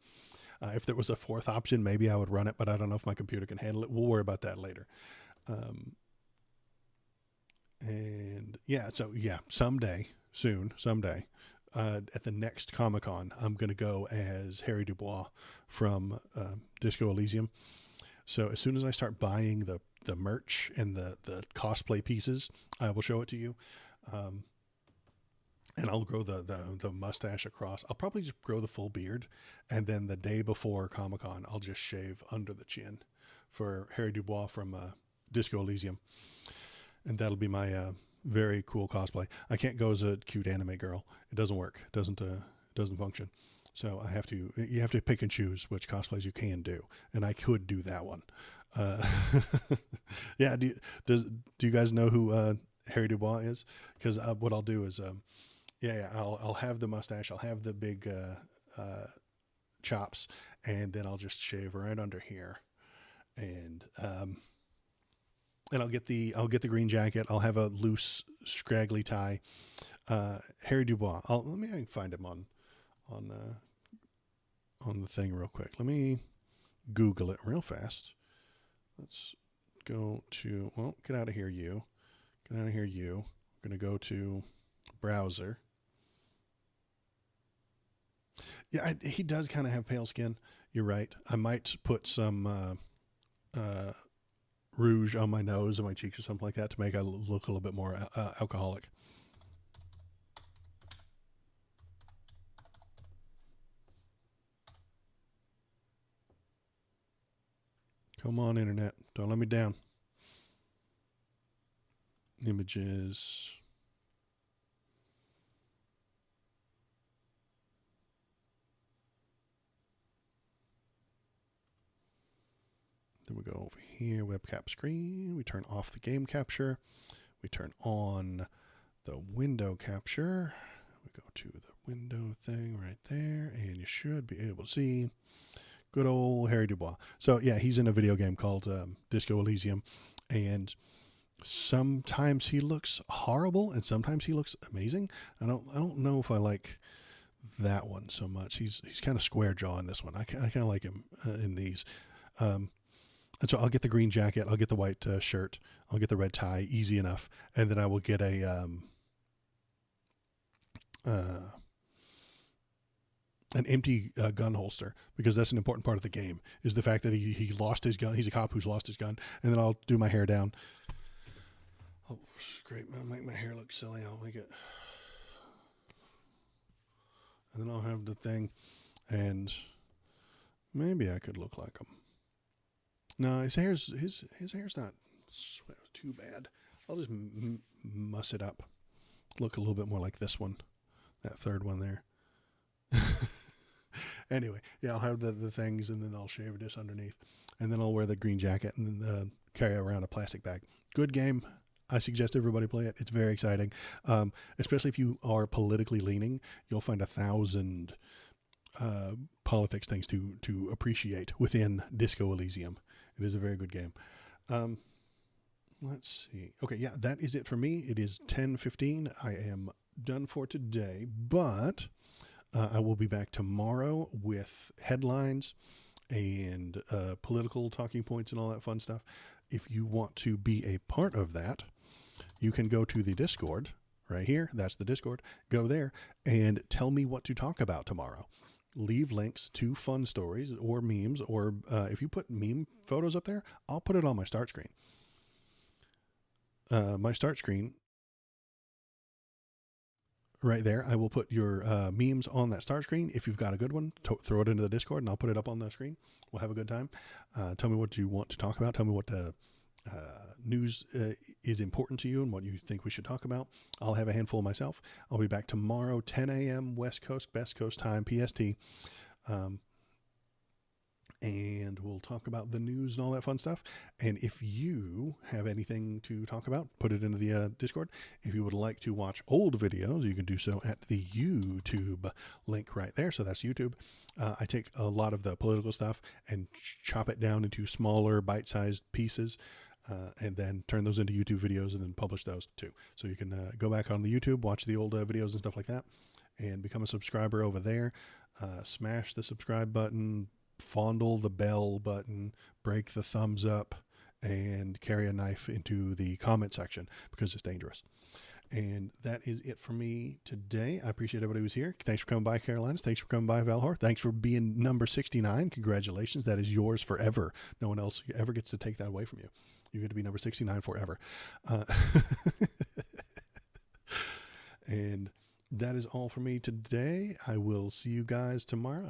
if there was a fourth option, maybe I would run it, but I don't know if my computer can handle it. We'll worry about that later. Someday, at the next Comic-Con, I'm going to go as Harry Dubois from Disco Elysium. So as soon as I start buying the merch and the cosplay pieces, I will show it to you. And I'll grow the mustache across. I'll probably just grow the full beard. And then the day before Comic-Con, I'll just shave under the chin for Harry Dubois from Disco Elysium. And that'll be my very cool cosplay. I can't go as a cute anime girl. It doesn't work. It doesn't function. So you have to pick and choose which cosplays you can do. And I could do that one. Yeah. Do you guys know who Harry Dubois is? Because what I'll do is, I'll have the mustache. I'll have the big chops, and then I'll just shave right under here. And I'll get the green jacket. I'll have a loose, scraggly tie. Harry Dubois. I can find him on the thing real quick. Let me Google it real fast. Let's go to, get out of here, you. Get out of here, you. I'm going to go to browser. Yeah, he does kind of have pale skin. You're right. I might put some rouge on my nose and my cheeks or something like that to make it look a little bit more alcoholic. Come on, internet. Don't let me down. Images. Then we go over here, webcap screen. We turn off the game capture. We turn on the window capture. We go to the window thing right there, and you should be able to see good old Harry Dubois. So yeah, he's in a video game called Disco Elysium, and sometimes he looks horrible, and sometimes he looks amazing. I don't know if I like that one so much. He's kind of square jaw in this one. I kind of like him in these. And so I'll get the green jacket. I'll get the white shirt. I'll get the red tie. Easy enough. And then I will get an empty gun holster, because that's an important part of the game, is the fact that he lost his gun. He's a cop who's lost his gun. And then I'll do my hair down. Oh, great. I'll make my hair look silly. I'll make it. And then I'll have the thing, and maybe I could look like him. No, his hair's not too bad. I'll just muss it up. Look a little bit more like this one, that third one there. Anyway, yeah, I'll have the things, and then I'll shave this underneath, and then I'll wear the green jacket, and then carry around a plastic bag. Good game. I suggest everybody play it. It's very exciting, especially if you are politically leaning. You'll find 1,000 politics things to appreciate within Disco Elysium. It is a very good game. Let's see. Okay, yeah, that is it for me. It is 10:15. I am done for today, but I will be back tomorrow with headlines and political talking points and all that fun stuff. if you want to be a part of that, you can go to the Discord right here. That's the Discord. Go there and tell me what to talk about tomorrow. Leave links to fun stories or memes, or if you put meme photos up there, I'll put it on my start screen. My start screen right there, I will put your memes on that start screen. If you've got a good one, throw it into the Discord and I'll put it up on the screen. We'll have a good time. Tell me what you want to talk about. Tell me what news is important to you and what you think we should talk about. I'll have a handful myself. I'll be back tomorrow, 10 a.m. West Coast, Best Coast time, PST. And we'll talk about the news and all that fun stuff. And if you have anything to talk about, put it into the Discord. If you would like to watch old videos, you can do so at the YouTube link right there. So that's YouTube. I take a lot of the political stuff and chop it down into smaller bite-sized pieces, and then turn those into YouTube videos and then publish those too. So you can go back on the YouTube, watch the old videos and stuff like that, and become a subscriber over there. Smash the subscribe button, fondle the bell button, break the thumbs up, and carry a knife into the comment section because it's dangerous. And that is it for me today. I appreciate everybody who's here. Thanks for coming by, Carolinas. Thanks for coming by, Valhor. Thanks for being number 69. Congratulations. That is yours forever. No one else ever gets to take that away from you. You get to be number 69 forever. And that is all for me today. I will see you guys tomorrow.